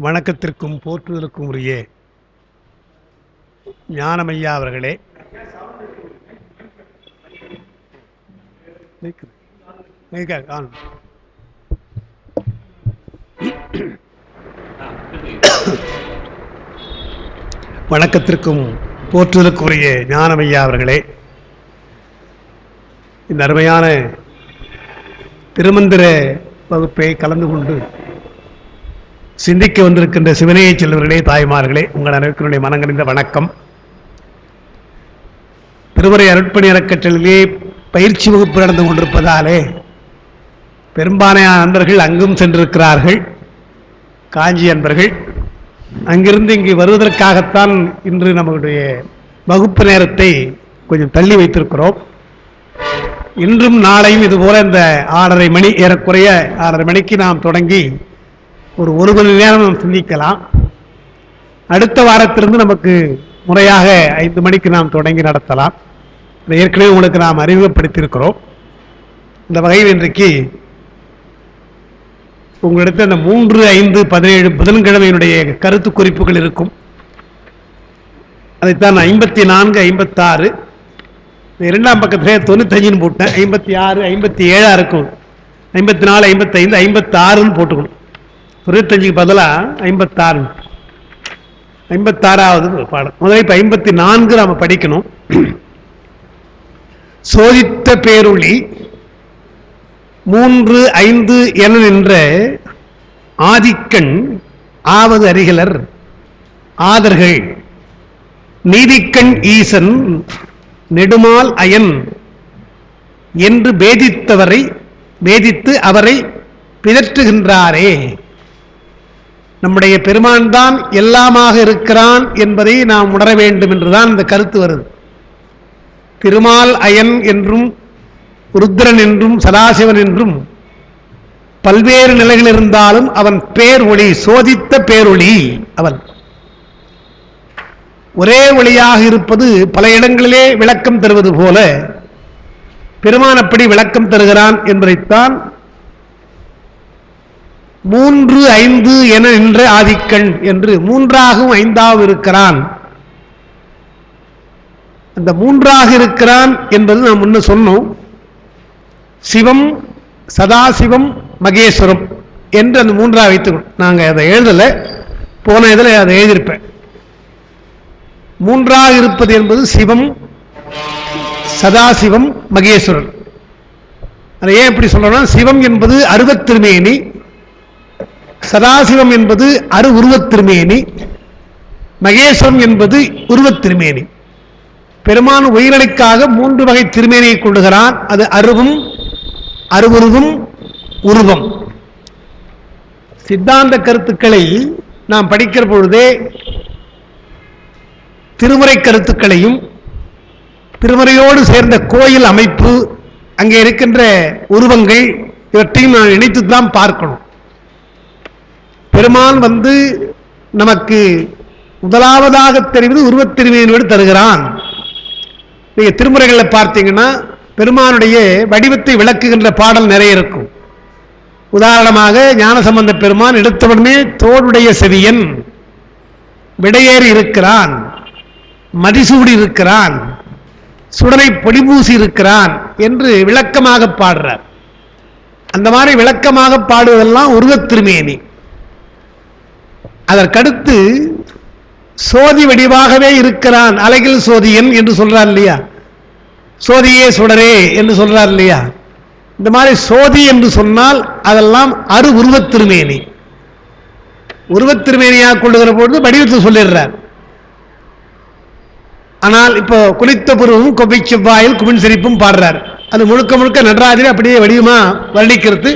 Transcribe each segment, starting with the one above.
வணக்கத்திற்கும் போற்றுதலுக்கும் உரிய ஞானமையா அவர்களே, வணக்கத்திற்கும் போற்றுதலுக்குரிய ஞானமையா அவர்களே, இந்த அருமையான திருமந்திர வகுப்பை கலந்து கொண்டு சிந்திக்க வந்திருக்கின்ற சிவனையை செல்வர்களே, தாய்மார்களே, உங்கள் அனைவருடைய மனங்கணிந்த வணக்கம். திருமுறை அருட்பணி அறக்கட்டளையிலே பயிற்சி வகுப்பு நடந்து கொண்டிருப்பதாலே பெரும்பாலான நண்பர்கள் அங்கும் சென்றிருக்கிறார்கள். காஞ்சி அன்பர்கள் அங்கிருந்து இங்கு வருவதற்காகத்தான் இன்று நம்முடைய வகுப்பு நேரத்தை கொஞ்சம் தள்ளி வைத்திருக்கிறோம். இன்றும் நாளையும் இதுபோல இந்த 6:30 மணி, ஏறக்குறைய 6:30 மணிக்கு நாம் தொடங்கி ஒரு மணி நேரம் நாம் சிந்திக்கலாம். அடுத்த வாரத்திலிருந்து நமக்கு முறையாக 5 மணிக்கு நாம் தொடங்கி நடத்தலாம். ஏற்கனவே உங்களுக்கு நாம் அறிமுகப்படுத்தியிருக்கிறோம். இந்த வகையில் இன்றைக்கு உங்களிடத்தில் இந்த 3, 5, 17 புதன்கிழமையினுடைய கருத்து குறிப்புகள் இருக்கும். அதைத்தான் 54, 56 இரண்டாம் பக்கத்திலே 95 போட்டேன். 56, 57 இருக்கும். 54, 55, 56 போட்டுக்கணும். 25க்கு பதிலாக 56, 56வது பாடம். முதல்ல இப்ப 54 நாம படிக்கணும். சோதித்த பேரொளி 3, 5 என நின்ற ஆதிக்கண் ஆவது அறிகலர் ஆதர்கள் நீதிக்கண் ஈசன் நெடுமால் அயன் என்று பேதித்து அவரை பிதற்றுகின்றாரே. நம்முடைய பெருமான் தான் எல்லாமாக இருக்கிறான் என்பதை நாம் உணர வேண்டும் என்றுதான் இந்த கருத்து வருது. திருமால் அயன் என்றும் ருத்ரன் என்றும் சதாசிவன் என்றும் பல்வேறு நிலைகள் இருந்தாலும் அவன் பேர் ஒளி, சோதித்த பேரொளி. அவன் ஒரே ஒளியாக இருப்பது பல இடங்களிலே விளக்கம் தருவது போல பெருமான் அப்படி விளக்கம் தருகிறான் என்பதைத்தான் 3, 5 என நின்ற ஆதிக்கண் என்று 3ஆகவும் 5ஆகவும் இருக்கிறான். அந்த 3ஆக இருக்கிறான் என்பது நாம் முன்ன சொன்னோம். சிவம், சதாசிவம், மகேஸ்வரம் என்று அந்த 3ஆக வைத்துக்கணும். நாங்கள் அதை எழுதலை, போன இதில் அதை எழுதியிருப்பேன். 3ஆக இருப்பது என்பது சிவம், சதாசிவம், மகேஸ்வரன். அதை ஏன் எப்படி சொல்றோம்னா, சிவம் என்பது அருவத்திருமேனி, சதாசிவம் என்பது உருவத்திருமேனி, மகேஸ்வரம் என்பது உருவத்திருமேனி. பெருமான் உயிரலைக்காக 3 வகை திருமேனியை கொள்ளுகிறான். அது அருவும், அருவுருவும், உருவம். சித்தாந்த கருத்துக்களை நாம் படிக்கிற பொழுதே திருமுறை கருத்துக்களையும் திருமுறையோடு சேர்ந்த கோயில் அமைப்பு, அங்கே இருக்கின்ற உருவங்கள், இவற்றையும் நான் இணைத்துத்தான் பார்க்கணும். பெருமான் நமக்கு முதலாவதாக தெரிவது உருவத்திருமேனியோடு தருகிறான். நீங்க திருமுறைகளில் பார்த்தீங்கன்னா பெருமானுடைய வடிவத்தை விளக்குகின்ற பாடல் நிறைய இருக்கும். உதாரணமாக ஞானசம்பந்த பெருமான் எடுத்தவுடனே தோளுடைய செவியன், விடையேறி இருக்கிறான், மதிசூடி இருக்கிறான், சுடரை பொடிபூசி இருக்கிறான் என்று விளக்கமாக பாடுறார். அந்த மாதிரி விளக்கமாக பாடுவதெல்லாம் உருவத்திருமேனி. அதற்கடுத்து சோதி வடிவாகவே இருக்கிறான், அழகில் சோதியன் என்று சொல்றார் இல்லையா, சோதியே சுடரே என்று சொல்றார் இல்லையா. இந்த மாதிரி சோதி என்று சொன்னால் அதெல்லாம் உருவத்திருமேனி. உருவத்திருமேனியாக கொள்ளுகிற பொழுது வடிவத்தை சொல்லிடுறார். ஆனால் இப்போ குளித்த புருவமும் கொப்பை செவ்வாயில் குமிழ் சிரிப்பும் பாடுறார். அது முழுக்க முழுக்க நடராஜரை அப்படியே வடிவமா வர்ணிக்கிறது.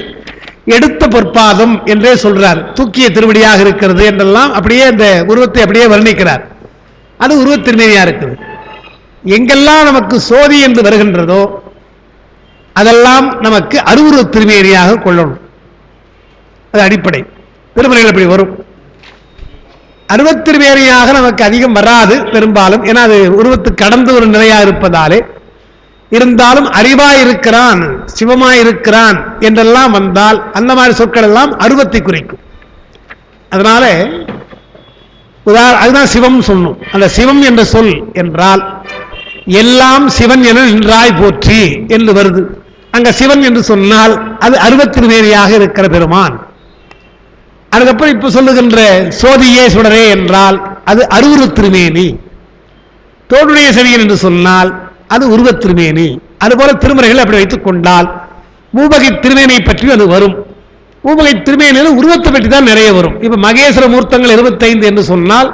எடுத்த பொற்பாதம் என்றே சொல்றார், தூக்கிய திருவடியாக இருக்கிறது என்றெல்லாம் அப்படியே அந்த உருவத்தை அப்படியே வர்ணிக்கிறார். அது உருவத்திருமேனியா இருக்குது. எங்கெல்லாம் நமக்கு சோதி என்று வருகின்றதோ அதெல்லாம் நமக்கு அருவுருவ திருமேனியாக கொள்ளணும். அது அடிப்படை. திருமுறைகள் அப்படி வரும். அருவத்திருமேனியாக நமக்கு அதிகம் வராது பெரும்பாலும். ஏன்னா அது உருவத்துக்கு கடந்த ஒரு நிலையாக இருப்பதாலே. இருந்தாலும் அறிவாயிருக்கிறான், சிவமாயிருக்கிறான் என்றெல்லாம் வந்தால் அந்த மாதிரி சொற்கள் எல்லாம் அருவத்தை குறிக்கும். அதனால அதுதான் சிவம் சொல்லணும். அந்த சிவம் என்ற சொல் என்றால் எல்லாம் சிவன் என நின்றாய் போற்றி என்று வருது. அங்க சிவன் என்று சொன்னால் அது அருவத்திருமேனியாக இருக்கிற பெருமான். அதுக்கப்புறம் இப்ப சொல்லுகின்ற சோதியே சுடரே என்றால் அது அருவுரு திருமேனி. தோடுடைய செவியன் என்று சொன்னால் அது உருவத் திருமேனி. அதுபோல திருமுறைகள் அப்படி வைத்துக் கொண்டால் மூவகை திருமேனியை பற்றி அது வரும். மூவகை திருமேனியில் உருவத்தை பற்றி தான் நிறைய வரும். இப்ப மகேஸ்வர மூர்த்தங்கள் 25 என்று சொன்னால்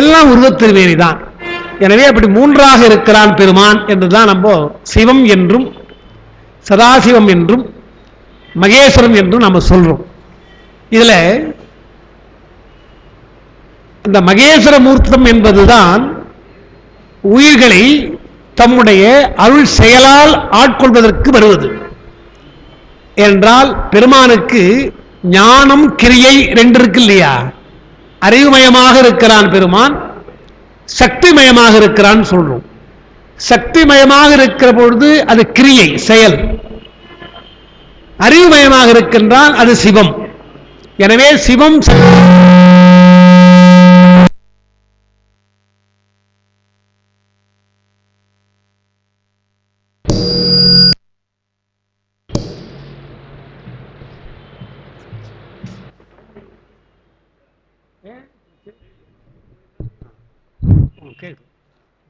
எல்லாம் உருவத் திருமேனி தான். எனவே அப்படி மூன்றாக இருக்கிறான் பெருமான் என்றுதான் நம்ம சிவம் என்றும் சதாசிவம் என்றும் மகேஸ்வரம் என்றும் நம்ம சொல்றோம். இதுல இந்த மகேஸ்வர மூர்த்தம் என்பதுதான் உயிர்களை தம்முடைய அருள் செயலால் ஆட்கொள்வதற்கு வருவது. என்றால் பெருமானுக்கு ஞானம் கிரியை 2 இருக்கு இல்லையா? அறிவுமயமாக இருக்கிறான் பெருமான், சக்திமயமாக இருக்கிறான் சொல்றோம். சக்திமயமாக இருக்கிற பொழுது அது கிரியை செயல், அறிவுமயமாக இருக்கின்றால் அது சிவம். எனவே சிவம்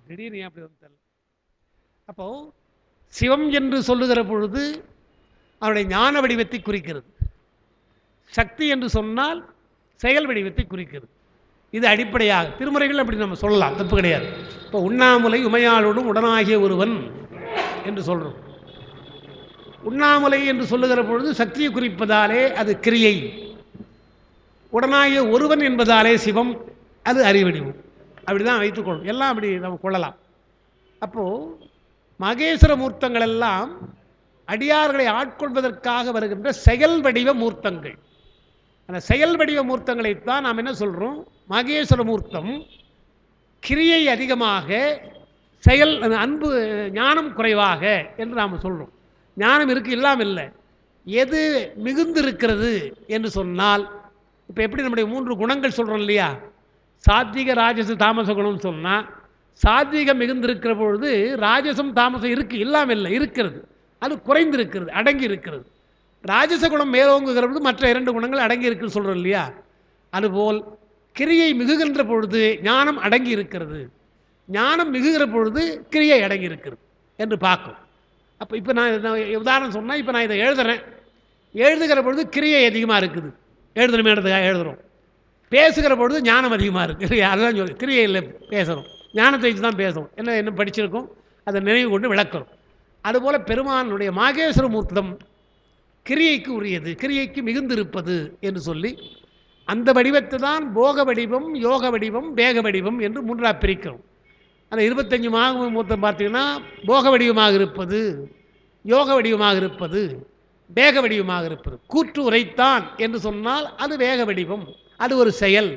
திடீர்னு அப்படி வந்து. அப்போ சிவம் என்று சொல்லுகிற பொழுது அவருடைய ஞான வடிவத்தை குறிக்கிறது. சக்தி என்று சொன்னால் செயல் வடிவத்தை குறிக்கிறது. இது அடிப்படையாக திருமுறைகள் அப்படி நம்ம சொல்லலாம், தப்பு கிடையாது. இப்போ உண்ணாமுலை உமையாளோடும் உடனாகிய ஒருவன் என்று சொல்றோம். உண்ணாமுலை என்று சொல்லுகிற பொழுது சக்தியை குறிப்பதாலே அது கிரியை, உடனாகிய ஒருவன் என்பதாலே சிவம், அது அறிவடிவம். அப்படிதான் வைத்துக்கொள்ளும். எல்லாம் அப்படி நம்ம கொள்ளலாம். அப்போ மகேஸ்வர மூர்த்தங்கள் எல்லாம் அடியார்களை ஆட்கொள்வதற்காக வருகின்ற செயல் வடிவ மூர்த்தங்கள். அந்த செயல் வடிவ மூர்த்தங்களைத்தான் நாம் என்ன சொல்றோம்? மகேஸ்வர மூர்த்தம் கிரியை அதிகமாக, செயல் அன்பு ஞானம் குறைவாக என்று நாம் சொல்றோம். ஞானம் இருக்கு இல்லாமல் இல்லை. எது மிகுந்து இருக்கிறது என்று சொன்னால், இப்போ எப்படி நம்முடைய 3 குணங்கள் சொல்றோம் இல்லையா? சாத்விக ராஜச தாமச குணம் சொன்னா, சாத்விகம் மிகுந்திருக்கிற பொழுது ராஜசம் தாமசம் இருக்கு இல்லாமல் இல்லை, இருக்கிறது. அது குறைந்திருக்கிறது, அடங்கி இருக்கிறது. ராஜச குணம் மேலோங்குகிற பொழுது மற்ற 2 குணங்கள் அடங்கி இருக்குன்னு சொல்றோம் இல்லையா? அதுபோல் கிரியை மிகுகின்ற பொழுது ஞானம் அடங்கி இருக்கிறது, ஞானம் மிகுகிற பொழுது கிரியை அடங்கி இருக்கிறது என்று பார்க்கும். அப்போ இப்போ நான் உதாரணம் சொன்னால், இப்போ நான் இதை எழுதுறேன், எழுதுகிற பொழுது கிரியை அதிகமாக இருக்குது, எழுதணுமேன்றதுக்காக எழுதுகிறோம். பேசுகிற பொழுது ஞானம் அதிகமாக இருக்குது, அதுதான் சொல்லி கிரியையில் பேசுகிறோம், ஞானத்தை வச்சு தான் பேசுகிறோம். என்ன படிச்சிருக்கோம் அதை நினைவு கொண்டு விளக்கிறோம். அதுபோல் பெருமானுடைய மகேஸ்வர மூர்த்தம் கிரியைக்கு உரியது, கிரியைக்கு மிகுந்திருப்பது என்று சொல்லி அந்த வடிவத்தை தான் போக வடிவம், யோக வடிவம், வேக வடிவம் என்று 3ஆக பிரிக்கிறோம். அந்த 25 மாக மூர்த்தம் பார்த்தீங்கன்னா போக வடிவமாக இருப்பது, யோக வடிவமாக இருப்பது, வேக வடிவமாக இருப்பது. கூற்று உரைத்தான் என்று சொன்னால் அது வேக வடிவம், அது ஒரு செயல்.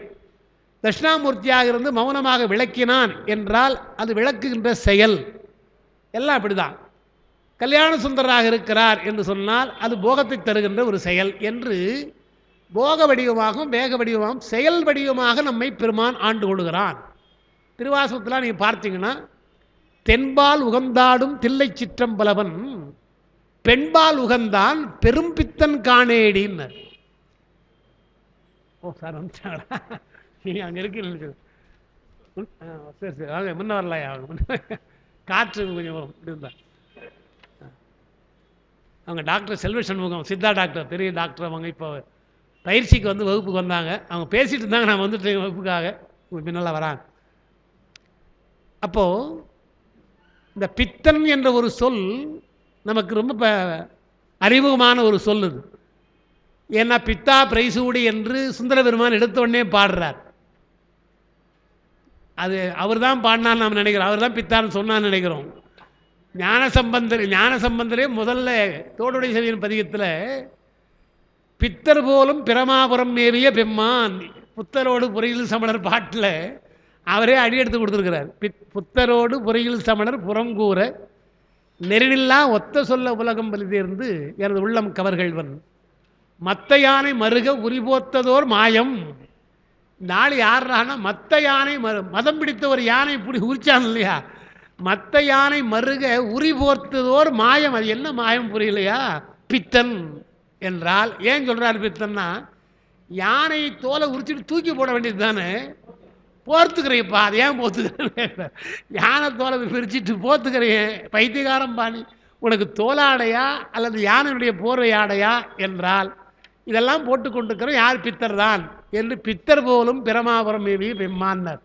தட்சிணாமூர்த்தியாக இருந்து மௌனமாக விளக்கினான் என்றால் அது விளக்குகின்ற செயல். எல்லாம் அப்படிதான். கல்யாண சுந்தராக இருக்கிறார் என்று சொன்னால் அது போகத்தை தருகின்ற ஒரு செயல் என்று போக வடிவமாகவும் வேக வடிவமாகவும் செயல் வடிவமாக நம்மை பெருமான் ஆண்டு கொள்கிறான். திருவாசகத்தில் நீங்கள் பார்த்தீங்கன்னா, தென்பால் உகந்தாடும் தில்லை சிற்றம்பலவன் பெண்பால் உகந்தான் பெரும்பித்தன் காணேடின்னு. ஓ சார் வந்துட்டாங்களா? அங்கே இருக்கு. சரி சரி, வாங்க முன்ன வரலையா? காற்று கொஞ்சம் வரும் இப்படி இருந்தா. அவங்க டாக்டர் செல்வ சண்முகம், சித்தா டாக்டர், பெரிய டாக்டர். அவங்க இப்போ பயிற்சிக்கு வந்து வகுப்புக்கு வந்தாங்க. அவங்க பேசிகிட்டு இருந்தாங்க, நான் வந்துட்டு வகுப்புக்காக பின்னால் வராங்க. அப்போது இந்த பித்தன் என்ற ஒரு சொல் நமக்கு ரொம்ப அறிமுகமான ஒரு சொல் இது. ஏன்னா பித்தா பிரைசூடி என்று சுந்தர பெருமான் எடுத்த உடனே பாடுறார். அது அவர் தான் பாடினான்னு நாம் நினைக்கிறோம், அவர் தான் பித்தான்னு சொன்னான்னு நினைக்கிறோம். ஞானசம்பந்தரே முதல்ல தோடுடைய செவியின் பதிகத்தில் பித்தர் போலும் பிரமாபுரம் மேவிய பெம்மான், புத்தரோடு பொறியில் சமணர் பாட்டில் அவரே அடி எடுத்து கொடுத்துருக்கிறார். புத்தரோடு பொறியில் சமணர் புறங்கூற நெருநில்லா ஒத்த சொல்ல உலகம் பலிதேர்ந்து எனது உள்ளம் கவர்கள்வன் மத்த யானை மருக உரிபோத்ததோர் மாயம். நாள் யாருன்னா மற்ற யானை மதம் பிடித்த ஒரு யானை இப்படி உரிச்சான் இல்லையா, மற்ற யானை மருக உரி போர்த்ததோர் மாயம். அது என்ன மாயம் புரியலையா? பித்தன் என்றால் ஏன் சொல்றாரு பித்தன்னா, யானை தோலை உரிச்சிட்டு தூக்கி போட வேண்டியது தானே, போர்த்துக்கிறேன்ப்பா, அது ஏன் போர்த்துக்கிறேன்? யானை தோலை பிரிச்சுட்டு போர்த்துக்கிறேன், பைத்தியகாரம் பாணி, உனக்கு தோலாடையா அல்லது யானையுடைய போர்வை ஆடையா என்றால் இதெல்லாம் போட்டு கொண்டிருக்கிறோம் யார்? பித்தர் தான் என்று பித்தர் போலும் பிரமாபுரம் மேவி பெம்மான்னர்.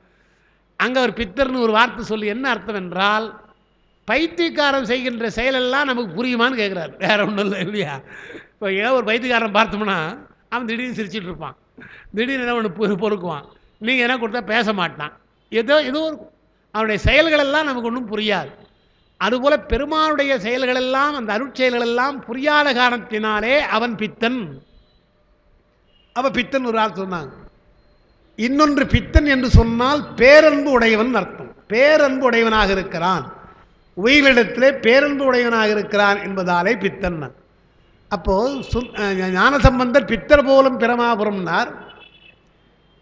அங்கே ஒரு பித்தர்னு ஒரு வார்த்தை சொல்லி என்ன அர்த்தம் என்றால், பைத்தியக்காரன் செய்கின்ற செயலெல்லாம் நமக்கு புரியுமான்னு கேட்குறாரு, வேற ஒன்றும் இல்லை இல்லையா. இப்போ ஏதோ ஒரு பைத்தியக்காரன் பார்த்தோம்னா அவன் திடீர்னு சிரிச்சுட்டு இருப்பான், திடீர்னு என்ன ஒன்று பொறுக்குவான், நீங்கள் என்ன கொடுத்தா பேச மாட்டான், ஏதோ அவனுடைய செயல்களெல்லாம் நமக்கு ஒன்றும் புரியாது. அதுபோல் பெருமானுடைய செயல்களெல்லாம், அந்த அருட்செயல்களெல்லாம் புரியாத காரணத்தினாலே அவன் பித்தன். அவ பித்தன் ஒரு ஆள் சொன்னாங்க. இன்னொன்று பித்தன் என்று சொன்னால் பேரன்பு உடையவன் அர்த்தம். பேரன்பு உடையவனாக இருக்கிறான், உயிரிடத்திலே பேரன்பு உடையவனாக இருக்கிறான் என்பதாலே பித்தன். அப்போ ஞானசம்பந்தர் பித்தர் போலும் பிரமாபுரம்னார்.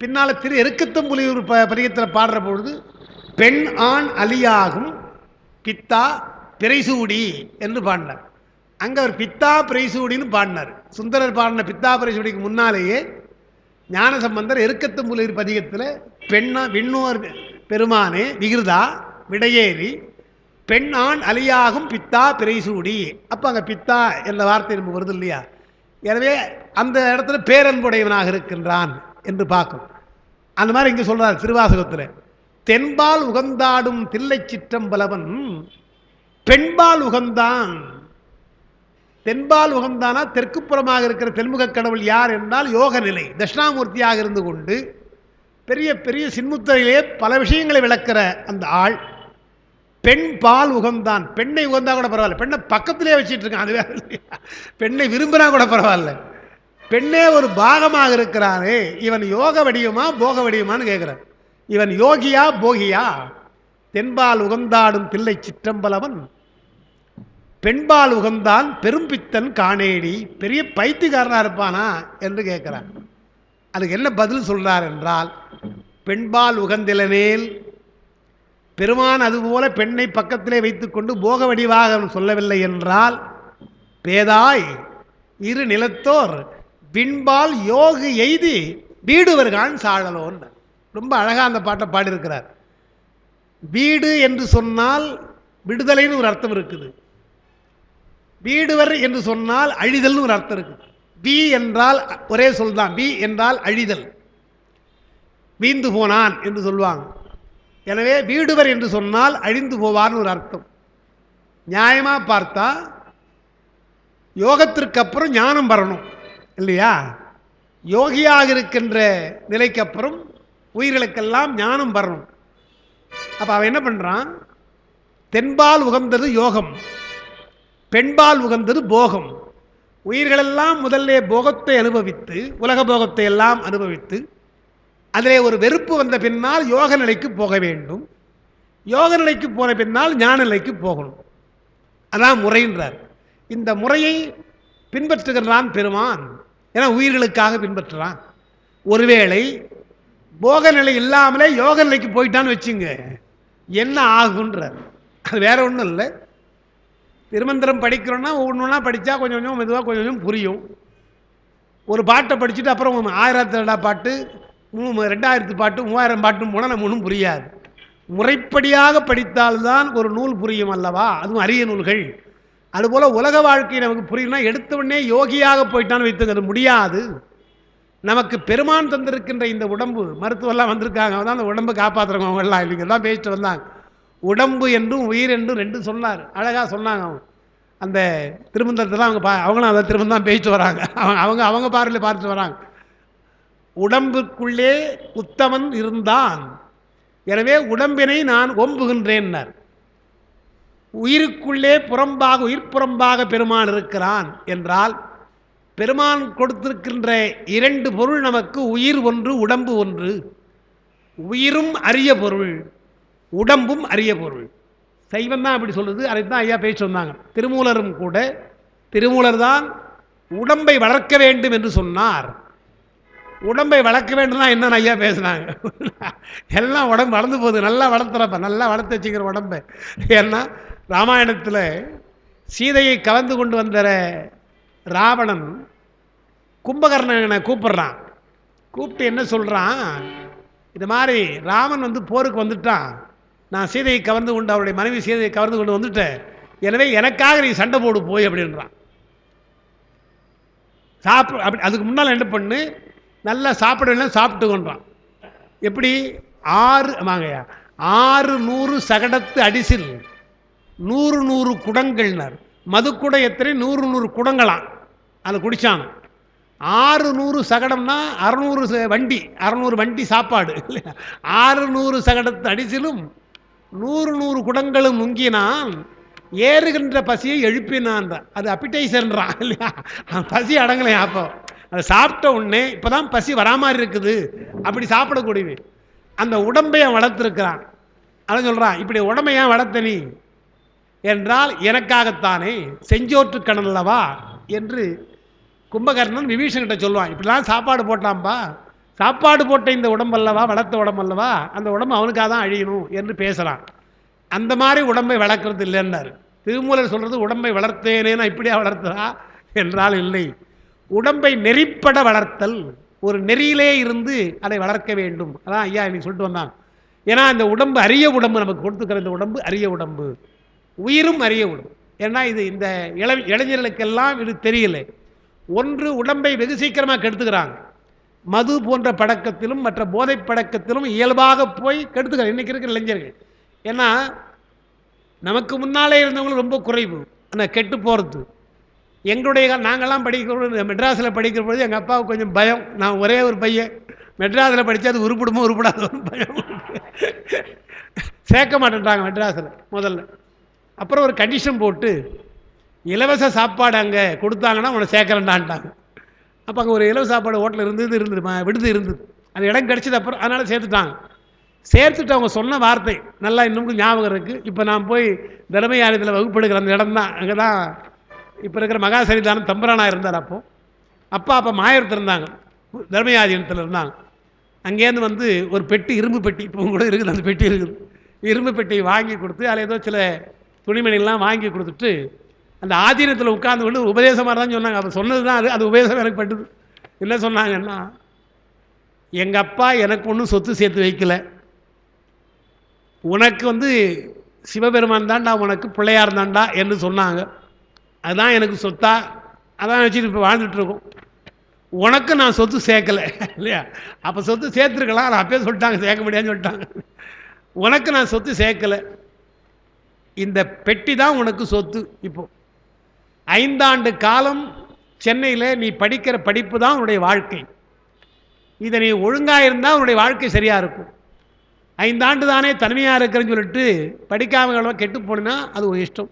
பின்னால் திரு எருக்கத்தம்புலியூர் பதிகத்தில் பாடுற பொழுது பெண் ஆண் அலியாகும் பித்தா பிறைசூடி என்று பாடினார். அங்கே அவர் பித்தா பிறைசூடின்னு பாடினார். சுந்தரர் பாடின பித்தா பிறைசூடிக்கு முன்னாலேயே ஞானசம்பந்தர் எருக்கத்தம்புலியூர் பதிகத்தில் பெண்ணா விண்ணோர் பெருமானே விகிருதா விடையேறி பெண் ஆண் அலியாகும் பித்தா பிறைசூடி. அப்போ அங்கே பித்தா என்ற வார்த்தை நம்ம வருது இல்லையா. எனவே அந்த இடத்துல பேரன்புடையவனாக இருக்கின்றான் என்று பார்க்கும். அந்த மாதிரி இங்கே சொல்கிறார் திருவாசகத்தில், தென்பால் உகந்தாடும் தில்லை சிற்றம்பலவன் பெண்பால் உகந்தான். தென்பால் உகந்தானா தெற்குப்புறமாக இருக்கிற தென்முக கடவுள் யார் என்றால் யோக நிலை தட்சிணாமூர்த்தியாக இருந்து கொண்டு பெரிய பெரிய சின்முத்திரையிலே பல விஷயங்களை விளக்கிற அந்த ஆள் பெண் பால் உகந்தான். பெண்ணை உகந்தா கூட பரவாயில்ல, பெண்ணை பக்கத்திலே வச்சுட்டு இருக்கான், அது வேற இல்லையா. பெண்ணை விரும்பினா கூட பரவாயில்ல, பெண்ணே ஒரு பாகமாக இருக்கிறானே, இவன் யோக வடிவமா போக வடிவமானு கேட்கிறான். இவன் யோகியா போகியா? தென்பால் உகந்தாடும் தில்லை சிற்றம்பலவன் பெண்பால் உகந்தான் பெரும்பித்தன் காணேடி. பெரிய பைத்தியக்காரனா இருப்பானா என்று கேட்கிறான். அதுக்கு என்ன பதில் சொல்றார் என்றால், பெண்பால் உகந்திலனேல் பெருமான் அதுபோல பெண்ணை பக்கத்திலே வைத்துக்கொண்டு போக வடிவாக சொல்லவில்லை என்றால், பேதாய் இரு நிலத்தோர் விண்பால் யோகு எய்தி வீடுவர்கான் சாழலோன். ரொம்ப அழகா அந்த பாட்டை பாடியிருக்கிறார். வீடு என்று சொன்னால் விடுதலைன்னு ஒரு அர்த்தம் இருக்குது, வீடுவர் என்று சொன்னால் அழிதல்னு ஒரு அர்த்தம் இருக்குது. வி என்றால் ஒரே சொல் தான், வி என்றால் அழிதல், வீந்து போனான் என்று சொல்லுவாங்க. எனவே வீடுவர் என்று சொன்னால் அழிந்து போவார்னு ஒரு அர்த்தம். நியாயமாக பார்த்தா யோகத்திற்கு அப்புறம் ஞானம் வரணும் இல்லையா. யோகியாக இருக்கின்ற நிலைக்கு அப்புறம் உயிர்களுக்கெல்லாம் ஞானம் வரணும். அப்போ அவன் என்ன பண்ணுறான், தென்பால் உகந்தது யோகம், பெண்பால் உகந்தது போகம். உயிர்களெல்லாம் முதல்ல போகத்தை அனுபவித்து உலக போகத்தை எல்லாம் அனுபவித்து அதிலே ஒரு வெறுப்பு வந்த பின்னால் யோக நிலைக்கு போக வேண்டும். யோக நிலைக்கு போன பின்னால் ஞான நிலைக்கு போகணும். அதான் முறைன்றார். இந்த முறையை பின்பற்றுகிறான் பெருமான். ஏன்னா உயிர்களுக்காக பின்பற்றுறான். ஒருவேளை போக நிலை இல்லாமலே யோக நிலைக்கு போயிட்டான்னு வச்சுங்க, என்ன ஆகுன்றார். அது வேற ஒன்றும் இல்லை. திருமந்திரம் படிக்கிறோன்னா ஒவ்வொன்றா படித்தா கொஞ்சம் கொஞ்சம் மெதுவாக கொஞ்சம் கொஞ்சம் புரியும். ஒரு பாட்டை படிச்சுட்டு அப்புறம் 1002 பாட்டு 2000 பாட்டு 3000 பாட்டும் போனால் நம்ம ஒன்றும் புரியாது. முறைப்படியாக படித்தால்தான் ஒரு நூல் புரியும் அல்லவா, அதுவும் அரிய நூல்கள். அதுபோல் உலக வாழ்க்கை நமக்கு புரியணும்னா எடுத்த உடனே யோகியாக போயிட்டான்னு வைத்துக்கிறது முடியாது. நமக்கு பெருமான் தந்திருக்கின்ற இந்த உடம்பு, மருத்துவெல்லாம் வந்திருக்காங்க, அவன் தான் அந்த உடம்பை காப்பாற்றுறவங்க அவங்கெல்லாம் இல்லைங்க தான் பேசிட்டு வந்தாங்க. உடம்பு என்றும் உயிர் என்றும் ரெண்டும் சொன்னார், அழகாக சொன்னாங்க. அவங்க அந்த திருமந்திரத்தில் அவங்களும் அதை திரும்ப தான் பேசிட்டு வராங்க. அவங்க பார்வையில் பார்த்துட்டு வராங்க. உடம்புக்குள்ளே உத்தமன் இருந்தான், எனவே உடம்பினை நான் ஓம்புகின்றேன்னார். உயிருக்குள்ளே புறம்பாக உயிர்ப்புறம்பாக பெருமான் இருக்கிறான் என்றால், பெருமான் கொடுத்திருக்கின்ற 2 பொருள் நமக்கு, உயிர் ஒன்று உடம்பு ஒன்று. உயிரும் அரிய பொருள், உடம்பும் அரிய பொருள். சைவம் தான் அப்படி சொல்லுது. அதைத்தான் ஐயா பேசி சொன்னாங்க. திருமூலரும் கூட, திருமூலர் தான் உடம்பை வளர்க்க வேண்டும் என்று சொன்னார். உடம்பை வளர்க்க வேண்டும் தான் என்னன்னு ஐயா பேசுனாங்க. எல்லாம் உடம்பு வளர்ந்து போகுது, நல்லா வளர்த்துறப்ப, நல்லா வளர்த்து வச்சுக்கிற உடம்பை. ஏன்னா ராமாயணத்தில் சீதையை கவர்ந்து கொண்டு வந்த ராவணன் கும்பகர்ணனை கூப்பிடுறான். கூப்பிட்டு என்ன சொல்கிறான், இது மாதிரி ராமன் வந்து போருக்கு வந்துட்டான், நான் சீதையை கவர்ந்து கொண்டு, அவருடைய மனைவி சீதையை கவர்ந்து கொண்டு வந்துட்டேன், எனவே எனக்காக நீ சண்டை போடு போய் அப்படின்றான். அப்படி அதுக்கு முன்னால் என்ன பண்ணு, நல்லா சாப்பிடலாம் சாப்பிட்டு கொண்டான். எப்படி 600 சகடத்து அடிசில் 100 குடங்கள்னார். மதுக்குடம் எத்தனை 100 குடங்களாம் அதில் குடித்தான். 600 சகடம்னா 600 வண்டி சாப்பாடு. 600 சகடத்து அடிசிலும் 100 குடங்களும் முங்கினான், ஏறுகின்ற பசியை எழுப்பினான். அது அப்பிடைசர்ன்றான் இல்லையா, பசி அடங்கலை. அப்போ அதை சாப்பிட்ட உடனே இப்போதான் பசி வராமல் இருக்குது, அப்படி சாப்பிடக்கூடியது. அந்த உடம்பை வளர்த்துருக்கிறான். அதை சொல்கிறான், இப்படி உடம்பையா வளர்த்த நீ என்றால் எனக்காகத்தானே, செஞ்சோற்று கணல்லவா என்று கும்பகர்ணன் விபீஷன்கிட்ட சொல்லுவான். இப்படிலாம் சாப்பாடு போட்டான்பா, சாப்பாடு போட்ட இந்த உடம்பல்லவா, வளர்த்த உடம்பல்லவா, அந்த உடம்பு அவனுக்காக தான் அழியணும் என்று பேசுகிறான். அந்த மாதிரி உடம்பை வளர்க்கறது இல்லைன்னாரு. திருமூலர் சொல்கிறது உடம்பை வளர்த்தேனேன்னா இப்படியா வளர்த்தா என்றால் இல்லை, உடம்பை நெறிப்பட வளர்த்தல், ஒரு நெறியிலே இருந்து அதை வளர்க்க வேண்டும். அதான் ஐயா இன்னைக்கு சொல்லிட்டு வந்தான். ஏன்னா இந்த உடம்பு அரிய உடம்பு, நமக்கு கொடுத்துக்கிற இந்த உடம்பு அரிய உடம்பு, உயிரும் அரிய உடம்பு. ஏன்னா இது இந்த இளைஞர்களுக்கெல்லாம் இது தெரியல. ஒன்று, உடம்பை வெகு சீக்கிரமாக கெடுத்துக்கிறாங்க. மது போன்ற பழக்கத்திலும் மற்ற போதை பழக்கத்திலும் இயல்பாக போய் கெடுத்துக்கிறாங்க இன்றைக்கி இருக்கிற இளைஞர்கள். ஏன்னா நமக்கு முன்னாலே இருந்தவங்களும் ரொம்ப குறைவு ஆனால் கெட்டு போகிறது. எங்களுடைய நாங்கள்லாம் படிக்கிற மெட்ராஸில் படிக்கிற பொழுது எங்கள் அப்பாவுக்கு கொஞ்சம் பயம். நான் ஒரே ஒரு பையன், மெட்ராஸில் படித்தா அது உருப்பிடுமோ உருப்படாத ஒரு பயம். சேர்க்க மாட்டேன்ட்டாங்க மெட்ராஸில் முதல்ல. அப்புறம் ஒரு கண்டிஷன் போட்டு இலவச சாப்பாடு அங்கே கொடுத்தாங்கன்னா உன்னை சேர்க்குறேன்டான்ட்டாங்க. அப்போ அங்கே ஒரு இலவச சாப்பாடு ஹோட்டல் இருந்தது விடுது இருந்தது, அந்த இடம் கிடச்சிது. அப்புறம் அதனால் சேர்த்துட்டாங்க. சேர்த்துட்டு அவங்க சொன்ன வார்த்தை நல்லா இன்னும் ஞாபகம் இருக்குது. இப்போ நான் போய் தர்மயானத்தில் வகுப்பெடுக்கிற அந்த இடம் தான், அங்கே தான் இப்போ இருக்கிற மகாசரிதானம் தம்பரானா இருந்தார். அப்போ மாயத்தில் இருந்தாங்க, தர்மயாதீனத்தில் இருந்தாங்க. அங்கேருந்து வந்து ஒரு பெட்டி, இரும்பு பெட்டி, இப்போ கூட இருக்குது அந்த பெட்டி இருக்குது, இரும்பு பெட்டியை வாங்கி கொடுத்து அதில் ஏதோ சில துணிமணிகள்லாம் வாங்கி கொடுத்துட்டு அந்த ஆதீனத்தில் உட்கார்ந்து கொண்டு உபதேசமாக தான் சொன்னாங்க. அப்போ சொன்னது தான் அது உபதேசம் எனக்கு பட்டுது. என்ன சொன்னாங்கன்னா, எங்கள் அப்பா எனக்கு ஒன்றும் சொத்து சேர்த்து வைக்கல, உனக்கு வந்து சிவபெருமான் தாண்டா உனக்கு பிள்ளையார் தாண்டா என்று சொன்னாங்க. அதுதான் எனக்கு சொத்தா, அதான் வச்சுட்டு இப்போ வாழ்ந்துட்டுருக்கோம். உனக்கு நான் சொத்து சேர்க்கலை இல்லையா. அப்போ சொத்து சேர்த்துருக்கலாம், அதை அப்பயே சொல்லிட்டாங்க, சேர்க்க முடியாதுன்னு சொல்லிட்டாங்க. உனக்கு நான் சொத்து சேர்க்கலை, இந்த பெட்டி தான் உனக்கு சொத்து. இப்போ 5 ஆண்டு காலம் சென்னையில் நீ படிக்கிற படிப்பு தான் உன்னுடைய வாழ்க்கை. இதை நீ ஒழுங்காக இருந்தால் உன்னுடைய வாழ்க்கை சரியாக இருக்கும். 5 ஆண்டு தானே தனிமையாக இருக்கிறேன்னு சொல்லிட்டு படிக்காமல் கெட்டு போனா அது ஒரு இஷ்டம்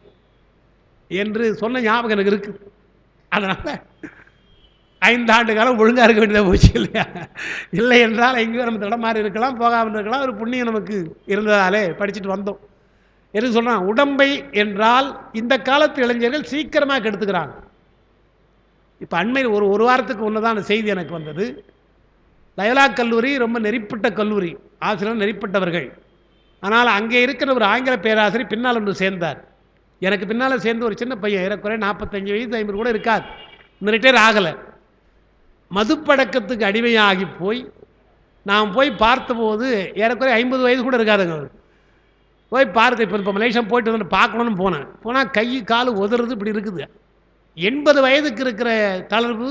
என்று சொன்ன ஞாபகம் எனக்கு இருக்குது. அதனால் 5 ஆண்டு காலம் ஒழுங்காக இருக்க வேண்டியதாக போச்சு இல்லையா. இல்லை என்றால் எங்கேயும் நம்ம தடம் மாறி இருக்கலாம், போகாமல் இருக்கலாம். ஒரு புண்ணியம் நமக்கு இருந்ததாலே படிச்சுட்டு வந்தோம். எதுக்கு சொல்கிறான், உடம்பை என்றால் இந்த காலத்து இளைஞர்கள் சீக்கிரமாக கெடுத்துக்கிறாங்க. இப்போ அண்மையில் ஒரு வாரத்துக்கு ஒன்று தான் அந்த செய்தி எனக்கு வந்தது. லயோலா கல்லூரி ரொம்ப நெறிப்பட்ட கல்லூரி, ஆசிரியர் நெறிப்பட்டவர்கள். ஆனால் அங்கே இருக்கிற ஒரு ஆங்கில பேராசிரியர் பின்னால் ஒன்று சேர்ந்தார். எனக்கு பின்னால் சேர்ந்து ஒரு சின்ன பையன், ஏறக்குறைய 45 வயசு 50 கூட இருக்காது, இன்னும் ரிட்டையர் ஆகலை. மதுப்பழக்கத்துக்கு அடிமையாகி போய் நான் போய் பார்த்தபோது ஏறக்குறைய 50 வயசு கூட இருக்காதுங்க. போய் பார்த்து இப்போ மலேசியா போயிட்டு வந்து பார்க்கணுன்னு போனால் கை கால் உதறது இப்படி இருக்குது. 80 வயதுக்கு இருக்கிற தளர்வு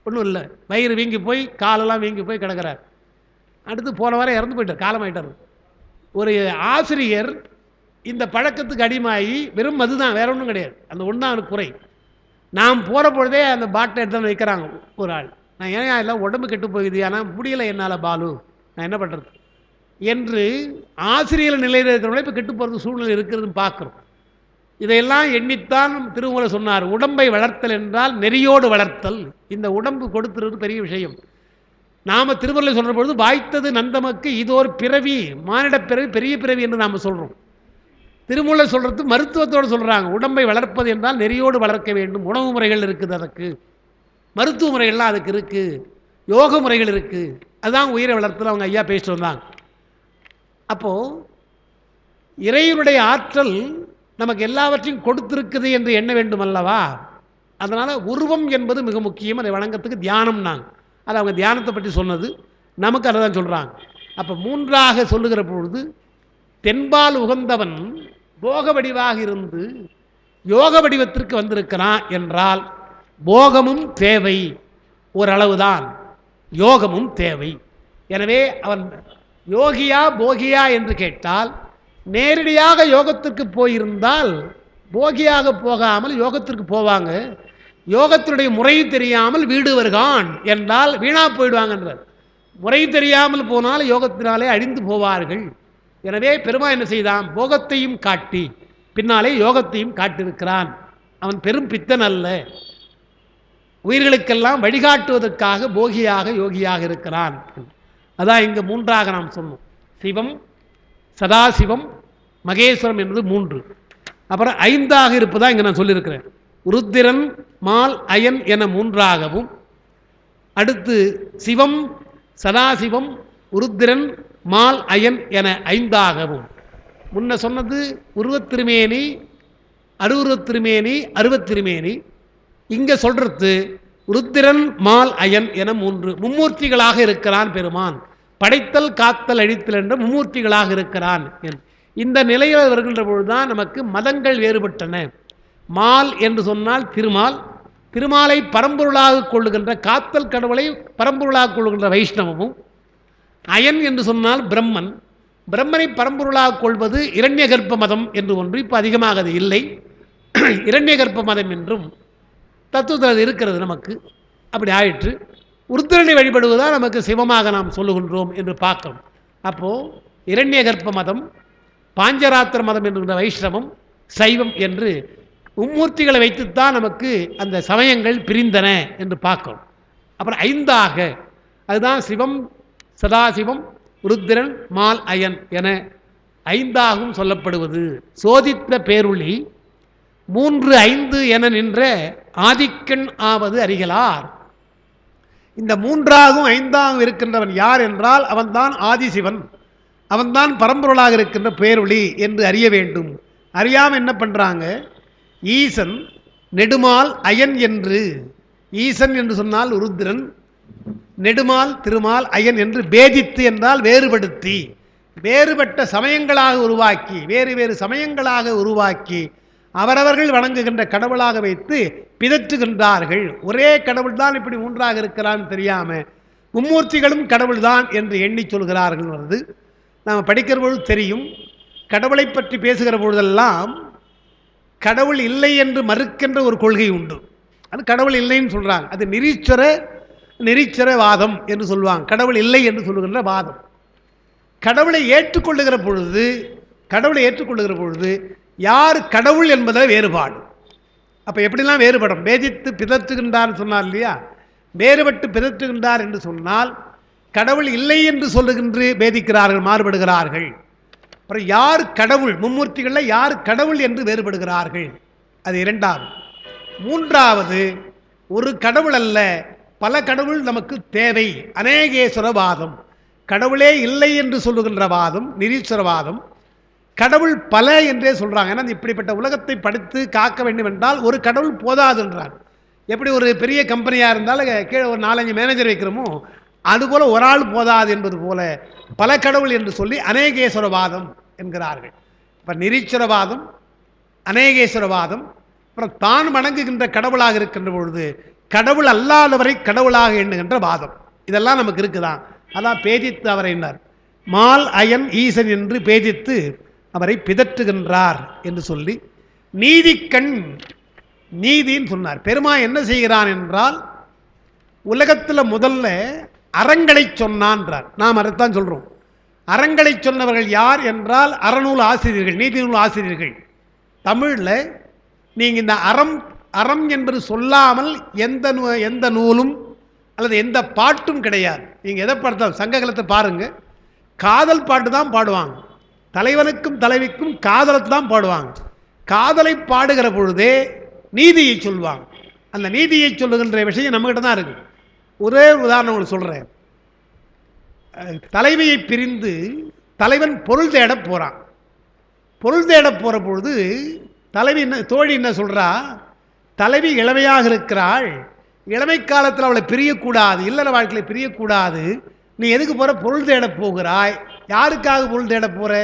ஒன்றும் இல்லை, வயிறு வீங்கி போய் காலெல்லாம் வீங்கி போய் கிடக்கிறார். அடுத்து போன வாரம் இறந்து போயிட்டார், காலமாயிட்டார். ஒரு ஆசிரியர் இந்த பழக்கத்துக்கு அடிமாயி வெறும் மது தான், வேற ஒன்றும் கிடையாது, அந்த ஒன்று தான் குறை. நாம் போகிற பொழுதே அந்த பாட்டில் எடுத்து வைக்கிறாங்க ஒரு ஆள். நான் ஏன் எல்லாம் உடம்பு கெட்டு போகுது, ஆனால் முடியலை என்னால் பாலு, நான் என்ன பண்ணுறது என்று ஆசிரியர் நிலையில் இருக்கிறவங்களே இப்போ கெட்டு போகிறது சூழ்நிலை இருக்கிறதுன்னு பார்க்குறோம். இதையெல்லாம் எண்ணித்தான் திருமூலர் சொன்னார், உடம்பை வளர்த்தல் என்றால் நெறியோடு வளர்த்தல். இந்த உடம்பு கொடுத்துறது பெரிய விஷயம். நாம் திருமூலர் சொல்கிற பொழுது வாய்த்தது நந்தமக்கு இதோர் பிறவி, மானிட பிறவி, பெரிய பிறவி என்று நாம் சொல்கிறோம். திருமூலர் சொல்கிறது மருத்துவத்தோடு சொல்கிறாங்க, உடம்பை வளர்ப்பது என்றால் நெறியோடு வளர்க்க வேண்டும். உணவு முறைகள் இருக்குது, அதற்கு மருத்துவ முறைகள்லாம் அதுக்கு இருக்குது. யோக முறைகள் இருக்குது. அதுதான் உயிரை வளர்த்தல் அவங்க ஐயா பேசிட்டு வந்தாங்க. அப்போது இறைவனுடைய ஆற்றல் நமக்கு எல்லாவற்றையும் கொடுத்திருக்குது என்று எண்ண வேண்டும் அல்லவா? அதனால் உருவம் என்பது மிக முக்கியம். அதை வணங்கத்துக்கு தியானம் நாங்கள் அது அவங்க தியானத்தை பற்றி சொன்னது, நமக்கு அதை தான் சொல்கிறாங்க. அப்போ மூன்றாக சொல்லுகிற பொழுது தென்பால் உகந்தவன் போக வடிவாக இருந்து யோக வடிவத்திற்கு வந்திருக்கிறான் என்றால் போகமும் தேவை, ஓரளவுதான் யோகமும் தேவை. எனவே அவன் யோகியா போகியா என்று கேட்டால் நேரடியாக யோகத்திற்கு போயிருந்தால் போகியாக போகாமல் யோகத்திற்கு போவாங்க. யோகத்தினுடைய முறை தெரியாமல் வீடு வருகான் என்றால் வீணா போயிடுவாங்கன்றார். முறை தெரியாமல் போனால் யோகத்தினாலே அழிந்து போவார்கள். எனவே பெருமா என்ன செய்தான்? போகத்தையும் காட்டி பின்னாலே யோகத்தையும் காட்டியிருக்கிறான். அவன் பெரும் பித்தன் அல்ல, உயிர்களுக்கெல்லாம் வழிகாட்டுவதற்காக போகியாக யோகியாக இருக்கிறான். அதான் இங்கே மூன்றாக நாம் சொன்னோம். சிவம், சதாசிவம், மகேஸ்வரம் என்பது மூன்று. அப்புறம் ஐந்தாக இருப்பதா இங்கே நான் சொல்லியிருக்கிறேன். ருத்திரன், மால், அயன் என மூன்றாகவும், அடுத்து சிவம், சதாசிவம், ருத்திரன், மால், அயன் என ஐந்தாகவும். முன்ன சொன்னது உருவத்திருமேனி, அருவுருவத்திருமேனி, அருவத்திருமேனி. இங்கே சொல்றது ருத்திரன், மால், அயன் என மூன்று. மும்மூர்த்திகளாக இருக்கிறான் பெருமான். படைத்தல், காத்தல், அழித்தல் என்ற மும்மூர்த்திகளாக இருக்கிறான். இந்த நிலையில் வருகின்ற பொழுதுதான் நமக்கு மதங்கள் வேறுபட்டன. மால் என்று சொன்னால் திருமால், திருமாலை பரம்பொருளாக கொள்ளுகின்ற காத்தல் கடவுளை பரம்பொருளாக கொள்ளுகின்ற வைஷ்ணவமும், அயன் என்று சொன்னால் பிரம்மன், பிரம்மனை பரம்பொருளாக கொள்வது இரண்ய கர்ப்ப மதம் என்று ஒன்று. இப்போ அதிகமாக அது இல்லை. இரண்ய கர்ப்ப மதம் என்றும் தத்துவத்தில் இருக்கிறது நமக்கு. அப்படி ஆயிற்று. உருத்திரனை வழிபடுவதால் நமக்கு சிவமாக நாம் சொல்லுகின்றோம் என்று பார்க்கிறோம். அப்போது இரண்ய கர்ப்ப மதம், பாஞ்சராத்திர மதம் என்கின்ற வைஷ்ணவம், சைவம் என்று மும்மூர்த்திகளை வைத்துத்தான் நமக்கு அந்த சமயங்கள் பிரிந்தன என்று பார்க்கிறோம். அப்புறம் ஐந்தாக அதுதான் சிவம், சதாசிவம், ருத்திரன், மால், அயன் என ஐந்தாகவும் சொல்லப்படுவது. சோதித்த பேருளி 3, 5 என நின்ற ஆதிக்கண் ஆவது அறிகலார். இந்த மூன்றாகவும் ஐந்தாகவும் இருக்கின்றவன் யார் என்றால் அவன்தான் ஆதிசிவன், அவன்தான் பரம்பொருளாக இருக்கின்ற பேருளி என்று அறிய வேண்டும். அறியாமல் என்ன பண்ணுறாங்க? ஈசன், நெடுமால், அயன் என்று, ஈசன் என்று சொன்னால் ருத்திரன், நெடுமால், திருமால், அயன் என்று பேதித்து என்றால் வேறுபடுத்தி, வேறுபட்ட சமயங்களாக உருவாக்கி, வேறு வேறு சமயங்களாக உருவாக்கி அவரவர்கள் வணங்குகின்ற கடவுளாக வைத்து பிதற்றுகின்றார்கள். ஒரே கடவுள் தான் இப்படி மூன்றாக இருக்கிறான்னு தெரியாம மும்மூர்த்திகளும் கடவுள் தான் என்று எண்ணி சொல்கிறார்கள். வருது நாம் படிக்கிற பொழுது தெரியும். கடவுளை பற்றி பேசுகிற பொழுதெல்லாம் கடவுள் இல்லை என்று மறுக்கின்ற ஒரு கொள்கை உண்டு. அது கடவுள் இல்லைன்னு சொல்றாங்க. அது நிரீச்சரவாதம் என்று சொல்லுவாங்க. கடவுள் இல்லை என்று சொல்லுகின்ற வாதம். கடவுளை ஏற்றுக்கொள்ளுகிற பொழுது யார் கடவுள் என்பதை வேறுபாடு. அப்போ எப்படிலாம் வேறுபடும்? வேதித்து பிதற்றுகின்றார் சொன்னார் இல்லையா? வேறுபட்டு பிதற்றுகின்றார் என்று சொன்னால் கடவுள் இல்லை என்று சொல்லுகின்ற வேதிக்கிறார்கள், மாறுபடுகிறார்கள். அப்புறம் யார் கடவுள், மும்மூர்த்திகளில் யார் கடவுள் என்று வேறுபடுகிறார்கள். அது இரண்டாவது. மூன்றாவது, ஒரு கடவுள் அல்ல பல கடவுள் நமக்கு தேவை, அநேகேஸ்வரவாதம். கடவுளே இல்லை என்று சொல்லுகின்ற வாதம் நிரீஸ்வரவாதம். கடவுள் பல என்றே சொல்கிறாங்க. ஏன்னா இப்படிப்பட்ட உலகத்தை படித்து காக்க வேண்டும் என்றால் ஒரு கடவுள் போதாது என்றார். எப்படி ஒரு பெரிய கம்பெனியாக இருந்தாலும் கீழே ஒரு 4-5 மேனேஜர் வைக்கிறோமோ அதுபோல் ஒரு ஆள் போதாது என்பது போல பல கடவுள் என்று சொல்லி அநேகேஸ்வரவாதம் என்கிறார்கள். இப்போ நிரீஸ்வரவாதம், அநேகேஸ்வரவாதம், அப்புறம் தான் வணங்குகின்ற கடவுளாக இருக்கின்ற பொழுது கடவுள் அல்லாதவரை கடவுளாக எண்ணுகின்ற வாதம். இதெல்லாம் நமக்கு இருக்குதான். அதான் பேதித்து அவரை என்னார், மால், அயன், ஈசன் என்று பேதித்து அவரை பிதற்றுகின்றார் என்று சொல்லி நீதிக்கண், நீதின்னு சொன்னார். பெருமா என்ன செய்கிறான் என்றால் உலகத்தில் முதல்ல அறங்களை சொன்னான்றார். நாம் அதைத்தான் சொல்கிறோம். அறங்களை சொன்னவர்கள் யார் என்றால் அறநூல் ஆசிரியர்கள், நீதி நூல் ஆசிரியர்கள். தமிழில் நீங்கள் இந்த அறம் என்பது சொல்லாமல் எந்த நூலும் அல்லது எந்த பாட்டும் கிடையாது. நீங்கள் எதை பார்த்தாலும் சங்க காலத்தை பாருங்கள், காதல் பாட்டு தான் பாடுவாங்க. தலைவனுக்கும் தலைவிக்கும் காதலத்தை தான் பாடுவாங்க. காதலை பாடுகிற பொழுதே நீதியை சொல்லுவாங்க. அந்த நீதியை சொல்லுகின்ற விஷயம் நம்மகிட்ட தான் இருக்குது. ஒரே உதாரணம் உங்களுக்கு சொல்கிறேன். தலைவியை பிரிந்து தலைவன் பொருள் தேட போகிறான். பொருள் தேட போகிற பொழுது தோழி என்ன சொல்கிறா, தலைவி இளமையாக இருக்கிறாள், இளமை காலத்தில் அவளை பிரியக்கூடாது, இல்லற வாழ்க்கையில் பிரியக்கூடாது, நீ எதுக்கு போகிற, பொருள் தேட போகிறாய். யாருக்காக பொருள் தேட போகிற?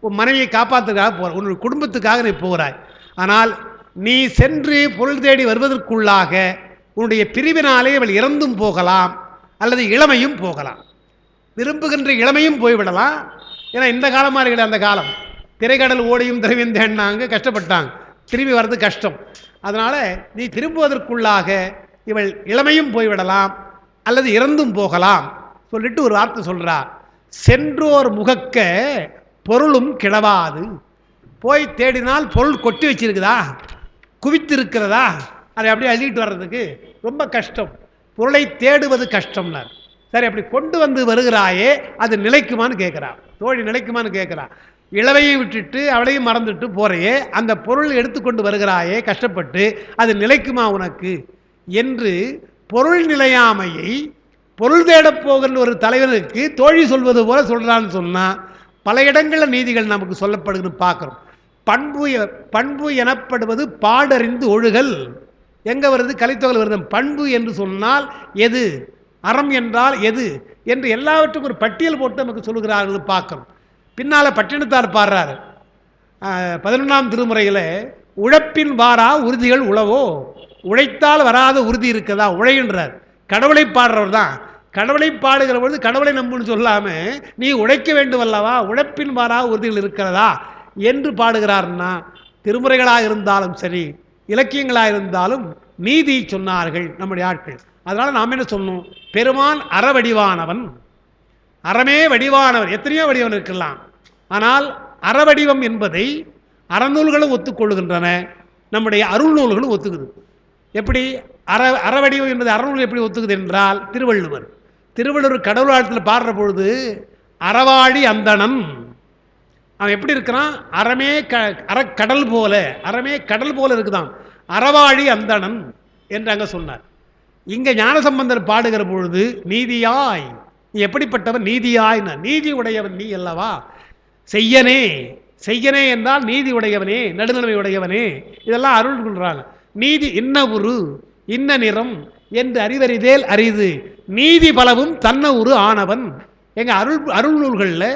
உன் மனைவியை காப்பாற்றுக்காக போகிற, உன்னுடைய குடும்பத்துக்காக நீ போகிறாய். ஆனால் நீ சென்று பொருள் தேடி வருவதற்குள்ளாக உன்னுடைய பிரிவினாலே அவள் இறந்தும் போகலாம், அல்லது இளமையும் போகலாம். விரும்புகின்ற இளமையும் போய்விடலாம். ஏன்னா இந்த காலம் மாதிரி கிடையாது. அந்த காலம் திரைக்கடல் ஓடியும் திரவியம் தேடினாங்க, கஷ்டப்பட்டாங்க, திரும்பி வர்றது கஷ்டம். அதனால் நீ திரும்புவதற்குள்ளாக இவள் இளமையும் போய்விடலாம், அல்லது இறந்தும் போகலாம் சொல்லிட்டு ஒரு வார்த்தை சொல்கிறார். சென்றோர் முகக்க பொருளும் கிளவாது. போய் தேடினால் பொருள் கொட்டி வச்சிருக்குதா, குவித்திருக்கிறதா, அதை அப்படியே அள்ளிட்டு வர்றதுக்கு ரொம்ப கஷ்டம். பொருளை தேடுவது கஷ்டம்னார். சரி, அப்படி கொண்டு வந்து வருகிறாயே அது நிலைக்குமான்னு கேட்குறா. தோழி நிலைக்குமான்னு கேட்குறா. இளவையை விட்டுட்டு அவளையும் மறந்துட்டு போறையே, அந்த பொருள் எடுத்துக்கொண்டு வருகிறாயே கஷ்டப்பட்டு, அது நிலைக்குமா உனக்கு என்று பொருள் நிலையாமையை பொருள் தேடப் போகின்ற ஒரு தலைவனுக்கு தோழி சொல்வது போல சொல்கிறான்னு சொன்னால் பல இடங்களில் நீதிகள் நமக்கு சொல்லப்படுகிறது பார்க்குறோம். பண்பு எனப்படுவது பாடறிந்து ஒழுகல். எங்கே வருது? கலித்தொகல் வருது. பண்பு என்று சொன்னால் எது, அறம் என்றால் எது என்று எல்லாவற்றுக்கும் ஒரு பட்டியல் போட்டு நமக்கு சொல்லுகிறார்கள் பார்க்குறோம். பின்னால் பட்டினத்தார் பாடுறாரு 11ஆம் திருமுறையில், உழைப்பின் வாரா உறுதிகள் உழவோ, உழைத்தால் வராத உறுதி இருக்குதா உழைகின்றார். கடவுளை பாடுறவர் தான். கடவுளை பாடுகிற பொழுது கடவுளை நம்புன்னு சொல்லாமல் நீ உழைக்க வேண்டும் அல்லவா, உழைப்பின் வாரா உறுதிகள் இருக்கிறதா என்று பாடுகிறார்னா, திருமுறைகளாக இருந்தாலும் சரி, இலக்கியங்களாக இருந்தாலும் நீதி சொன்னார்கள் நம்முடைய ஆட்கள். அதனால் நாம் என்ன சொன்னோம், பெருமான் அறவடிவானவன், அறமே வடிவானவர். எத்தனையோ வடிவம் இருக்கலாம், ஆனால் அறவடிவம் என்பதை அறநூல்களும் ஒத்துக்கொள்ளுகின்றன, நம்முடைய அருள் நூல்களும் ஒத்துக்குது. எப்படி அறவடிவம் என்பது அறநூல் எப்படி ஒத்துக்குது என்றால், திருவள்ளுவர் கடவுள் வாழ்த்தில் பாடுற பொழுது அறவாழி அந்தணன் அவன் எப்படி இருக்கிறான், அறக்கடல் போல, அறமே கடல் போல இருக்குதான், அறவாழி அந்தணன் என்று அங்கே சொன்னார். இங்கே ஞானசம்பந்தர் பாடுகிற பொழுது நீதியாய், நீ எப்படிப்பட்டவன், நீதியாய், நீதி உடையவன் நீ அல்லவா, செய்யனே என்றால் நீதி உடையவனே, நடுநிலைமை உடையவனே, இதெல்லாம் அருள் கொள்றாங்க. நீதி இன்ன உரு இன்ன நிறம் என்று அறிவறிதேல் அரிது, நீதி பலவும் தன்ன உரு ஆனவன். எங்கள் அருள் நூல்களில்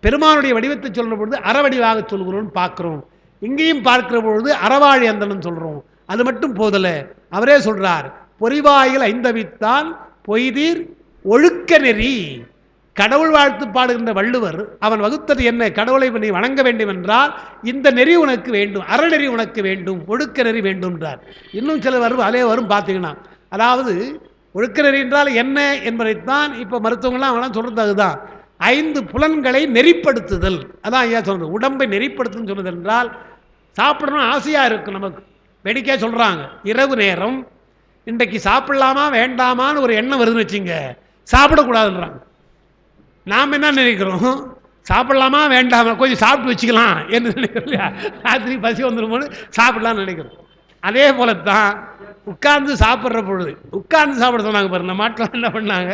பெருமானுடைய வடிவத்தை சொல்கிற பொழுது அறவடிவாக சொல்கிறோம்னு பார்க்குறோம். இங்கேயும் பார்க்கிற பொழுது அறவாழி அந்தனன் சொல்கிறோம். அது மட்டும் போதலை, அவரே சொல்கிறார், பொறிவாயில் ஐந்தவித்தான் பொய்தீர் ஒழுக்க நெறி. கடவுள் வாழ்த்து பாடுகின்ற வள்ளுவர் அவன் வகுத்தது என்ன, கடவுளை நீ வணங்க வேண்டும் என்றால் இந்த நெறி உனக்கு வேண்டும், அறநெறி உனக்கு வேண்டும், ஒழுக்க நெறி வேண்டும் என்றார். இன்னும் சில வரும் பார்த்தீங்கன்னா, அதாவது ஒழுக்க நெறி என்றால் என்ன என்பதைத்தான் இப்போ மருத்துவங்கள்லாம் அவங்களாம் சொல்கிறது. அதுதான் 5 புலன்களை நெறிப்படுத்துதல். அதான் ஐயா சொல்கிறது, உடம்பை நெறிப்படுத்துன்னு சொன்னது என்றால் சாப்பிடணும் ஆசையாக இருக்கும் நமக்கு. வேடிக்கையாக சொல்கிறாங்க, இரவு நேரம் இன்றைக்கு சாப்பிடலாமா வேண்டாமான்னு ஒரு எண்ணம் வருதுன்னு வச்சுங்க, சாப்பிடக்கூடாதுன்றாங்க. நாம் என்ன நினைக்கிறோம், சாப்பிடலாமா வேண்டாமா, கொஞ்சம் சாப்பிட்டு வச்சுக்கலாம் என்று நினைக்கிறோம் இல்லையா, ராத்திரி பசி வந்துடுமோன்னு சாப்பிடலான்னு நினைக்கிறோம். அதே போலத்தான் உட்கார்ந்து சாப்பிட்ற பொழுது, உட்கார்ந்து சாப்பிட சொன்னாங்க பாருங்க, நம்ம மாட்டெலாம் என்ன பண்ணாங்க,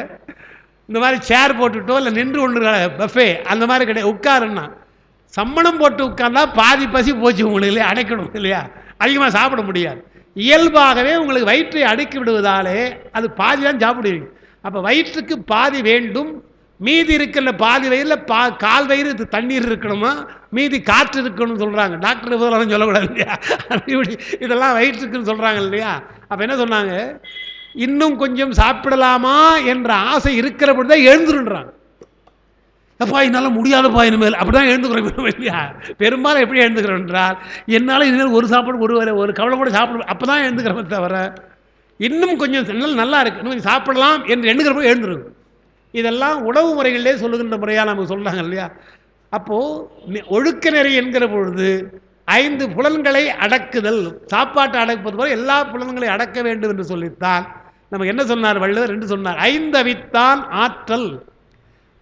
இந்த மாதிரி சேர் போட்டுட்டோ இல்லை நின்று ஒன்று பஃபே அந்த மாதிரி கிடையாது, உட்காருன்னா சம்மணம் போட்டு உட்கார்ந்தா பாதி பசி போச்சு உங்களுக்கு இல்லையா, அடைக்கணும் இல்லையா, அதிகமாக சாப்பிட முடியாது. இயல்பாகவே உங்களுக்கு வயிற்றை அடுக்கி விடுவதாலே அது பாதி தான் சாப்பிடுவீங்க. அப்போ வயிற்றுக்கு பாதி வேண்டும், மீதி இருக்கிற பாதி வயிறில் கால் வயிறு தண்ணீர் இருக்கணுமா, மீதி காற்று இருக்கணும்னு சொல்கிறாங்க. டாக்டர் விவரம் சொல்லக்கூடாது இல்லையா, இப்படி இதெல்லாம் வயிற்றுக்குன்னு சொல்கிறாங்க இல்லையா. அப்போ என்ன சொன்னாங்க, இன்னும் கொஞ்சம் சாப்பிடலாமா என்ற ஆசை இருக்கிற பொழுது தான் எழுந்துருன்றாங்க. அப்பா என்னால் முடியாதப்பா இனிமேல், அப்படி தான் எழுந்துக்கிறோம் இல்லையா. பெரும்பாலும் எப்படி எழுந்துக்கிறோம் என்றால், என்னால் இனிமேல் ஒரு சாப்பாடு ஒரு கவலை கூட சாப்பிட, அப்போ தான் எழுந்துக்கிறோமே தவிர இன்னும் கொஞ்சம் நல்லா இருக்கு இன்னும் கொஞ்சம் சாப்பிடலாம் என்று எண்ணுகிறப்போ எழுந்துருங்க. இதெல்லாம் உணவு முறைகளிலே சொல்லுகின்ற முறையாக நமக்கு சொல்கிறாங்க இல்லையா. அப்போது ஒழுக்க நெறி என்கிற பொழுது 5 புலன்களை அடக்குதல், சாப்பாட்டை அடக்குவது போல எல்லா புலன்களை அடக்க வேண்டும் என்று சொல்லித்தான் நமக்கு என்ன சொன்னார் வள்ளுவர் என்று சொன்னார், 5 அவித்தான் ஆற்றல்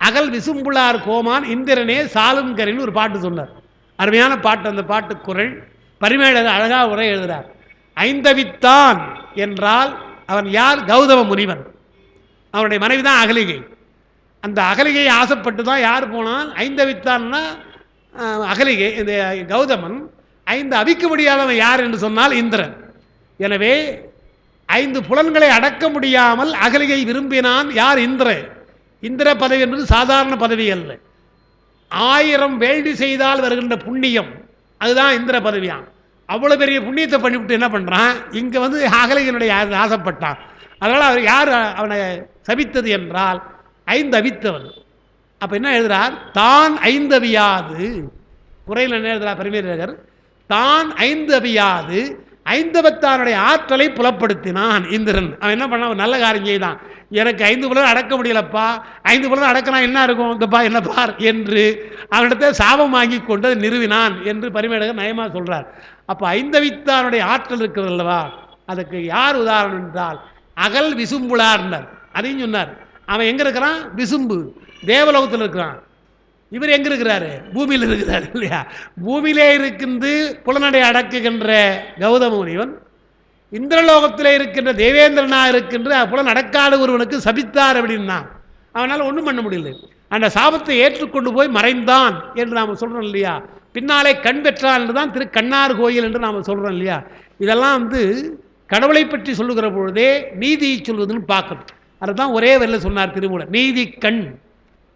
அகல் விசும்புளார் கோமான் இந்திரனே சாலுங்கரின்னு ஒரு பாட்டு சொன்னார். அருமையான பாட்டு. அந்த பாட்டு குறள் பரிமேலழகர் அழகாக உரை எழுதுகிறார். 5 அவித்தான் என்றால் அவன் யார், கௌதம முனிவன். அவனுடைய மனைவி தான் அகலிகை. அந்த அகலிகையை ஆசைப்பட்டு தான் யார் போனால் ஐந்தவித்தான்னா அகலிகை இந்த கௌதமன். 5 அவிக்க முடியாதவன் யார் என்று சொன்னால் இந்திரன். எனவே 5 புலன்களை அடக்க முடியாமல் அகலிகை விரும்பினான். யார்? இந்திர பதவி என்பது சாதாரண பதவி அல்ல. 1000 வேள்வி செய்தால் வருகின்ற புண்ணியம், அதுதான் இந்திர பதவியான். அவ்வளோ பெரிய புண்ணியத்தை பண்ணிவிட்டு என்ன பண்ணுறான், இங்கே வந்து அகலிகனுடைய ஆசைப்பட்டான். அதனால் அவர் யார் அவனை சபித்தது என்றால் 5 அவித்தவன். அப்போ என்ன எழுதுறார்? தான் 5 அவியாது, குறையில் என்ன எழுதுறார் பரிமேலழகர்? தான் 5 அவியாது 5 அவித்தானுடைய ஆற்றலை புலப்படுத்தினான் இந்திரன். அவன் என்ன பண்ணான்? நல்ல காரியம் செய்தான். எனக்கு 5 புலன் அடக்க முடியலப்பா, 5 புலன் அடக்கலாம் என்ன இருக்கும் இங்கப்பா என்ன பார் என்று அவனிடத்தை சாபம் வாங்கி கொண்டு அதை நிறுவினான் என்று பரிமேலழகர் நயமாக சொல்றார். அப்போ 5 அவித்தானுடைய ஆற்றல் இருக்கிறது அல்லவா, அதுக்கு யார் உதாரணம் என்றால் அகல் விசும்புளார்னர். அதையும் சொன்னார். அவன் எங்க இருக்கிறான்? விசும்பு தேவலோகத்தில் இருக்கிறான். இவர் எங்க இருக்கிறாரு? பூமியில் இருக்கிறார் இல்லையா? பூமியிலே இருக்கின்ற புலனடை அடக்குகின்ற கௌதம முனிவன் இந்திரலோகத்தில் இருக்கின்ற தேவேந்திரனாக இருக்கின்ற புலன் அடக்காத ஒருவனுக்கு சபித்தார் அப்படின்னா அவனால் ஒன்றும் பண்ண முடியல. அந்த சாபத்தை ஏற்றுக்கொண்டு போய் மறைந்தான் என்று நாம் சொல்றோம் இல்லையா? பின்னாலே கண் பெற்றான் என்று தான் திரு கண்ணார் கோயில் என்று நாம் சொல்றோம் இல்லையா? இதெல்லாம் வந்து கடவுளை பற்றி சொல்லுகிற பொழுதே நீதியை சொல்வதுன்னு பார்க்கணும். அதுதான் ஒரே வரையில் சொன்னார் திருமூலர். நீதி கண்.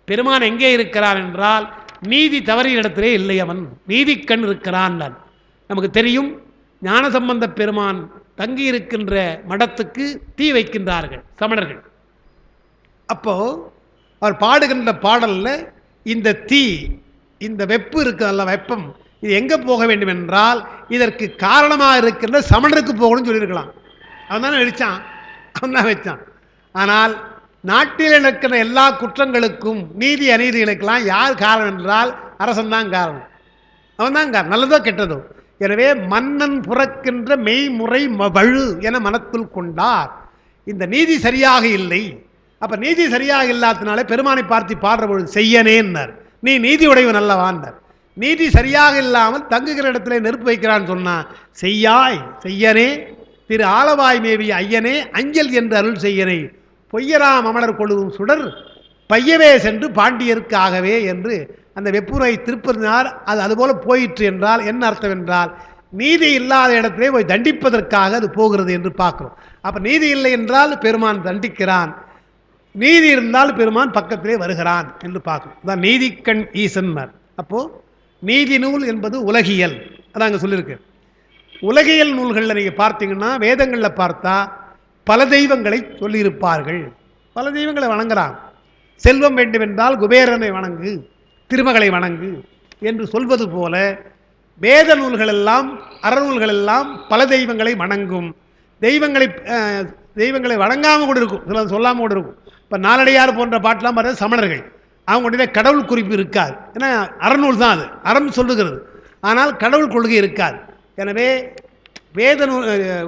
பெருமான் எங்கே இருக்கிறான் என்றால் நீதி தவறிய இடத்திலே இல்லை, அவன் நீதி கண் இருக்கிறான். நமக்கு தெரியும், ஞானசம்பந்த பெருமான் தங்கி இருக்கின்ற மடத்துக்கு தீ வைக்கின்றார்கள் சமணர்கள். அப்போ அவர் பாடுகின்ற பாடல்ல இந்த தீ, இந்த வெப்பு இருக்குல்ல, வெப்பம், இது எங்கே போக வேண்டும் என்றால் இதற்கு காரணமாக இருக்கின்ற சமணருக்கு போகணும்னு சொல்லியிருக்கலாம். அவன் தானே வச்சான், அவன் தான் வச்சான். ஆனால் நாட்டில் நடக்கிற எல்லா குற்றங்களுக்கும் நீதி அநீதிகளுக்கெல்லாம் யார் காரணம் என்றால் அரசன் தான் காரணம். அவன் தான் காரணம், நல்லதோ கெட்டதோ. எனவே மன்னன் புறக்கின்ற மெய்முறை வழு என மனத்துள் கொண்டார். இந்த நீதி சரியாக இல்லை. அப்ப நீதி சரியாக இல்லாதனால பெருமானை பார்த்து பாடுற பொழுது செய்யனேன்னார். நீ நீதி உடையவன் அல்லவான்னார். நீதி சரியாக இல்லாமல் தங்குகிற இடத்துல நெருப்பு வைக்கிறான்னு சொன்னா செய்யாய் செய்யனே திரு ஆலவாய் மேவிய ஐயனே அஞ்சல் என்று அருள் செய்யனே பொய்யராம் அமலர் கொழுவும் சுடர் பையவே சென்று பாண்டியருக்காகவே என்று அந்த வெப்புரை திருப்பினார். அது அதுபோல போயிற்று என்றால் என்ன அர்த்தம் என்றால் நீதி இல்லாத இடத்திலே போய் தண்டிப்பதற்காக அது போகிறது என்று பார்க்கிறோம். அப்ப நீதி இல்லை என்றால் பெருமான் தண்டிக்கிறான், நீதி இருந்தால் பெருமான் பக்கத்திலே வருகிறான் என்று பார்க்கிறோம். அதான் நீதிக்கண் ஈசன்மார். அப்போ நீதி நூல் என்பது உலகியல், அதான் அங்கே சொல்லியிருக்கு. உலகியல் நூல்களில் நீங்கள் பார்த்தீங்கன்னா வேதங்களில் பார்த்தா பல தெய்வங்களை சொல்லியிருப்பார்கள். பல தெய்வங்களை வணங்குறான். செல்வம் வேண்டுமென்றால் குபேரனை வணங்கு, திருமகளை வணங்கு என்று சொல்வது போல வேத நூல்கள் எல்லாம் அறநூல்கள் எல்லாம் பல தெய்வங்களை வணங்கும். தெய்வங்களை வணங்காமல் கூட இருக்கும், சில சொல்லாமல் கூட இருக்கும். இப்போ நாலடியார் போன்ற பாட்டெலாம் பார்த்தா சமணர்கள், அவங்களுடைய கடவுள் குறிப்பு இருக்காது. ஏன்னா அறநூல் தான், அது அறம் சொல்லுகிறது, ஆனால் கடவுள் கொள்கை இருக்காது. எனவே வேத நூல்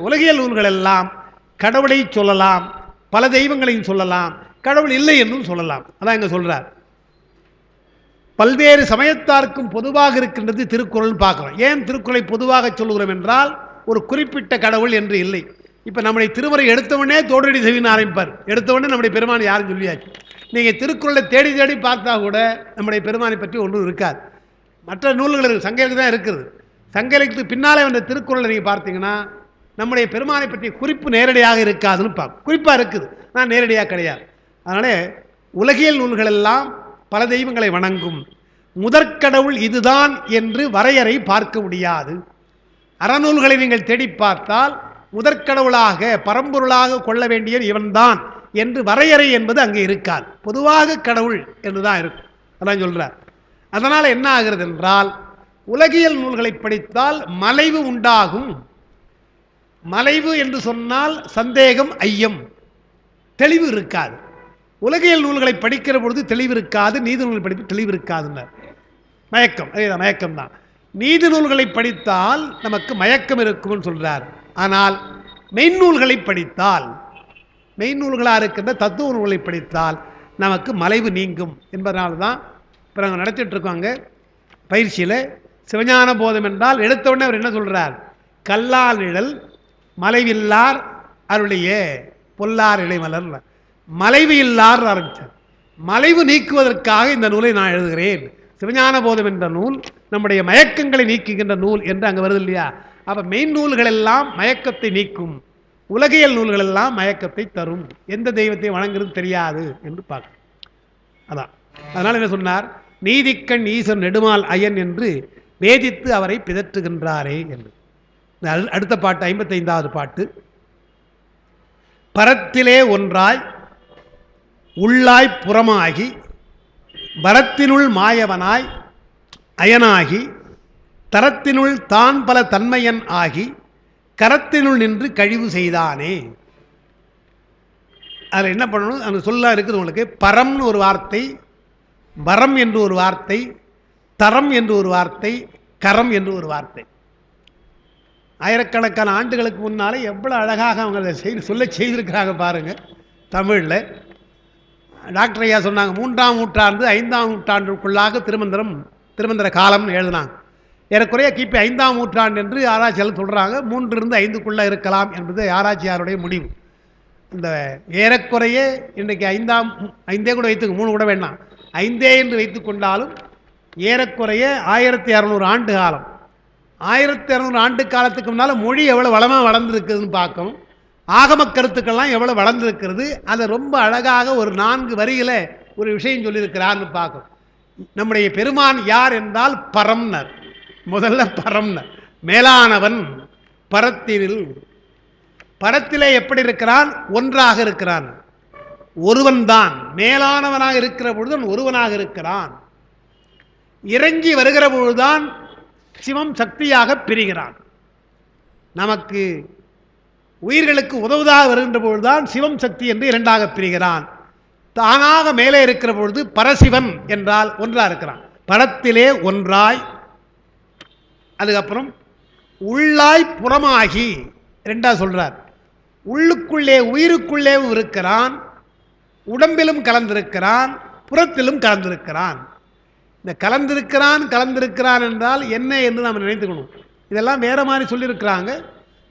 உலகியல் நூல்கள் எல்லாம் கடவுளை சொல்லலாம், பல தெய்வங்களையும் சொல்லலாம், கடவுள் இல்லை என்றும் சொல்லலாம். அதான் இங்கே சொல்றார். பல்வேறு சமயத்தாருக்கும் பொதுவாக இருக்கின்றது திருக்குறள் பார்க்கிறோம். ஏன் திருக்குறளை பொதுவாக சொல்லுகிறோம் என்றால் ஒரு குறிப்பிட்ட கடவுள் என்று இல்லை. இப்போ நம்முடைய திருமுறை எடுத்தவொடனே தோடடி செவின்னு ஆரம்பிப்பார். எடுத்தவொடனே நம்முடைய பெருமான் யாரும் சொல்லியாச்சு. நீங்கள் திருக்குறளை தேடி தேடி பார்த்தா கூட நம்முடைய பெருமானை பற்றி ஒன்றும் இருக்காது. மற்ற நூல்கள் இருக்குது, சங்க தான் இருக்குது. சங்க இலக்கியத்துக்கு பின்னாலே வந்த திருக்குறளை நீங்கள் பார்த்தீங்கன்னா நம்முடைய பெருமானை பற்றிய குறிப்பு நேரடியாக இருக்காதுன்னு பார்க்கும். குறிப்பாக இருக்குது, நான் நேரடியாக கிடையாது. அதனால உலகியல் நூல்கள் எல்லாம் பல தெய்வங்களை வணங்கும். முதற்கடவுள் இதுதான் என்று வரையறை பார்க்க முடியாது. அறநூல்களை நீங்கள் தேடி பார்த்தால் முதற்கடவுளாக பரம்பொருளாக கொள்ள வேண்டிய இவன்தான் என்று வரையறை என்பது அங்கே இருக்காது. பொதுவாக கடவுள் என்றுதான் இருக்கும். அதான் சொல்றார். அதனால என்ன ஆகிறது என்றால் உலகியல் நூல்களை படித்தால் மலைவு உண்டாகும். மலைவு என்று சொன்னால் சந்தேகம், ஐயம், தெளிவு இருக்காது. உலகியல் நூல்களை படிக்கிற பொழுது தெளிவு இருக்காது, நீதி நூல்களை படிப்பு தெளிவு இருக்காதுன்னார். மயக்கம், அதேதான் மயக்கம் தான். நீதி நூல்களை படித்தால் நமக்கு மயக்கம் இருக்கும்னு சொல்றார். ஆனால் மெய்நூல்களை படித்தால், மெய்நூல்களாக இருக்கின்ற தத்துவ நூல்களை படித்தால் நமக்கு மலைவு நீங்கும் என்பதனால தான் இப்போ நாங்கள் நடத்திட்டு இருக்கோங்க பயிற்சியில். சிவஞான போதம் என்றால் எடுத்தவுடனே அவர் என்ன சொல்றார்? கல்லால் நிழல் மலைவில்லார் அருளிய பொல்லார் இளைமலர். மலைவு இல்லார் ஆரம்பித்தார். மலைவு நீக்குவதற்காக இந்த நூலை நான் எழுதுகிறேன். சிவஞான போதம் என்ற நூல் நம்முடைய மயக்கங்களை நீக்குகின்ற நூல் என்று அங்கே வருது இல்லையா? அப்போ மெயின் நூல்கள் எல்லாம் மயக்கத்தை நீக்கும், உலகியல் நூல்கள் எல்லாம் மயக்கத்தை தரும். எந்த தெய்வத்தை வணங்குறது தெரியாது என்று பார்க்க. அதான் அதனால் என்ன சொன்னார்? நீதிக்கண் ஈசன் நெடுமால் அயன் என்று வேதித்து அவரை பிதற்றுகின்றாரே என்று. அடுத்த பாட்டு 55வது பாட்டு. பரத்திலே ஒன்றாய் உள்ளாய் புறமாகி வரத்தினுள் மாயவனாய் அயனாகி தரத்தினுள் தான் பல தன்மையன் ஆகி கரத்தினுள் நின்று கழிவு செய்தானே. அதில் என்ன பண்ணணும்? அந்த சொல்ல இருக்குது உங்களுக்கு. பரம்னு ஒரு வார்த்தை, வரம் என்று ஒரு வார்த்தை, தரம் என்று ஒரு வார்த்தை, கரம் என்று ஒரு வார்த்தை. ஆயிரக்கணக்கான ஆண்டுகளுக்கு முன்னாலே எவ்வளோ அழகாக அவங்க அதை செய்திருக்கிறாங்க பாருங்கள். தமிழில் டாக்டர் ஐயா சொன்னாங்க, 3ஆம் நூற்றாண்டு 5ஆம் நூற்றாண்டுக்குள்ளாக திருமந்திர காலம்னு எழுதினாங்க. ஏறக்குறைய கிபி 5ஆம் நூற்றாண்டு என்று ஆராய்ச்சியாளர் சொல்கிறாங்க. 3 to 5 இருக்கலாம் என்பது ஆராய்ச்சியாருடைய முடிவு. இந்த ஏறக்குறைய இன்றைக்கு 5 கூட வைத்துக்கு 3 கூட வேண்டாம், 5 என்று வைத்து கொண்டாலும் ஏறக்குறைய 1600 ஆண்டு காலம். 1600 ஆண்டு காலத்துக்கு முன்னால் மொழி எவ்வளோ வளமாக வளர்ந்துருக்குதுன்னு பார்க்கணும். ஆகம கருத்துக்கள்லாம் எவ்வளோ வளர்ந்துருக்கிறது, அதை ரொம்ப அழகாக ஒரு 4 வரியில் ஒரு விஷயம் சொல்லியிருக்கிறான்னு பார்க்கணும். நம்முடைய பெருமான் யார் என்றால் பரம்னர். முதல்ல பரம்னர், மேலானவன். பரத்திலே எப்படி இருக்கிறான்? ஒன்றாக இருக்கிறான், ஒருவன்தான். மேலானவனாக இருக்கிற பொழுது ஒருவனாக இருக்கிறான். இறங்கி வருகிற பொழுதுதான் சிவம் சக்தியாக பிரிகிறான். நமக்கு உயிர்களுக்கு உதவுதாக வருகின்ற பொழுதுதான் சிவம் சக்தி என்று 2ஆக பிரிகிறான். தானாக மேலே இருக்கிற பொழுது பரசிவன் என்றால் ஒன்றாக இருக்கிறான். பரத்திலே ஒன்றாய், அதுக்கப்புறம் உள்ளாய் புறமாகி 2ஆக சொல்றார். உள்ளுக்குள்ளே உயிருக்குள்ளேவும் இருக்கிறான், உடம்பிலும் கலந்திருக்கிறான், புறத்திலும் கலந்திருக்கிறான். இந்த கலந்திருக்கிறான் என்றால் என்ன என்று நாம் நினைத்துக்கணும். இதெல்லாம் வேற மாதிரி சொல்லியிருக்கிறாங்க.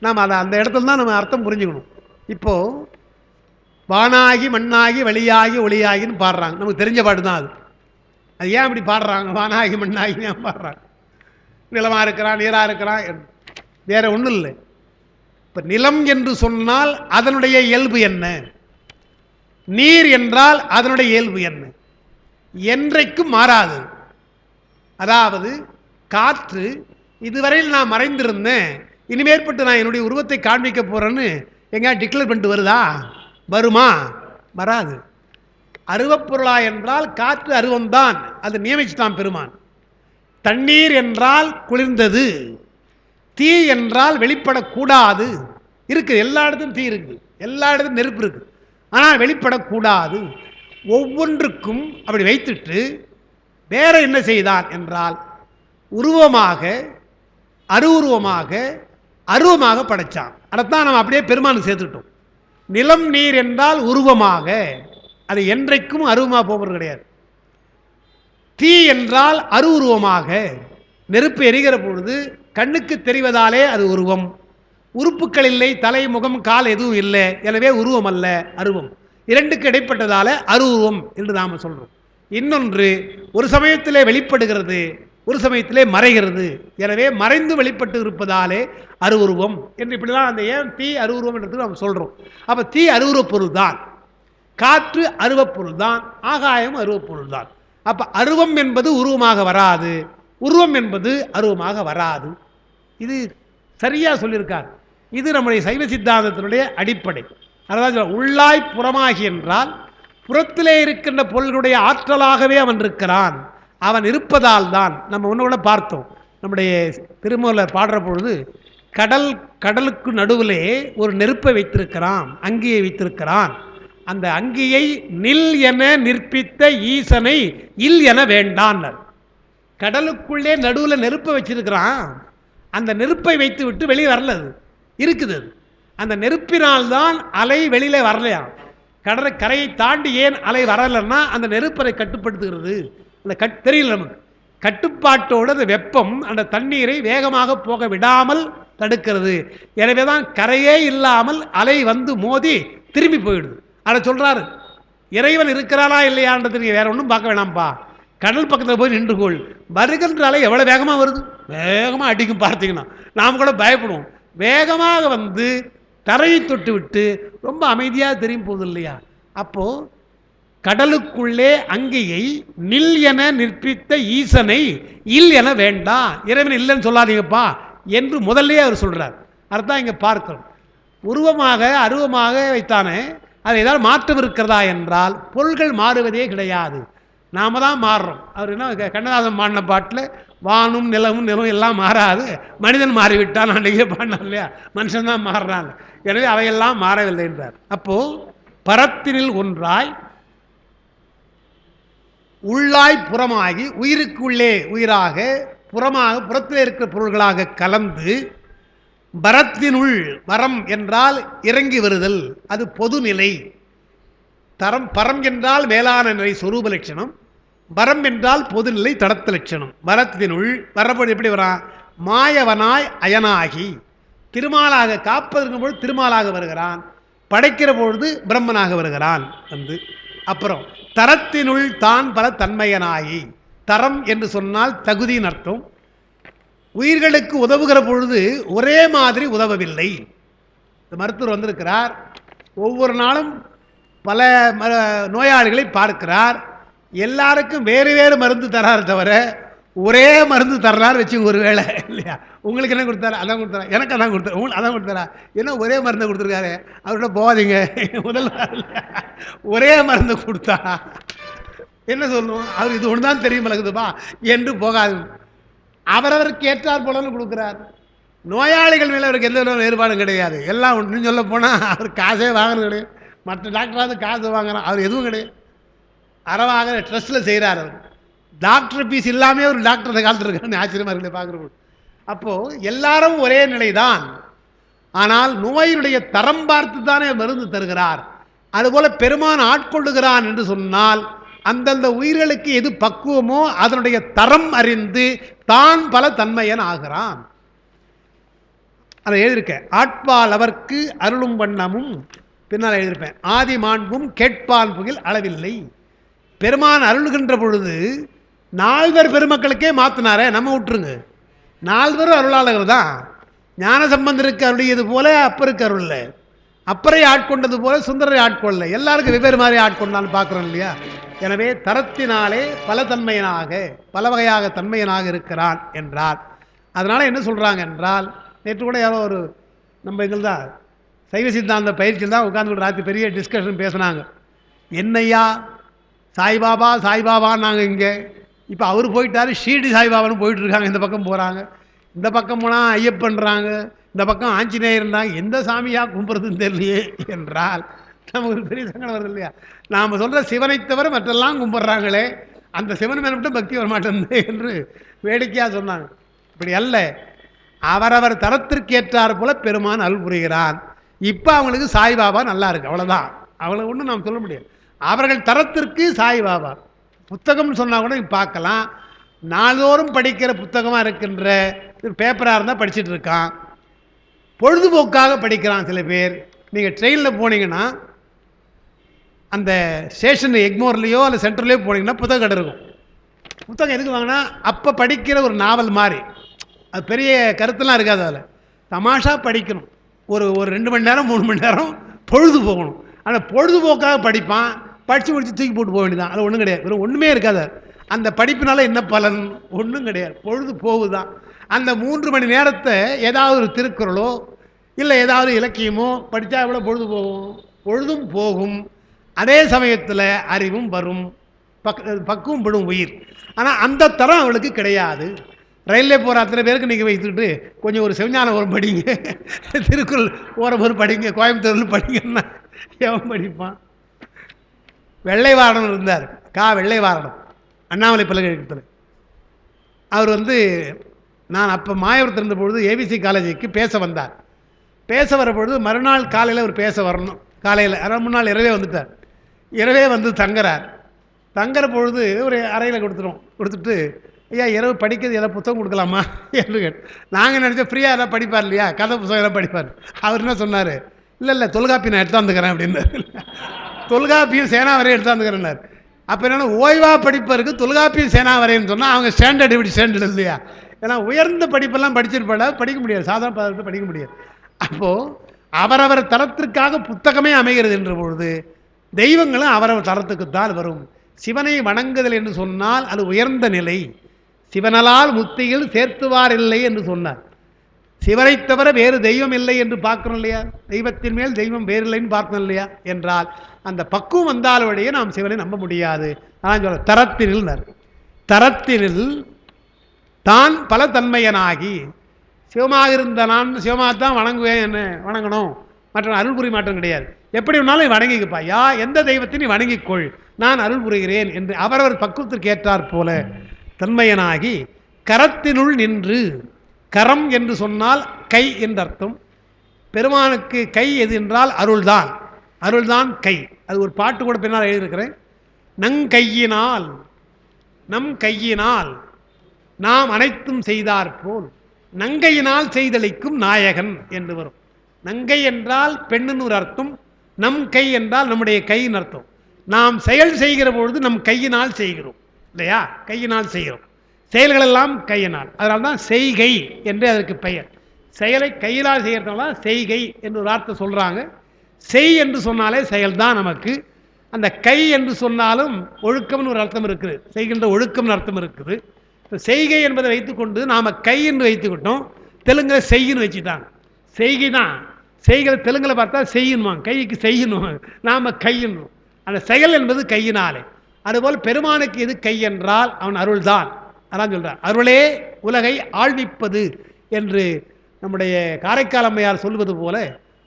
நாம் அதை அந்த இடத்துல தான் நம்ம அர்த்தம் புரிஞ்சுக்கணும். இப்போது வானாகி மண்ணாகி வழியாகி ஒளியாகின்னு பாடுறாங்க. நமக்கு தெரிஞ்ச பாட்டு தான் அது. அது ஏன் அப்படி பாடுறாங்க? வானாகி மண்ணாகி ஏன் பாடுறாங்க? நிலமாக இருக்கிறான், நீராக இருக்கிறான், வேற ஒன்றும் இல்லை. இப்போ நிலம் என்று சொன்னால் அதனுடைய இயல்பு என்ன? நீர் என்றால் அதனுடைய இயல்பு என்ன? என்றைக்கும் மாறாது. அதாவது காற்று, இதுவரையில் நான் மறைந்திருந்தேன், இனிமேற்பட்டு நான் என்னுடைய உருவத்தை காண்பிக்க போறேன்னு எங்க டிக்ளேர் பண்ணிட்டு வருதா? வருமா? வராது. அருவப்பொருளா என்றால் காற்று அருவம்தான், அது நியமிச்சுட்டான் பெருமான். தண்ணீர் என்றால் குளிர்ந்தது, தீ என்றால் வெளிப்படக்கூடாது. இருக்கு, எல்லா இடத்தும் தீ இருக்கு, எல்லா இடத்தும் நெருப்பு இருக்கு, ஆனால் வெளிப்படக்கூடாது. ஒவ்வொன்றுக்கும் அப்படி வைத்துட்டு வேற என்ன செய்தான் என்றால் உருவமாக அருவுருவமாக அருவமாக படைச்சான். அதைத்தான் நம்ம அப்படியே பெருமானுக்கு சேர்த்துட்டோம். நிலம் நீர் என்றால் உருவமாக, அது என்றைக்கும் அருவமாக போவது கிடையாது. தீ என்றால் அருவுருவமாக, நெருப்பு எரிகிற பொழுது கண்ணுக்கு தெரிவதாலே அது உருவம். உறுப்புகள் இல்லை, தலை முகம் கால் எதுவும் இல்லை, எனவே உருவம் அல்ல, அருவம். 2க்கு இடைப்பட்டதால அருவுருவம் என்று நாம் சொல்றோம். இன்னொன்று ஒரு சமயத்திலே வெளிப்படுகிறது, ஒரு சமயத்திலே மறைகிறது, எனவே மறைந்து வெளிப்பட்டு இருப்பதாலே அருவுருவம் என்று இப்படிதான் அந்த ஏன் தீ அருவுருவம் என்றது நாம் சொல்றோம். அப்ப தீ அருவுருவப் பொருள் தான், காற்று அருவப் பொருள் தான், ஆகாயம் அருவப் பொருள் தான். அப்ப அருவம் என்பது உருவமாக வராது, உருவம் என்பது அருவமாக வராது. இது சரியா சொல்லியிருக்கார். இது நம்முடைய சைவ சித்தாந்தத்தினுடைய அடிப்படை. அதாவது உள்ளாய் புறமாகி என்றால் புறத்திலே இருக்கின்ற பொருளுடைய ஆற்றலாகவே அவன் இருக்கிறான். அவன் இருப்பதால் தான் நம்ம ஒன்று பார்த்தோம். நம்முடைய திருமூலர் பாடுற பொழுது கடலுக்கு நடுவிலே ஒரு நெருப்பை வைத்திருக்கிறான், அங்கியை வைத்திருக்கிறான். அந்த அங்கியை நில் என நிற்பித்த ஈசனை இல் என வேண்டான். கடலுக்குள்ளே நடுவில் நெருப்பை வச்சிருக்கிறான், அந்த நெருப்பை வைத்து விட்டு வெளியே வரல, அது இருக்குது. அந்த நெருப்பினால்தான் அலை வெளியில வரலையா. கரையை தாண்டி ஏன் அலை வரலைன்னா அந்த நெருப்பை கட்டுப்படுத்துகிறது. அந்த தெரியல நமக்கு. கட்டுப்பாட்டோடு அந்த வெப்பம் அந்த தண்ணீரை வேகமாக போக விடாமல் தடுக்கிறது. எனவே தான் கரையே இல்லாமல் அலை வந்து மோதி திரும்பி போயிடுது. அதை சொல்றாரு இறைவன் இருக்கிறாரா இல்லையான்றது நீ வேற ஒன்றும் பார்க்க வேணாம்ப்பா. கடல் பக்கத்தில் போய் நின்றுகொள். வருகின்ற அலை எவ்வளோ வேகமாக வருது, வேகமாக அடிக்கும். பார்த்தீங்கன்னா நாம் கூட பயப்படுவோம். வேகமாக வந்து தரையை தொட்டு விட்டு ரொம்ப அமைதியாக தெரியும் போகுது இல்லையா? அப்போ கடலுக்குள்ளே அங்கேயை நில் என நிற்பித்த ஈசனை இல் என வேண்டாம், இறைவன் இல்லைன்னு சொல்லாதீங்கப்பா என்று முதல்ல அவர் சொல்றார். அதுதான் இங்கே பார்க்கிறோம். உருவமாக அருவமாக வைத்தானே, அது ஏதாவது மாற்றம் இருக்கிறதா என்றால் பொருள்கள் மாறுவதே கிடையாது, நாம தான் மாறுறோம். அவர் என்ன கண்ணதாசன் பாடின பாட்டில் வானும் நிலமும் நிலவும் எல்லாம் மாறாது, மனிதன் மாறிவிட்டான் அன்றைக்கே பாடினார் இல்லையா? மனுஷன் தான் மாறுறான். எனவே அவையெல்லாம் மாறவில்லை என்றார். அப்போ பரத்தினில் ஒன்றாய் உள்ளாய் புறமாகி உயிருக்குள்ளே உயிராக புறமாக புறத்தில் இருக்கிற பொருள்களாக கலந்து பரத்தினுள், வரம் என்றால் இறங்கி வருதல், அது பொதுநிலை. தரம் பரம் என்றால் மேலான நிலை சொரூப லட்சணம், வரம் என்றால் பொதுநிலை தடத்த லட்சணம். வரத்தினுள் வரப்போது எப்படி வரா? மாயவனாய் அயனாகி திருமாலாக காப்பதற்கு பொழுது திருமாலாக வருகிறான், படைக்கிற பொழுது பிரம்மனாக வருகிறான் வந்து. அப்புறம் தரத்தினுள் தான் பல தன்மையனாகி, தரம் என்று சொன்னால் தகுதியின் அர்த்தம். உயிர்களுக்கு உதவுகிற பொழுது ஒரே மாதிரி உதவவில்லை. இந்த மருத்துவர் வந்திருக்கிறார், ஒவ்வொரு நாளும் பல நோயாளிகளை பார்க்கிறார், எல்லாருக்கும் வேறு வேறு மருந்து தராரு தவிர ஒரே மருந்து தர்றாரு வச்சு ஒரு வேளை இல்லையா? உங்களுக்கு என்ன கொடுத்தாரு? அதான் கொடுத்தாரா? எனக்கு அதான் கொடுத்தாரு. உங்களுக்கு அதான் கொடுத்தாரா? என்ன ஒரே மருந்தை கொடுத்துருக்காரு? அவர்கிட்ட போகாதீங்க. முதல்ல ஒரே மருந்து கொடுத்தா என்ன சொல்லணும்? அவர் இது ஒன்று தான் தெரியும் பழகுதுப்பா என்று போகாது. அவரவருக்கு ஏற்றார் போலன்னு கொடுக்குறார். நோயாளிகள் மேலே அவருக்கு எந்த வித வேறுபாடும் கிடையாது. எல்லாம் ஒன்றும் சொல்ல போனால் அவர் காசே வாங்குறது கிடையாது. மற்ற டாக்டராவது காசு வாங்குறான், அவர் எதுவும் கிடையாது. அறவாக ட்ரஸ்ட்டில் செய்கிறார். அவர் டாக்டர் ஃபீஸ் இல்லாமல் ஒரு டாக்டர் அந்த காலத்தில் இருக்கான்னு ஆச்சரியமாக இருக்குது பார்க்குறோம். அப்போது எல்லாரும் ஒரே நிலை தான், ஆனால் நோயினுடைய தரம் பார்த்து தானே மருந்து தருகிறார். அதுபோல் பெருமான் ஆட்கொள்ளுகிறான் என்று சொன்னால் அந்தந்த உயிர்களுக்கு எது பக்குவமோ அதனுடைய தரம் அறிந்து தான் பல தன்மையன் ஆகிறான். அதை எழுதியிருக்கேன். ஆட்பால் அவர்க்கு அருளும் வண்ணமும் பின்னால் எழுதியிருப்பேன். ஆதி மாண்பும் கேட்பான் புகில் அளவில்லை. பெருமான் அருள்கின்ற பொழுது நால்வர் பெருமக்களுக்கே மாற்றினாரே, நம்ம விட்டுருங்க. நால்வரும் அருளாளர்கள் தான். ஞான சம்பந்தருக்கு அருளியது போல அப்பருக்கு அருள் இல்லை, அப்பரை ஆட்கொண்டது போல சுந்தரரை ஆட்கொள்ள, எல்லாருக்கும் வெவ்வேறு மாதிரி ஆட்கொண்டான்னு பார்க்குறோம் இல்லையா? எனவே தரத்தினாலே பல தன்மையனாக பல வகையாக தன்மையனாக இருக்கிறான் என்றால், அதனால் என்ன சொல்கிறாங்க என்றால், நேற்று கூட யாரோ ஒரு நம்ம எங்கள் தான் சைவ சித்தாந்த பயிற்சியில் தான் உட்காந்து ராத்திரி பெரிய டிஸ்கஷன் பேசுனாங்க. என்னையா சாய்பாபா சாய்பாபான்னு நாங்கள் இங்கே, இப்போ அவர் போயிட்டார், ஷீடி சாய்பாபான்னு போயிட்டுருக்காங்க. இந்த பக்கம் போகிறாங்க, இந்த பக்கம் போனால் ஐயப்பன்றாங்க, இந்த பக்கம் ஆஞ்சநேயர்ன்றாங்க. எந்த சாமியாக கும்பிட்றதுன்னு தெரியலையே என்றால் நமக்கு ஒரு பெரிய சங்கடம் வருது இல்லையா? நாம் சொல்கிற சிவனை தவிர மற்றெல்லாம் கும்பிட்றாங்களே, அந்த சிவன் மேலே மட்டும் பக்தி வரமாட்டேன் என்று வேடிக்கையாக சொன்னாங்க. இப்படி அல்ல, அவரவர் தரத்திற்கு ஏற்றார் போல பெருமான் அருள் புரிகிறான். இப்போ அவங்களுக்கு சாய்பாபா நல்லா இருக்கு, அவ்வளோதான். அவ்வளோ ஒன்றும் நாம் சொல்ல முடியாது. அவர்கள் தரத்திற்கு சாய்பாபா புத்தகம்னு சொன்னால் கூட பார்க்கலாம். நாள்தோறும் படிக்கிற புத்தகமாக இருக்கின்ற பேப்பராக இருந்தால் படிச்சுட்டு இருக்கான், பொழுதுபோக்காக படிக்கிறான் சில பேர். நீங்கள் ட்ரெயினில் போனீங்கன்னா அந்த ஸ்டேஷன் எக்மோர்லேயோ அல்ல சென்டர்லேயோ போனீங்கன்னா புத்தகம் கடை இருக்கும். புத்தகம் எதுக்கு வாங்கினா அப்போ படிக்கிற ஒரு நாவல் மாதிரி, அது பெரிய கருத்துலாம் இருக்காது, அதில் தமாஷா படிக்கணும். ஒரு 2 மணி நேரம் 3 மணி நேரம் பொழுது போகணும். ஆனால் பொழுதுபோக்காக படிப்பான், படித்து முடிச்சு தூக்கி போட்டு போக வேண்டியதான். அது ஒன்றும் கிடையாது, வேறு ஒன்றுமே இருக்காது. அந்த படிப்பினால என்ன பலன்? ஒன்றும் கிடையாது, பொழுது போகுதுதான். அந்த 3 மணி நேரத்தை ஏதாவது ஒரு திருக்குறளோ இல்லை ஏதாவது இலக்கியமோ படித்தா எவ்வளோ பொழுது போகும்? பொழுதும் போகும், அதே சமயத்தில் அறிவும் வரும், பக்குவம் படும் உயிர். ஆனால் அந்த தரம் அவளுக்கு கிடையாது. ரயிலே போகிற அத்தனை பேருக்கு நீங்கள் வைத்துக்கிட்டு கொஞ்சம் ஒரு சிவஞான ஓரம் படிங்க, திருக்குறள் ஓரம் ஒரு படிங்க, கோயம்புத்தூரில் படிங்கன்னா எவன் படிப்பான்? வெள்ளைவாரணம் இருந்தார், வெள்ளைவாரணம், அண்ணாமலை பல்கலைக்கழகத்தில். அவர் நான் அப்போ மாயவரத்தில் இருந்த பொழுது ஏபிசி காலேஜுக்கு பேச வந்தார். பேச வர பொழுது மறுநாள் காலையில் அவர் பேச வரணும். காலையில் அரை முன்னாள் இரவே வந்துட்டார். இரவே தங்குறார். தங்குற பொழுது ஒரு அறையில் கொடுத்துட்டு, ஐயா இரவு படிக்கிறது எதாவது புத்தகம் கொடுக்கலாமா என்று கேட்டு, நாங்கள் நினச்சோம் ஃப்ரீயாக எதாவது படிப்பார் இல்லையா, கதை புத்தகம் எல்லாம் படிப்பார். அவர் என்ன சொன்னார், இல்லை தொல்காப்பி நான் எடுத்து வந்துக்கிறேன் அப்படின்னு. தொல்காப்பியம் சேனாவரை எடுத்தாந்துக்கிறேன்னார். அப்போ என்னென்னா ஓய்வா படிப்பதற்கு தொல்காப்பியம் சேனாவரைன்னு சொன்னால் அவங்க ஸ்டாண்டர்ட் இப்படி ஸ்டாண்டர்ட் இல்லையா? ஏன்னா உயர்ந்த படிப்பெல்லாம் படிச்சிருப்பாடா, படிக்க முடியாது, சாதாரண பதத்தை படிக்க முடியாது. அப்போது அவரவர் தரத்திற்காக புத்தகமே அமைகிறது என்ற பொழுது தெய்வங்களும் அவரவர் தரத்துக்குத்தான் வரும். சிவனை வணங்குதல் என்று சொன்னால் அது உயர்ந்த நிலை. சிவனலால் முத்தியில் சேர்த்துவார் இல்லை என்று சொன்னார். சிவனை தவிர வேறு தெய்வம் இல்லை என்று பார்க்கணும் இல்லையா? தெய்வத்தின் மேல் தெய்வம் வேறு இல்லைன்னு பார்க்கணும் இல்லையா? என்றால் அந்த பக்குவம் வந்தாலுடைய நாம் சிவனை நம்ப முடியாது. அதான் சொல்ல தரத்தினில் தான் பல தன்மையனாகி சிவமாக இருந்த நான் சிவமாகத்தான் வணங்குவேன், என்ன வணங்கணும், மற்ற அருள் புரிய மாற்றம் கிடையாது. எப்படி வேணாலும் வணங்கிக்கப்பா, எந்த தெய்வத்தை நீ வணங்கிக்கொள், நான் அருள் புரிகிறேன் என்று அவரவர் பக்குவத்திற்கு ஏற்றாற் போல தன்மையனாகி கரத்தினுள் நின்று. கரம் என்று சொன்னால் கை என்று அர்த்தம். பெருமானுக்கு கை எது என்றால் அருள்தான். அருள்தான் கை. அது ஒரு பாட்டு கூட பின்னால் எழுதியிருக்கிறேன். நம் கையினால் நாம் அனைத்தும் செய்தார் போல் நங்கையினால் செய்தளிக்கும் நாயகன் என்று வரும். நங்கை என்றால் பெண்ணுன்னு ஒரு அர்த்தம், நம் கை என்றால் நம்முடைய கையின் அர்த்தம். நாம் செயல் செய்கிற பொழுது நம் கையினால் செய்கிறோம் இல்லையா? கையினால் செய்கிறோம், செயல்களெல்லாம் கையினால். அதனால்தான் செய்கை என்று அதற்கு பெயர். செயலை கையினால் செய்கிறதுனால செய்கை என்று ஒரு வார்த்தை சொல்கிறாங்க. செய் என்று சொன்னாலே செயல்தான் நமக்கு. அந்த கை என்று சொன்னாலும் ஒழுக்கம்னு ஒரு அர்த்தம் இருக்குது, செய்கின்ற ஒழுக்கம்னு அர்த்தம் இருக்குது. செய்கை என்பதை வைத்துக்கொண்டு நாம் கை என்று வைத்துக்கிட்டோம். தெலுங்கில் செய்யின்னு வச்சுட்டாங்க. செய்கை தான் செய்கிற. தெலுங்கில் பார்த்தா செய்யணுமா, கைக்கு செய்யணும், நாம் கையணும். அந்த செயல் என்பது கையினாலே. அதுபோல் பெருமானுக்கு எது கை என்றால் அவன் அருள்தான். அதான் சொல்கிறார், அருளே உலகை ஆழ்விப்பது என்று நம்முடைய காரைக்கால் அம்மையார் சொல்வது போல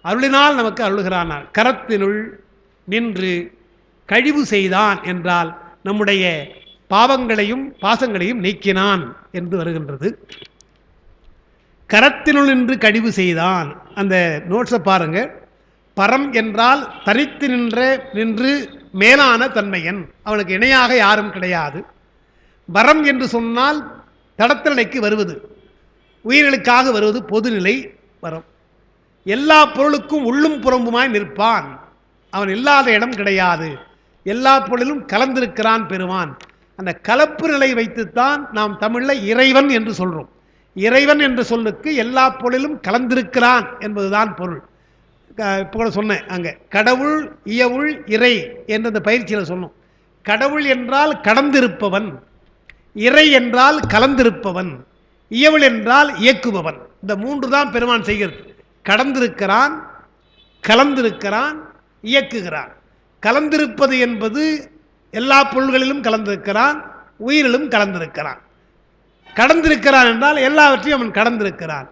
அருளினால் நமக்கு அருள்கிறான். கரத்தினுள் நின்று கழிவு செய்தான் என்றால் நம்முடைய பாவங்களையும் பாசங்களையும் நீக்கினான் என்று வருகின்றது. கரத்தினுள் நின்று கழிவு செய்தான். அந்த நோட்ஸை பாருங்க. பரம் என்றால் தனித்து நின்று மேலான தன்மையன், அவனுக்கு இணையாக யாரும் கிடையாது. வரம் என்று சொன்னால் தடத்தலைக்கு வருவது, உயிர்களுக்காக வருவது, பொதுநிலை வரம். எல்லா பொருளுக்கும் உள்ளும் புறம்புமாய் நிற்பான், அவன் இல்லாத இடம் கிடையாது. எல்லா பொருளிலும் கலந்திருக்கிறான் பெருமான். அந்த கலப்பு நிலை வைத்துத்தான் நாம் தமிழில் இறைவன் என்று சொல்கிறோம். இறைவன் என்ற சொல்லுக்கு எல்லா பொருளிலும் கலந்திருக்கிறான் என்பதுதான் பொருள். இப்போ கூட சொன்னேன், அங்கே கடவுள் இயவுள் இறை என்ற அந்த பயிற்சியில் சொன்னோம். கடவுள் என்றால் கடந்திருப்பவன், இறை என்றால் கலந்திருப்பவன், இயவுள் என்றால் இயக்குபவன். இந்த மூன்று தான் பெருமான் செய்கிறது. கடந்திருக்கிறான், கலந்திருக்கிறான், இயக்குகிறான். கலந்திருப்பது என்பது எல்லா பொருள்களிலும் கலந்திருக்கிறான், உயிரிலும் கலந்திருக்கிறான். கடந்திருக்கிறான் என்றால் எல்லாவற்றையும் அவன் கடந்திருக்கிறான்.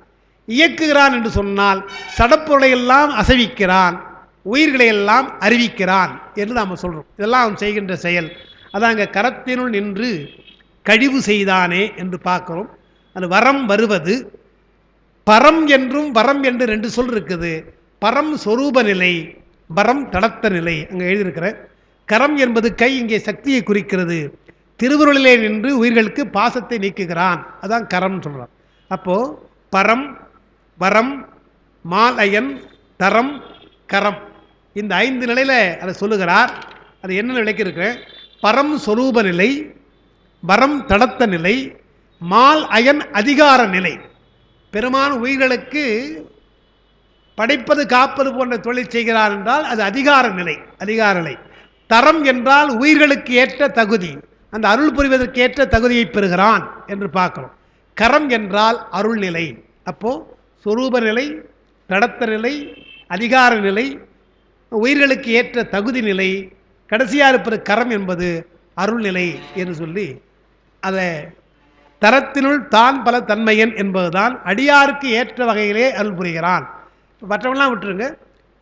இயக்குகிறான் என்று சொன்னால் சடப்பொருளையெல்லாம் அசைவிக்கிறான், உயிர்களையெல்லாம் அறிவிக்கிறான் என்று நாம் சொல்கிறோம். இதெல்லாம் அவன் செய்கின்ற செயல். அதான் அங்கே கரத்தினுள் நின்று கழிவு செய்தானே என்று பார்க்கிறோம். அது வரம் வருவது. பரம் என்றும் வரம் என்று ரெண்டு சொல் இருக்குது. பரம் சொரூப நிலை, வரம் தடத்த நிலை. அங்கே எழுதியிருக்கிற கரம் என்பது கை, இங்கே சக்தியை குறிக்கிறது. திருவுருளிலே நின்று உயிர்களுக்கு பாசத்தை நீக்குகிறான், அதான் கரம் சொல்கிறான். அப்போது பரம், வரம், மாலயன், தரம், கரம், இந்த 5 நிலையில் அதை சொல்லுகிறார். அது என்ன நிலைக்கு இருக்கிற? பரம் சொரூப நிலை, வரம் தடத்த நிலை, மால் அயன் அதிகார நிலை. பெருமான் உயிர்களுக்கு படைப்பது காப்பது போன்ற தொழில் செய்கிறார் என்றால் அது அதிகார நிலை, அதிகார நிலை. தரம் என்றால் உயிர்களுக்கு ஏற்ற தகுதி, அந்த அருள் புரிவதற்கு ஏற்ற தகுதியை பெறுகிறான் என்று பார்க்கிறோம். கரம் என்றால் அருள் நிலை. அப்போது சொரூப நிலை, தடத்த நிலை, அதிகார நிலை, உயிர்களுக்கு ஏற்ற தகுதி நிலை, கடைசியாக இருப்பது கரம் என்பது அருள்நிலை என்று சொல்லி அதை தரத்தினுள் தான் பல தன்மையன் என்பதுதான் அடியாருக்கு ஏற்ற வகையிலே அருள் புரிகிறான். மற்றவங்களாம் விட்டுருங்க.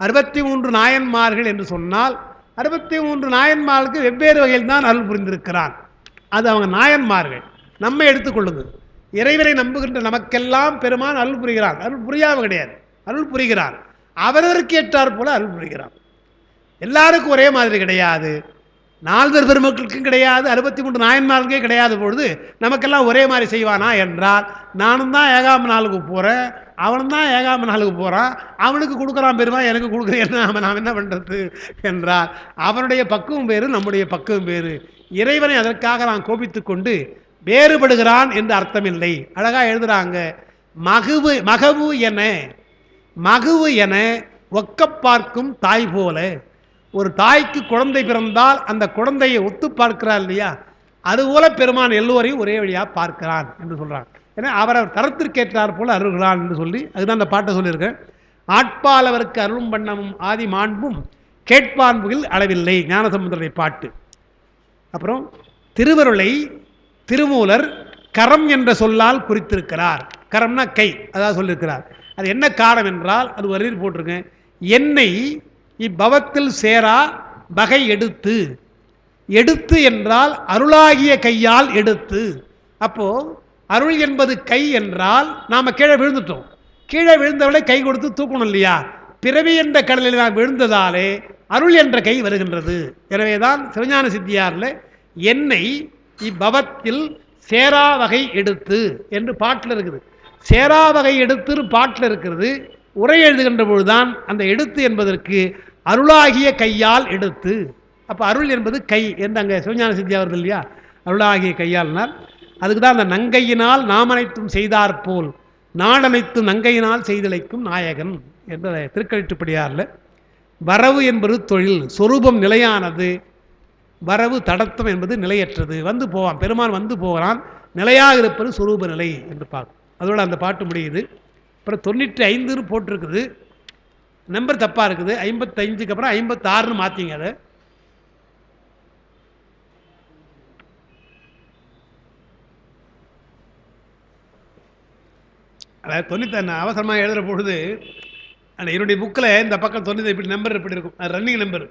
63 நாயன்மார்கள் என்று சொன்னால் 63 நாயன்மார்களுக்கு வெவ்வேறு வகையில் தான் அருள் புரிந்திருக்கிறான். அது அவங்க நாயன்மார்கள். நம்ம எடுத்துக்கொள்ளுங்க. இறைவனை நம்புகின்ற நமக்கெல்லாம் பெருமான் அருள் புரிகிறான். அருள் புரியாமல் கிடையாது, அருள் புரிகிறான். அவரவருக்கு ஏற்றார் போல அருள் புரிகிறான். எல்லாருக்கும் ஒரே மாதிரி கிடையாது. 4 பெருமக்களுக்கும் கிடையாது, 63 நாயன்மார்களுக்கே கிடையாது. பொழுது நமக்கெல்லாம் ஒரே மாதிரி செய்வானா என்றால், நானும் தான் ஏகாம நாளுக்கு போகிறேன், அவன் தான் ஏகாம நாளுக்கு போகிறான், அவனுக்கு கொடுக்குறான் பெருமான், எனக்கு கொடுக்குறேன், நாம் என்ன பண்ணுறது என்றார். அவனுடைய பக்குவம் வேறு, நம்முடைய பக்குவம் வேறு. இறைவனை அதற்காக நான் கோபித்து கொண்டு வேறுபடுகிறான் என்று அர்த்தமில்லை. அழகாக எழுதுகிறாங்க. மகுவு என ஒக்க பார்க்கும் தாய் போல. ஒரு தாய்க்கு குழந்தை பிறந்தால் அந்த குழந்தையை ஒத்து பார்க்கிறார் இல்லையா, அதுபோல பெருமான் எல்லோரையும் ஒரே வழியாக பார்க்கிறான் என்று சொல்கிறான். ஏன்னா அவரவர் தரத்திற்கேற்றார் போல அருள்கிறான் என்று சொல்லி அதுதான் அந்த பாட்டை சொல்லியிருக்கேன். ஆட்பால் அவருக்கு அருளும் பண்ணமும் ஆதி மாண்பும் கேட்பான்புகள் அளவில்லை, ஞானசம்பந்தருடைய பாட்டு. அப்புறம் திருவருளை திருமூலர் கரம் என்ற சொல்லால் குறித்திருக்கிறார். கரம்னா கை, அதாவது சொல்லியிருக்கிறார். அது என்ன காரணம் என்றால் அது வரியில் போட்டிருக்கேன். என்னை இப்பவத்தில் சேரா வகை எடுத்து. எடுத்து என்றால் அருளாகிய கையால் எடுத்து. அப்போ அருள் என்பது கை என்றால் நாம கீழே விழுந்துட்டோம். கீழே விழுந்தவளை கை கொடுத்து தூக்கணும் இல்லையா? பிறவி என்ற கடலில் நாம் விழுந்ததாலே அருள் என்ற கை வருகின்றது. எனவேதான் சிவஞான சித்தியாரில் என்னை இப்பவத்தில் சேரா வகை எடுத்து என்று பாட்டில் இருக்குது. சேரா வகை எடுத்து பாட்டில் இருக்கிறது. உரை எழுதுகின்ற பொழுதுதான் அந்த எடுத்து என்பதற்கு அருளாகிய கையால் எடுத்து. அப்போ அருள் என்பது கை என்று அங்கே சிவஞான சித்தியா வருது இல்லையா? அருளாகிய கையால்னால் அதுக்கு தான் அந்த நங்கையினால் நாம் அனைத்தும் செய்தாற்போல் நாடனைத்தும் நங்கையினால் செய்தழைக்கும் நாயகன் என்ற திருக்கழிட்டுப்படியாரில் வரவு என்பது தொழில், சொரூபம் நிலையானது, வரவு தடத்தம் என்பது நிலையற்றது. வந்து போவான் பெருமான், வந்து போகிறான், நிலையாக இருப்பது சொரூப நிலை என்று பார்க்கும். அதோடு அந்த பாட்டு முடியுது. அப்புறம் 95 போட்டிருக்குது, நம்பர் தப்பாக இருக்குது. 55க்கு அப்புறம் 56 மாற்றிங்க. அதை அதாவது 90 அவசரமாக எழுதுகிற பொழுது அந்த என்னுடைய புக்கில் இந்த பக்கம் 90 இப்படி நம்பர் இப்படி இருக்கும், அது ரன்னிங் நம்பர்.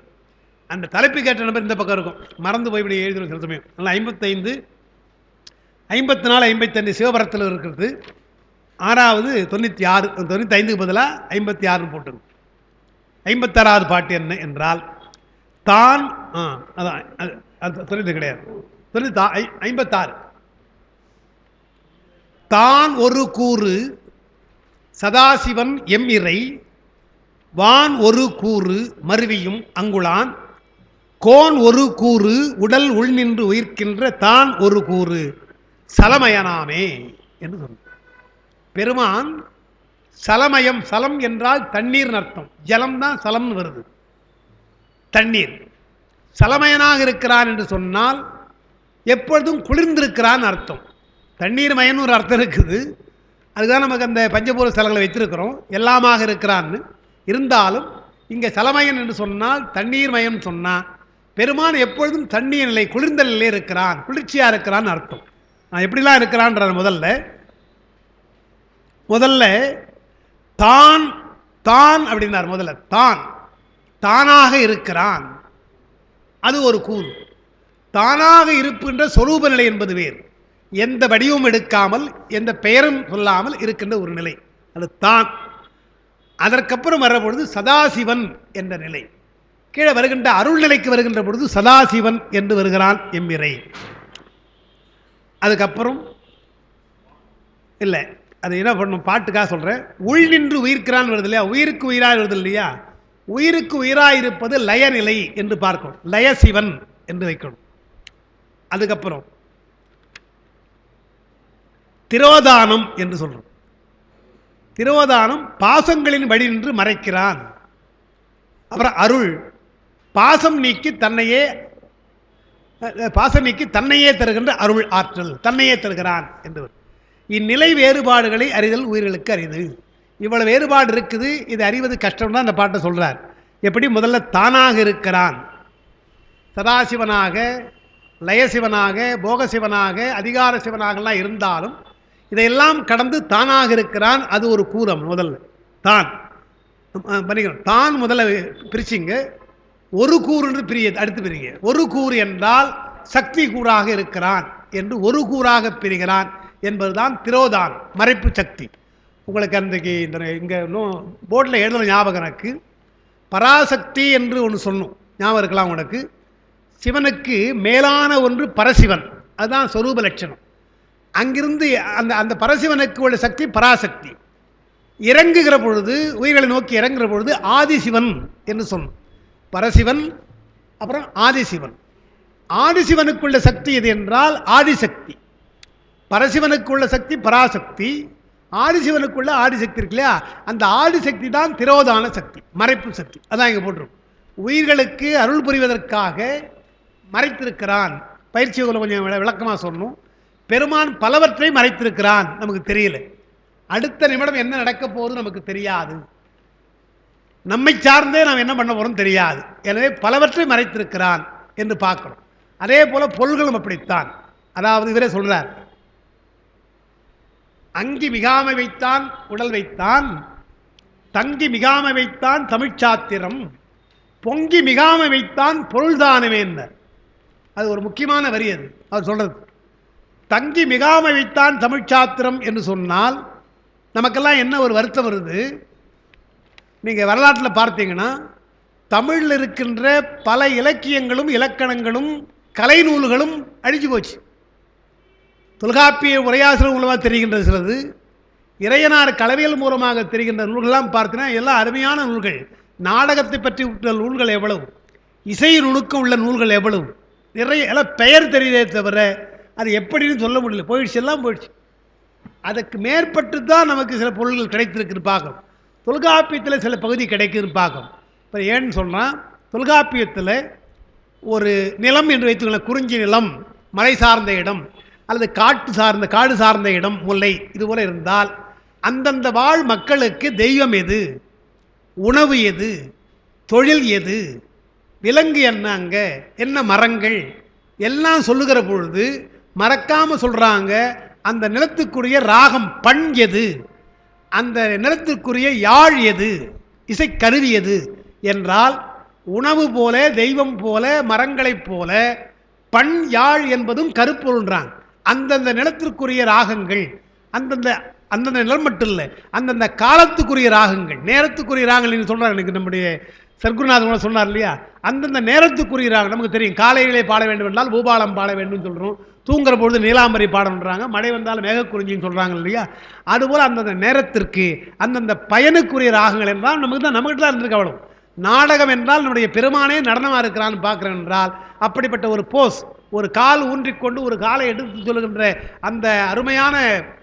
அந்த தலைப்பு கேட்ட நம்பர் இந்த பக்கம் இருக்கும், மறந்து போய் இப்படி எழுதிடும் சில சமயம். அதனால் 55, 54, 55 சிவபரத்தில் இருக்கிறது. 6வது 96, 95க்கு பதிலாக 56 போட்டுருக்கும். 56வது பாட்டு என்ன என்றால் தான், அதான் அது 90 கிடையாது, 56. தான் ஒரு கூறு சதாசிவன் எம் இறை, வான் ஒரு கூறு மருவியும் அங்குளான், கோன் ஒரு கூறு உடல் உள் நின்று உயிர்க்கின்ற தான் ஒரு கூறு சலமயனாமே என்று சொன்னார். பெருமான் சலமயம், சலம் என்றால் தண்ணீர் அர்த்தம், ஜலம் தான் சலம்னு வருது, தண்ணீர். சலமயனாக இருக்கிறான் என்று சொன்னால் எப்பொழுதும் குளிர்ந்திருக்கிறான் அர்த்தம். தண்ணீர் மயன்னு ஒரு அர்த்தம் இருக்குது, அதுதான் நமக்கு அந்த பஞ்சபூத ஸ்தலங்களை வைத்திருக்கிறோம், எல்லாமாக இருக்கிறான்னு. இருந்தாலும் இங்கே சலமயன் என்று சொன்னால் தண்ணீர் மயம் சொன்னால் பெருமான் எப்பொழுதும் தண்ணீர் நிலை, குளிர்ந்த நிலையில் இருக்கிறான், குளிர்ச்சியாக இருக்கிறான்னு அர்த்தம். நான் எப்படிலாம் இருக்கிறான்ற முதல்ல தான் தான் அப்படின்னார். முதல்ல தான் தானாக இருக்கிறான், அது ஒரு கூறு. தானாக இருக்கின்ற சொரூப நிலை என்பது வேறு. எந்த வடிவம் எடுக்காமல் எந்த பெயரும் சொல்லாமல் இருக்கின்ற ஒரு நிலை, அது தான். அதற்கப்புறம் வர பொழுது சதாசிவன் என்ற நிலை. கீழே வருகின்ற அருள் நிலைக்கு வருகின்ற பொழுது சதாசிவன் என்று வருகிறான் எம்மிறை. அதுக்கப்புறம் இல்லை, அது என்ன பண்ணும், பாட்டுக்காக சொல்கிறேன். உள் நின்று உயிர்க்கிறான் வருது இல்லையா, உயிருக்கு உயிராக வருது இல்லையா, உயிருக்கு உயிராக இருப்பது லயநிலை என்று பார்க்கணும், லயசிவன் என்று வைக்கணும். அதுக்கப்புறம் திரோதானம் என்று சொல்றோம். திரோதானம் பாசங்களின் வழி நின்று மறைக்கிறான். அப்புறம் அருள் பாசம் நீக்கி தன்னையே தருகின்ற அருள் ஆற்றல், தன்னையே தருகிறான் என்று. இந்நிலை வேறுபாடுகளை அறிதல் உயிர்களுக்கு அரிது. இவ்வளவு வேறுபாடு இருக்குது, இது அறிவது கஷ்டம் தான் அந்த பாட்டை சொல்றார். எப்படி? முதல்ல தானாக இருக்கிறான், சதாசிவனாக, லயசிவனாக, போகசிவனாக, அதிகார சிவனாகலாம் இருந்தாலும் இதையெல்லாம் கடந்து தானாக இருக்கிறான், அது ஒரு கூறம். முதல்ல தான் பண்ணிக்கணும். தான் முதல்ல பிரிச்சிங்க, ஒரு கூறு பிரிய, அடுத்து பிரிங்க. ஒரு கூறு என்றால் சக்தி கூறாக இருக்கிறான் என்று ஒரு கூறாக பிரிகிறான் என்பதுதான் திரோதான், மறைப்பு சக்தி. உங்களுக்கு அன்றைக்கு இந்த இங்கே இன்னும் போர்டில் எழுதுன ஞாபகம் எனக்கு, பராசக்தி என்று ஒன்று சொன்னோம், ஞாபகம் இருக்கலாம் உனக்கு. சிவனுக்கு மேலான ஒன்று பரசிவன், அதுதான் சொரூப லட்சணம். அங்கிருந்து அந்த அந்த பரசிவனுக்கு உள்ள சக்தி பராசக்தி. இறங்குகிற பொழுது, உயிர்களை நோக்கி இறங்குகிற பொழுது ஆதிசிவன் என்று சொன்னோம். பரசிவன், அப்புறம் ஆதிசிவன். ஆதிசிவனுக்குள்ள சக்தி எது என்றால் ஆதிசக்தி. பரசிவனுக்குள்ள சக்தி பராசக்தி, ஆதிசிவனுக்குள்ள ஆதிசக்தி இருக்கு இல்லையா, அந்த ஆதிசக்தி தான் திரோதான சக்தி, மறைப்பு சக்தி. அதான் இங்கே போட்டிருக்கும். உயிர்களுக்கு அருள் புரிவதற்காக மறைத்திருக்கிறான். பயிற்சி கொஞ்சம் விளக்கமாக சொன்னோம். பெருமான் பலவற்றை மறைத்திருக்கிறான், நமக்கு தெரியல. அடுத்த நிமிடம் என்ன நடக்க போகுது நமக்கு தெரியாது. நம்மை சார்ந்தே நாம் என்ன பண்ண போறோம் தெரியாது. எனவே பலவற்றை மறைத்திருக்கிறான் என்று பார்க்கிறோம். அதே போல பொருள்களும் அப்படித்தான். அதாவது இவரே சொல்றார், அங்கி மிகாமை வைத்தான் உடல் வைத்தான், தங்கி மிகாமை வைத்தான் தமிழ்ச்சாத்திரம், பொங்கி மிகாமை வைத்தான் பொருள்தானவே. அது ஒரு முக்கியமான வரி. அது அவர் சொல்றது. தங்கி மிகாமை வைத்தான் தமிழ்ச்சாத்திரம் என்று சொன்னால் நமக்கெல்லாம் என்ன ஒரு வருத்தம் வருது. நீங்கள் வரலாற்றில் பார்த்தீங்கன்னா தமிழில் இருக்கின்ற பல இலக்கியங்களும் இலக்கணங்களும் கலை நூல்களும் அழிஞ்சு போச்சு. தொல்காப்பிய உரையாசிரியர் மூலமாக தெரிகின்ற சிலது, இறையனார் கலவியல் மூலமாக தெரிகின்ற நூல்கள்லாம் பார்த்தீங்கன்னா எல்லாம் அருமையான நூல்கள். நாடகத்தை பற்றி உள்ள நூல்கள் எவ்வளவு, இசை நுணுக்கம் உள்ள நூல்கள் எவ்வளவு, நிறைய எல்லாம் பெயர் தெரியுதே தவிர அது எப்படின்னு சொல்ல முடியல. போயிடுச்சு, எல்லாம் போயிடுச்சு. அதுக்கு மேற்பட்டு தான் நமக்கு சில பொருள்கள் கிடைத்திருக்குன்னு பார்க்கணும். தொல்காப்பியத்தில் சில பகுதி கிடைக்குதுன்னு பார்க்கணும். இப்போ ஏன்னு சொன்னால், தொல்காப்பியத்தில் ஒரு நிலம் என்று வைத்துக்கொள்ள, குறிஞ்சி நிலம், மலை சார்ந்த இடம் அல்லது காடு சார்ந்த இடம், முல்லை, இதுபோல் இருந்தால் அந்தந்த வாழ் மக்களுக்கு தெய்வம் எது, உணவு எது, தொழில் எது, விலங்கு என்ன, அங்கே என்ன மரங்கள் எல்லாம் சொல்லுகிற பொழுது மறக்காமல் சொல்கிறாங்க. அந்த நிலத்துக்குரிய ராகம் பண் எது, அந்த நிலத்துக்குரிய யாழ் எது, இசைக்கருவி எது என்றால் உணவு போல, தெய்வம் போல, மரங்களைப் போல பண் யாழ் என்பதும் கருப்பொருள்றாங்க. அந்தந்த நிலத்திற்குரிய ராகங்கள், அந்தந்த நிலம் மட்டும் இல்லை, அந்தந்த காலத்துக்குரிய ராகங்கள், நேரத்துக்குரிய ராகங்கள் சொல்கிறார். எனக்கு நம்முடைய சர்க்குருநாதன் சொன்னார் இல்லையா, அந்தந்த நேரத்துக்குரிய ராகம் நமக்கு தெரியும். காலையிலே பாட வேண்டும் என்றால் பூபாலம் பாட வேண்டும் சொல்கிறோம். தூங்குற பொழுது நீலாம்பரி பாடம்ன்றாங்க. மழை வந்தாலும் மேகக்குறிஞ்சின்னு சொல்கிறாங்க இல்லையா. அதுபோல் அந்தந்த நேரத்திற்கு அந்தந்த பயனுக்குரிய ராகங்கள் என்றால் நமக்கு தான் இருந்திருக்கு. அவ்வளவு நாடகம் என்றால் நம்முடைய பெருமானே நடனமாக இருக்கிறான்னு பார்க்குறேன் என்றால் அப்படிப்பட்ட ஒரு போஸ், ஒரு கால் ஊன்றிக்கொண்டு ஒரு காலை எடுத்து சொல்லுகின்ற அந்த அருமையான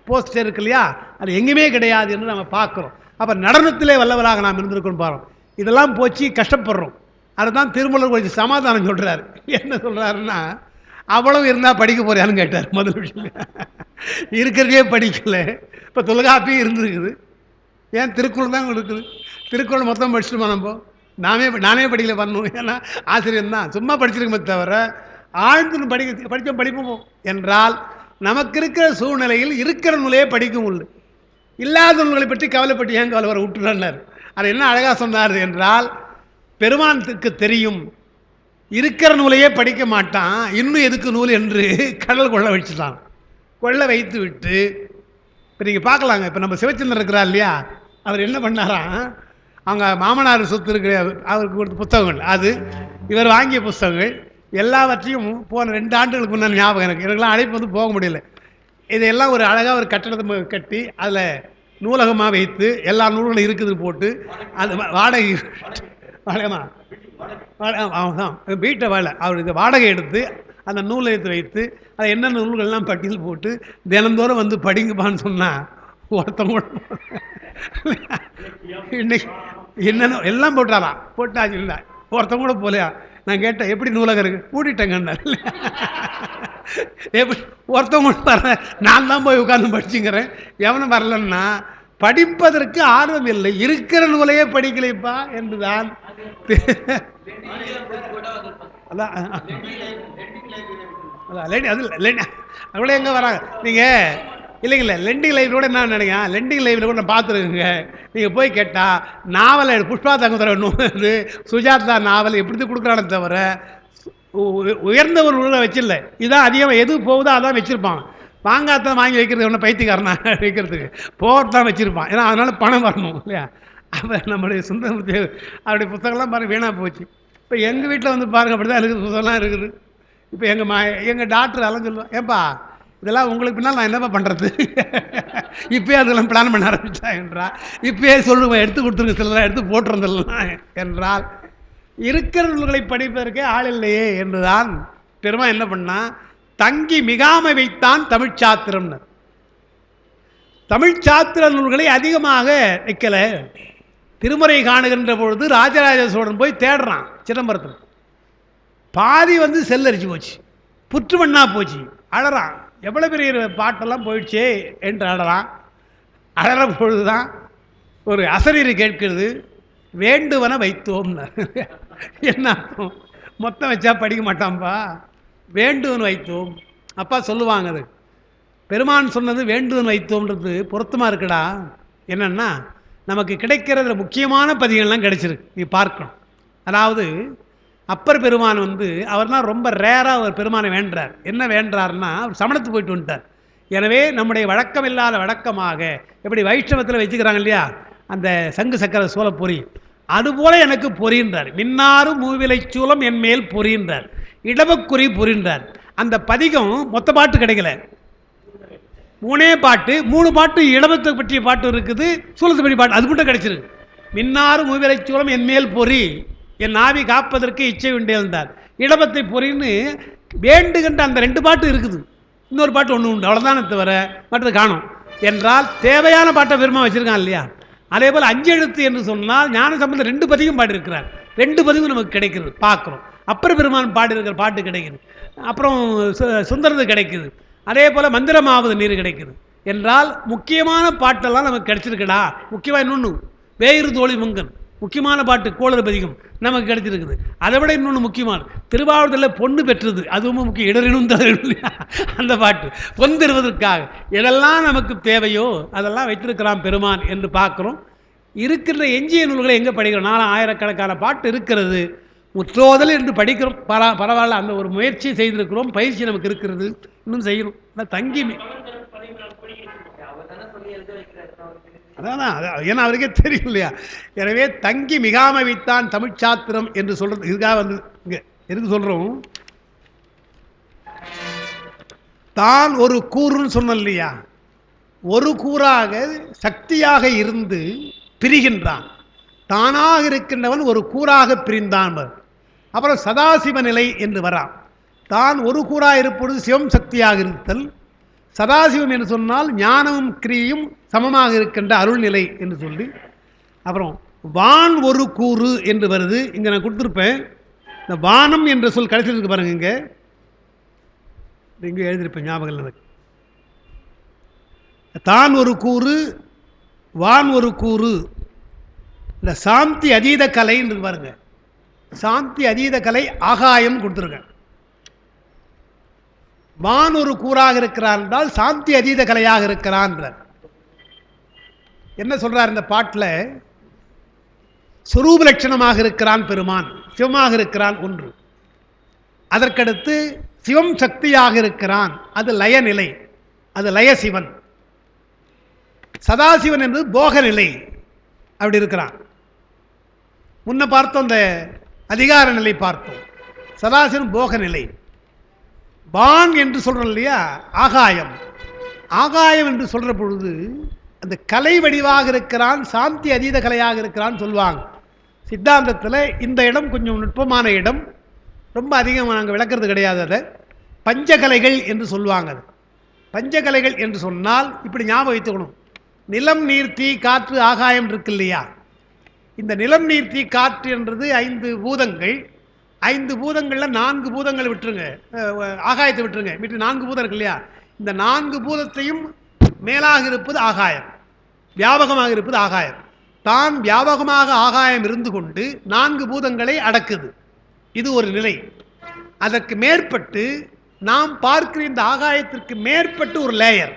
போஸ்ட் இருக்கு இல்லையா, அது எங்கேயுமே கிடையாது என்று நம்ம பார்க்குறோம். அப்போ நடனத்திலே வல்லவராக நாம் இருந்திருக்கோம் பாருங்க. இதெல்லாம் போச்சு, கஷ்டப்படுறோம். அதுதான் திருமூலர் கொஞ்சம் சமாதானம் சொல்கிறார். என்ன சொல்கிறாருன்னா, அவ்வளவு இருந்தால் படிக்க போறியான்னு கேட்டார். முதல் விஷயம் இருக்கிறதே படிக்கல. இப்போ தொல்காப்பியும் இருந்துருக்குது, ஏன் திருக்குறள் தான் இருக்குது. திருக்குறள் மொத்தம் படிச்சுட்டுமா நம்ம? நானே படிக்கல பண்ணணும். ஏன்னா ஆசிரியர் தான் சும்மா படிச்சிருக்கமே தவிர ஆழ்ந்து படிப்போம் என்றால் நமக்கு இருக்கிற சூழ்நிலையில் இருக்கிற நூலையே படிக்கும் உண்டு. இல்லாத நூல்களை பற்றி கவலைப்பட்டு ஏன் கவலை வர விட்டுறார். அது என்ன அழகாக சொன்னார் என்றால், பெருமானுக்கு தெரியும் இருக்கிற நூலையே படிக்க மாட்டான், இன்னும் எதுக்கு நூல் என்று கடல் கொள்ள வச்சுட்டான். கொள்ள வைத்து விட்டு இப்போ நீங்கள் பார்க்கலாங்க. இப்போ நம்ம சிவச்சந்திரன் இருக்கிறார் இல்லையா, அவர் என்ன பண்ணாராம், அவங்க மாமனார் சொத்து இருக்கிற அவருக்கு கொடுத்த புத்தகங்கள், அது இவர் வாங்கிய புத்தகங்கள் எல்லாவற்றையும் போன 2 ஆண்டுகளுக்கு முன்னாடி ஞாபகம் எனக்குலாம் அழைப்பு வந்து போக முடியல. இதையெல்லாம் ஒரு அழகாக ஒரு கட்டடத்தை கட்டி அதில் நூலகமாக வைத்து எல்லா நூல்களும் இருக்குது போட்டு அது வாடகை வீட்டை வேலை அவருக்கு வாடகை எடுத்து அந்த நூலை எடுத்து வைத்து அதை என்னென்ன நூல்கள்லாம் பட்டியல் போட்டு தினந்தோறும் வந்து படிங்கப்பான்னு சொன்னால் ஒருத்தவங்க இன்னைக்கு என்னென்ன எல்லாம் போட்டாராம். போட்டாச்சு இல்லை, ஒருத்தவங்க கூட போலையா. நான் கேட்டேன், எப்படி நூலகம் இருக்கு? பூட்டிட்டேங்கன்னார். எப்படி ஒருத்தவங்க வர, நான் தான் போய் உட்காந்து படிச்சுங்கிறேன். எவனும் வரலன்னா படிப்பதற்கு ஆர்வம் இல்லை, இருக்கிற நூலையே படிக்கலைப்பா என்றுதான். அவ்வளோ எங்கே வராங்க நீங்கள்? இல்லைங்களா, லெண்டிங் லைப்ரரி என்ன நினைங்க, லெண்டிங் லைப்ரரி கூட நான் பார்த்துருக்குங்க. நீங்கள் போய் கேட்டால் நாவலை புஷ்பா தங்கத்தர நூல், சுஜாதா நாவல் எப்படி கொடுக்குறானே தவிர உயர்ந்த ஒரு நூலை வச்சிடல. இதுதான் அதிகமாக எது போகுதோ அதான் வச்சுருப்பான். வாங்காத்தான் வாங்கி வைக்கிறது ஒன்று பைத்தியக்காரனா வைக்கிறதுக்கு போகிறதான் வச்சுருப்பான். ஏன்னா அதனால் பணம் வரணும் இல்லையா. அப்போ நம்முடைய சுந்தரமூர்த்தி அவருடைய புத்தகம்லாம் பாருங்கள் வீணாக போச்சு. இப்போ எங்கள் வீட்டில் வந்து பாருங்கள் அப்படி தான் இருக்குது, புத்தகம்லாம் இருக்குது. இப்போ எங்கள் டாக்டர் அதெல்லாம் சொல்லுவோம், ஏன்பா இதெல்லாம் உங்களுக்கு பின்னால் நான் என்னப்பா பண்ணுறது, இப்போயே அதெல்லாம் பிளான் பண்ண ஆரம்பிச்சா என்றால், இப்போயே சொல்லுவேன் எடுத்து கொடுத்துருங்க, சிலதான் எடுத்து போட்டுருந்தலாம் என்றால், இருக்கிற நூல்களை படிப்பதற்கே ஆள் இல்லையே என்றுதான் பெருமா என்ன பண்ணா, தங்கி மிகாமை வைத்தான் தமிழ் சாத்திரம்னு. தமிழ் சாத்திர நூல்களை அதிகமாக வைக்கல. திருமுறை காணுகின்ற பொழுது ராஜராஜ சோழன் போய் தேடுறான் சிதம்பரத்தில். பாதி செல்லரிச்சு போச்சு, புற்று மண்ணா போச்சு. அழறான், எவ்வளோ பெரிய பாட்டெல்லாம் போயிடுச்சே என்று அழறான். அழற பொழுதுதான் ஒரு அசரீர் கேட்கிறது, வேண்டுவன வைத்தோம்னு. என்ன மொத்தம் வச்சா படிக்க மாட்டான்பா, வேண்டுவன் வைத்தோம். அப்பா சொல்லுவாங்க, அது பெருமான் சொன்னது வேண்டுவன் வைத்தோம்ன்றது பொருத்தமாக இருக்குடா. என்னன்னா, நமக்கு கிடைக்கிறதுல முக்கியமான பதிகள்லாம் கிடைச்சிருக்கு, நீ பார்க்கணும். அதாவது அப்பர் பெருமான் அவர் தான் ரொம்ப ரேராக ஒரு பெருமானை வேண்டார். என்ன வேண்டார்னா, அவர் சமணத்துக்கு போயிட்டு வந்துட்டார். எனவே நம்முடைய வழக்கம் இல்லாத வழக்கமாக, எப்படி வைஷ்ணவத்தில் வச்சுக்கிறாங்க இல்லையா, அந்த சங்கு சக்கர சோழ பொறி, அதுபோல எனக்கு பொறின்றார். மின்னாரும் மூவிலை சூலம் என் மேல் பொறின்றார், இடபக்குறி பொறின்றார். அந்த பதிகம் மொத்த பாட்டு கிடைக்கல, 3 பாட்டு, 3 பாட்டு இடபத்தை பற்றிய பாட்டு இருக்குது, சூலத்தை பற்றி பாட்டு அது மட்டும் கிடைச்சிருக்கு. மின்னாரும் மூவிலை சூலம் என் மேல் பொறி, என் ஆவி காப்பதற்கு இச்சை உண்டேந்தார், இடபத்தை பொறின்னு வேண்டுகின்ற அந்த 2 பாட்டு இருக்குது. இன்னொரு பாட்டு ஒன்று உண்டு, அவ்வளோதானே தவிர மற்றது காணும். என்றால் தேவையான பாட்டை பெருமா வச்சுருக்கான் இல்லையா. அதே போல் 5 எழுத்து என்று சொன்னால் ஞான சம்பந்தம் 2 பதிகம் பாடியிருக்கிறார். 2 பதிவும் நமக்கு கிடைக்கிறது, பார்க்குறோம். அப்பர் பெருமான் பாடியிருக்கிற பாட்டு கிடைக்குது, அப்புறம் சுந்தரது கிடைக்குது, அதே போல் மந்திரமாவது நீர் கிடைக்குது. என்றால் முக்கியமான பாட்டெல்லாம் நமக்கு கிடைச்சிருக்குடா. முக்கியமாக இன்னொன்று வேயிறு தோழி முங்கன், முக்கியமான பாட்டு கோளறு பதிகம் நமக்கு கிடைச்சிருக்குது. அதை விட இன்னொன்று முக்கியமான திருவாவூரில் பொண்ணு பெற்றது, அதுவும் முக்கியம், இடரினும் இல்லையா அந்த பாட்டு, பொன் தருவதற்காக எதெல்லாம் நமக்கு தேவையோ அதெல்லாம் வைத்திருக்கிறான் பெருமான் என்று பார்க்குறோம். இருக்கின்ற எஞ்சிய நூல்களை எங்கே படிக்கிறோம், 4000கணக்கான பாட்டு இருக்கிறது. முற்றோதல் என்று படிக்கிறோம், பரவாயில்ல, அந்த ஒரு முயற்சி செய்திருக்கிறோம், பயிற்சி நமக்கு இருக்கிறது, இன்னும் செய்யணும். தங்கி அதான், ஏன்னா அவருக்கே தெரியும் இல்லையா. எனவே தங்கி மிகாமை வைத்தான் தமிழ் சாத்திரம் என்று சொல்றது இதுக்காக இங்க எதுக்கு சொல்றோம், தான் ஒரு கூறுன்னு சொன்ன இல்லையா, ஒரு கூறாக சக்தியாக இருந்து பிரிகின்றான். தானாக இருக்கின்றவன் ஒரு கூறாக பிரிந்தான். அப்புறம் சதாசிவ நிலை என்று வரான். தான் ஒரு கூறாக இருப்பொழுது சிவம் சக்தியாக இருத்தல், சதாசிவம் என்று சொன்னால் ஞானமும் கிரியும் சமமாக இருக்கின்ற அருள்நிலை என்று சொல்லி, அப்புறம் வான் ஒரு கூறு என்று வருது. இங்கே நான் கொடுத்துருப்பேன், இந்த வானம் என்ற சொல் கடைசியில் இருக்கு பாருங்க, இங்கே எழுதியிருப்பேன், ஞாபகம் எனக்கு. தான் ஒரு கூறு, வான் ஒரு கூறு, இந்த சாந்தி அதீத கலை பாருங்க, சாந்தி அதீத கலை ஆகாயம் கொடுத்துருக்கேன். வான் ஒரு கூறாக இருக்கிறான் என்றால் சாந்தி அதீத கலையாக இருக்கிறான். என்ன சொல்றார் இந்த பாட்டில், சுரூப லட்சணமாக இருக்கிறான் பெருமான், சிவமாக இருக்கிறான் ஒன்று. அதற்கடுத்து சிவம் சக்தியாக இருக்கிறான், அது லயநிலை, அது லயசிவன். சதாசிவன் என்பது போக நிலை, அப்படி இருக்கிறான். முன்ன பார்த்தோம் அந்த அதிகார நிலை பார்த்தோம், சதாசிவன் போக நிலை. வான் என்று சொல்றோம் இல்லையா, ஆகாயம். ஆகாயம் என்று சொல்ற பொழுது அந்த கலை வடிவாக இருக்கிறான், சாந்தி அதீத கலையாக இருக்கிறான்னு சொல்லுவாங்க சித்தாந்தத்தில். இந்த இடம் கொஞ்சம் நுட்பமான இடம், ரொம்ப அதிகம் நாங்கள் விளக்கிறது கிடையாது. அதை பஞ்சகலைகள் என்று சொல்லுவாங்க. அது பஞ்சகலைகள் என்று சொன்னால் இப்படி ஞாபகம் வைத்துக்கணும், நிலம் நீர் தீ காற்று ஆகாயம் இருக்கு இல்லையா. இந்த நிலம் நீர் தீ காற்று என்றது 5 பூதங்கள். 5 பூதங்களில் 4 பூதங்களை விட்டுருங்க, ஆகாயத்தை விட்டுருங்க, மீட்டு 4 பூதம் இருக்கு இல்லையா. இந்த 4 பூதத்தையும் மேலாக இருப்பது ஆகாயம், வியாபகமாக இருப்பது ஆகாயம். தான் வியாபகமாக ஆகாயம் இருந்து கொண்டு 4 பூதங்களை அடக்குது, இது ஒரு நிலை. அதற்கு மேற்பட்டு நாம் பார்க்கிற இந்த ஆகாயத்திற்கு மேற்பட்டு ஒரு லேயர்,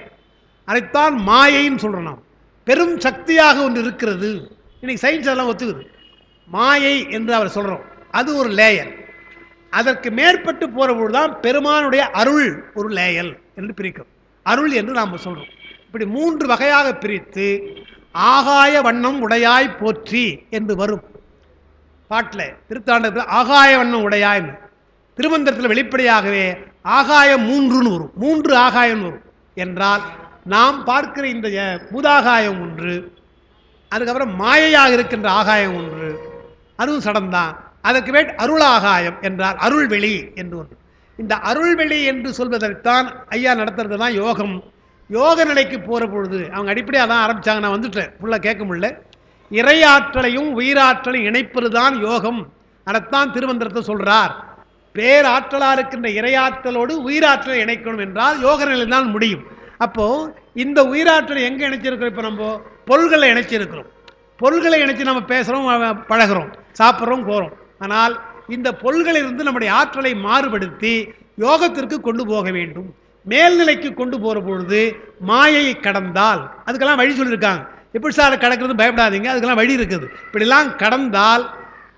அதைத்தான் மாயைன்னு சொல்றோம். நாம் பெரும் சக்தியாக ஒன்று இருக்கிறது, இன்னைக்கு சயின்ஸ் அதெல்லாம் ஒத்துக்குது. மாயை என்று அவர் சொல்றோம், அது ஒரு லேயர். அதற்கு மேற்பட்டு போற பொழுதுதான் பெருமானுடைய அருள் ஒரு லேயர் என்று பிரிக்கும், அருள் என்று நாம் சொல்றோம். இப்படி 3 வகையாக பிரித்து ஆகாய வண்ணம் உடையாய் போற்றி என்று வரும் பாட்டில். திருத்தாண்டத்தில் ஆகாய வண்ணம் உடையாய், திருமந்திரத்தில் வெளிப்படையாகவே ஆகாயம் 3ன்னு வரும், 3 ஆகாயம் வரும் என்றால் நாம் பார்க்கிற இந்த பூதாகாயம் ஒன்று, அதுக்கப்புறம் மாயையாக இருக்கின்ற ஆகாயம் ஒன்று, அதுவும் சடம்தான். அதற்கு மேல் அருளாகாயம் என்றால் அருள்வெளி என்று ஒன்று. இந்த அருள்வெளி என்று சொல்வதற்கான் ஐயா நடத்துறது தான் யோகம். யோக நிலைக்கு போகிற பொழுது அவங்க அடிப்படையாக தான் ஆரம்பித்தாங்க. நான் வந்துட்டேன், ஃபுல்லாக கேட்க முடியல. இறையாற்றலையும் உயிராற்றலையும் இணைப்பது தான் யோகம். அதைத்தான் திருமந்திரத்தை சொல்கிறார். பேராற்றலாக இருக்கின்ற இறையாற்றலோடு உயிராற்றலை இணைக்கணும் என்றால் யோக நிலை தான் முடியும். அப்போது இந்த உயிராற்றலை எங்கே இணைச்சிருக்கிறோம்? இப்போ நம்ம பொருள்களை இணைச்சிருக்கிறோம். பொருள்களை இணைச்சி நம்ம பேசுகிறோம், பழகிறோம், சாப்பிட்றோம், போகிறோம். ஆனால் இந்த பொருள்களிலிருந்து நம்முடைய ஆற்றலை மாறுபடுத்தி யோகத்திற்கு கொண்டு போக வேண்டும். மேல்நிலைக்கு கொண்டு போகிற பொழுது மாயையை கடந்தால், அதுக்கெல்லாம் வழி சொல்லியிருக்காங்க. எப்படி சார் கடக்கிறது? பயப்படாதீங்க, அதுக்கெல்லாம் வழி இருக்குது. இப்படிலாம் கடந்தால்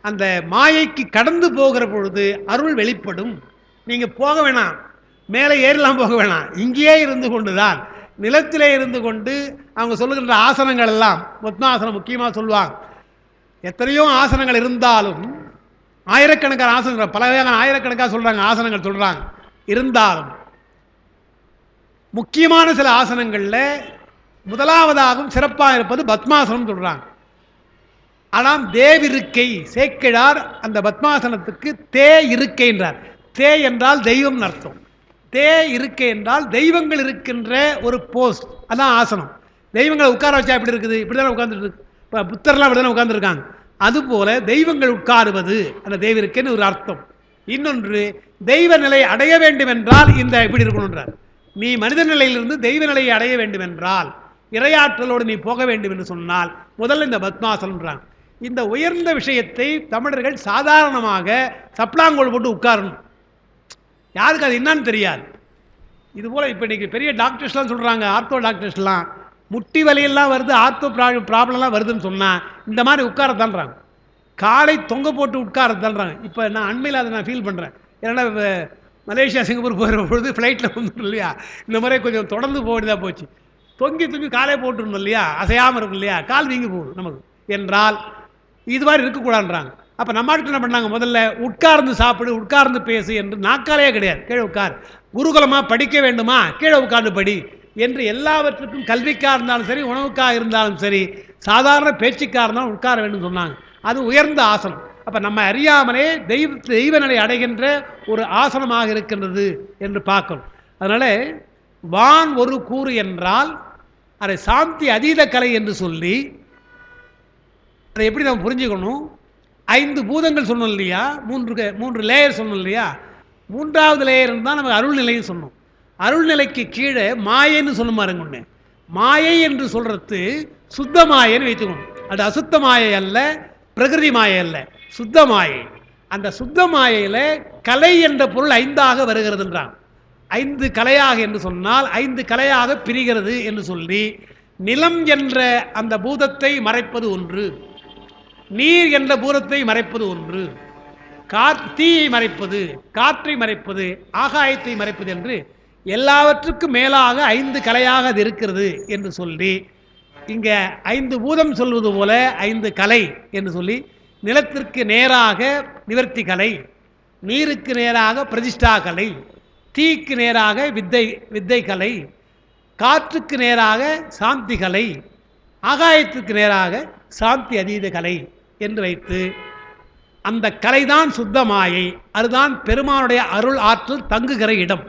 அந்த மாயைக்கு கடந்து போகிற பொழுது அருள் வெளிப்படும். நீங்கள் போக வேணாம், மேலே ஏறலாம் போக வேணாம், இங்கேயே இருந்து கொண்டு தான், நிலத்திலே இருந்து கொண்டு அவங்க சொல்லுகின்ற ஆசனங்கள் எல்லாம் பத்மாசனம் முக்கியமாக சொல்லுவாங்க. எத்தனையோ ஆசனங்கள் இருந்தாலும், ஆயிரக்கணக்கான ஆசனங்கள், பல வகையான ஆயிரக்கணக்காக சொல்கிறாங்க, ஆசனங்கள் சொல்கிறாங்க. இருந்தாலும் முக்கியமான சில ஆசனங்களில் முதலாவதாகவும் சிறப்பாக இருப்பது பத்மாசனம் சொல்கிறாங்க. ஆனால் தேவிருக்கை சேக்கிழார் அந்த பத்மாசனத்துக்கு தே இருக்கை என்றார். தே என்றால் தெய்வம் அர்த்தம். தே இருக்கை என்றால் தெய்வங்கள் இருக்கின்ற ஒரு போஸ்ட், அதான் ஆசனம். தெய்வங்களை உட்கார வச்சா எப்படி இருக்குது? இப்படி தானே உட்கார்ந்துட்டு இருக்கு. இப்போ புத்தர்லாம் அப்படி தானே உட்கார்ந்துருக்காங்க. அதுபோல தெய்வங்கள் உட்காருவது அந்த தெய்விருக்கைன்னு ஒரு அர்த்தம். இன்னொன்று, தெய்வ நிலை அடைய வேண்டும் என்றால் இந்த இப்படி இருக்கணுன்றார். நீ மனித நிலையிலிருந்து தெய்வ நிலையை அடைய வேண்டும் என்றால், இறையாற்றலோடு நீ போக வேண்டும் என்று சொன்னால் முதல்ல இந்த பத்மாசனம்ன்றாங்க. இந்த உயர்ந்த விஷயத்தை தமிழர்கள் சாதாரணமாக சப்ளாங்கோல் போட்டு உட்காரணும். யாருக்கு அது என்னன்னு தெரியாது. இதுபோல் இப்போ இன்றைக்கி பெரிய டாக்டர்ஸ்லாம் சொல்கிறாங்க, ஆர்த்தோ டாக்டர்ஸ்லாம், முட்டி வலியெல்லாம் வருது, ஆர்த்தோ ப்ராப்ளம்லாம் வருதுன்னு சொன்னால் இந்த மாதிரி உட்காரத்தான்றாங்க. காலை தொங்க போட்டு உட்காரத்தான்றாங்க. இப்போ நான் அண்மையில் அதை நான் ஃபீல் பண்ணுறேன். ஏன்னா மலேசியா சிங்கப்பூர் போகிற பொழுது ஃப்ளைட்டில் வந்துடும் இல்லையா, இந்த மாதிரி கொஞ்சம் தொடர்ந்து போயிட்டுதான் போச்சு. தொங்கி காலே போட்டுருந்தோம் இல்லையா, அசையாமல் இருக்கும் இல்லையா, கால் வீங்கி போகுது நமக்கு. என்றால் இது மாதிரி இருக்கக்கூடாதுன்றாங்க. அப்போ நம்ம ஆட்கள் என்ன பண்ணாங்க, முதல்ல உட்கார்ந்து சாப்பிடு, உட்கார்ந்து பேசு என்று, நாக்காலே கிடையாது, கீழே உட்கார். குருகுலமாக படிக்க வேண்டுமா, கீழே உட்கார்ந்து படி என்று எல்லாவற்றுக்கும், கல்விக்காக இருந்தாலும் சரி, உணவுக்காக இருந்தாலும் சரி, சாதாரண பேச்சுக்காக இருந்தாலும் உட்கார வேண்டும் சொன்னாங்க. அது உயர்ந்த ஆசனம். அப்போ நம்ம அறியாமலே தெய்வ நிலை அடைகின்ற ஒரு ஆசனமாக இருக்கின்றது என்று பார்க்கணும். அதனால் வான் ஒரு கூறு என்றால் அதை சாந்தி அதீத கலை என்று சொல்லி அதை எப்படி நம்ம புரிஞ்சுக்கணும்? 5 பூதங்கள் சொன்னோம் இல்லையா, 3 லேயர் சொன்னோம் இல்லையா, 3வது லேயர் தான் நமக்கு அருள்நிலைன்னு சொன்னோம். அருள்நிலைக்கு கீழே மாயைன்னு சொல்லும் பாருங்க. ஒன்று மாயை என்று சொல்கிறது சுத்த மாயைன்னு வைத்துக்கணும். அது அசுத்த மாயை அல்ல, பிரகிருதி மாயை அல்ல, சுத்த மாயை. அந்த சுத்த மாயையில் கலை என்ற பொருள் 5ஆக வருகிறதுன்றாங்க. 5 கலையாக என்று சொன்னால் 5 கலையாக பிரிகிறது என்று சொல்லி, நிலம் என்ற அந்த பூதத்தை மறைப்பது ஒன்று, நீர் என்ற பூதத்தை மறைப்பது ஒன்று, தீயை மறைப்பது, காற்றை மறைப்பது, ஆகாயத்தை மறைப்பது என்று எல்லாவற்றுக்கும் மேலாக 5 கலையாக அது இருக்கிறது என்று சொல்லி, இங்கே 5 பூதம் சொல்வது போல 5 கலை என்று சொல்லி, நிலத்திற்கு நேராக நிவர்த்தி கலை, நீருக்கு நேராக பிரதிஷ்டா கலை, தீக்கு நேராக வித்தை கலை, காற்றுக்கு நேராக சாந்தி கலை, ஆகாயத்துக்கு நேராக சாந்தி அதீத கலை என்று வைத்து, அந்த கலைதான் சுத்தமாயை. அதுதான் பெருமானுடைய அருள் ஆற்றல் தங்குகிற இடம்.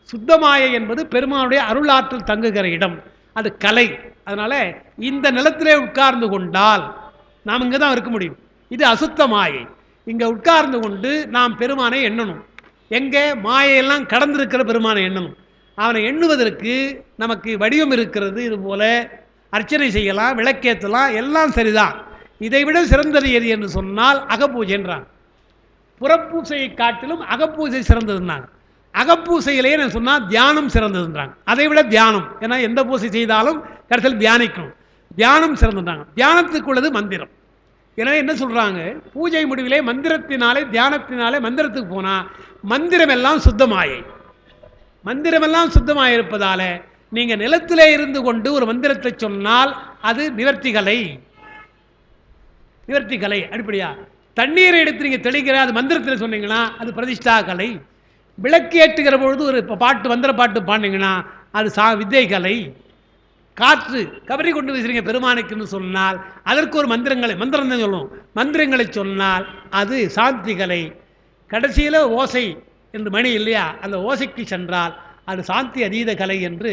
சுத்தமாயை என்பது பெருமானுடைய அருள் ஆற்றல் தங்குகிற இடம், அது கலை. அதனால் இந்த நிலத்திலே உட்கார்ந்து கொண்டால் நாம் இங்கே தான் இருக்க முடியும். இது அசுத்த மாயை. இங்கே உட்கார்ந்து கொண்டு நாம் பெருமானை எண்ணணும். எங்கே? மாயையெல்லாம் கடந்திருக்கிற பெருமானை எண்ணணும். அவனை எண்ணுவதற்கு நமக்கு வடிவம் இருக்கிறது. இதுபோல் அர்ச்சனை செய்யலாம், விளக்கேற்றலாம், எல்லாம் சரிதான். இதைவிட சிறந்தது எது என்று சொன்னால் அகப்பூஜைன்றாங்க. புறப்பூசையை காட்டிலும் அகப்பூஜை சிறந்ததுன்னாங்க. அகப்பூசையிலேயே நான் சொன்னால் தியானம் சிறந்ததுன்றாங்க. அதை விட தியானம், ஏன்னா எந்த பூசை செய்தாலும் கடைசியில் தியானிக்கணும். தியானம் சிறந்ததுன்றாங்க. தியானத்துக்குள்ளது மந்திரம். எனவே என்ன சொல்கிறாங்க, பூஜை முடிவிலே மந்திரத்தினாலே, தியானத்தினாலே மந்திரத்துக்கு போனால் மந்திரம் எல்லாம் சுத்தமாயை. மந்திரமெல்லாம் சுத்தமாக இருப்பதால் நீங்கள் நிலத்திலே இருந்து கொண்டு ஒரு மந்திரத்தை சொன்னால் அது நிவர்த்திகளை. அடிப்படையா தண்ணீரை எடுத்து நீங்கள் தெளிக்கிற அது மந்திரத்தில் சொன்னீங்கன்னா அது பிரதிஷ்டா கலை. விளக்கு ஏற்றுகிற பொழுது ஒரு பாட்டு மந்திர பாட்டு பாண்டிங்கன்னா அது வித்தை கலை. காற்று கவரி கொண்டு வீசுறீங்க பெருமானுக்குன்னு சொன்னால் அதற்கு ஒரு மந்திரம் தான் சொல்லணும். மந்திரங்களை சொன்னால் அது சாந்தி கலை. கடைசியில் ஓசை என்று மணி இல்லையா, அந்த ஓசைக்கு சென்றால் அது சாந்தி அதீத கலை என்று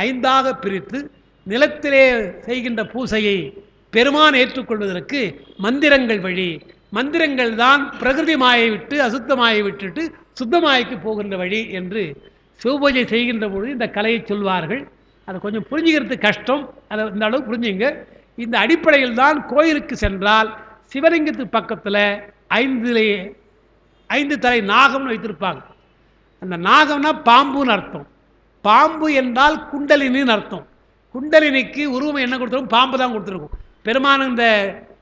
5ஆக பிரித்து நிலத்திலே செய்கின்ற பூசையை பெருமான் ஏற்றுக்கொள்வதற்கு மந்திரங்கள் வழி. மந்திரங்கள் தான் பிரகிருதி மாயை விட்டு அசுத்தமாயை விட்டுட்டு சுத்தமாய்க்கு போகின்ற வழி என்று சிவபூஜை செய்கின்ற பொழுது இந்த கலையை சொல்வார்கள். அதை கொஞ்சம் புரிஞ்சுக்கிறது கஷ்டம், அதை இந்த அளவு புரிஞ்சுங்க. இந்த அடிப்படையில் தான் கோயிலுக்கு சென்றால் சிவலிங்கத்துக்கு பக்கத்தில் 5 தலை நாகம்னு வைத்திருப்பாங்க. அந்த நாகம்னா பாம்புன்னு அர்த்தம். பாம்பு என்றால் குண்டலினின்னு அர்த்தம். குண்டலினிக்கு உருவம் என்ன கொடுத்துருக்கும்? பாம்பு தான் கொடுத்துருக்கும். பெருமான் இந்த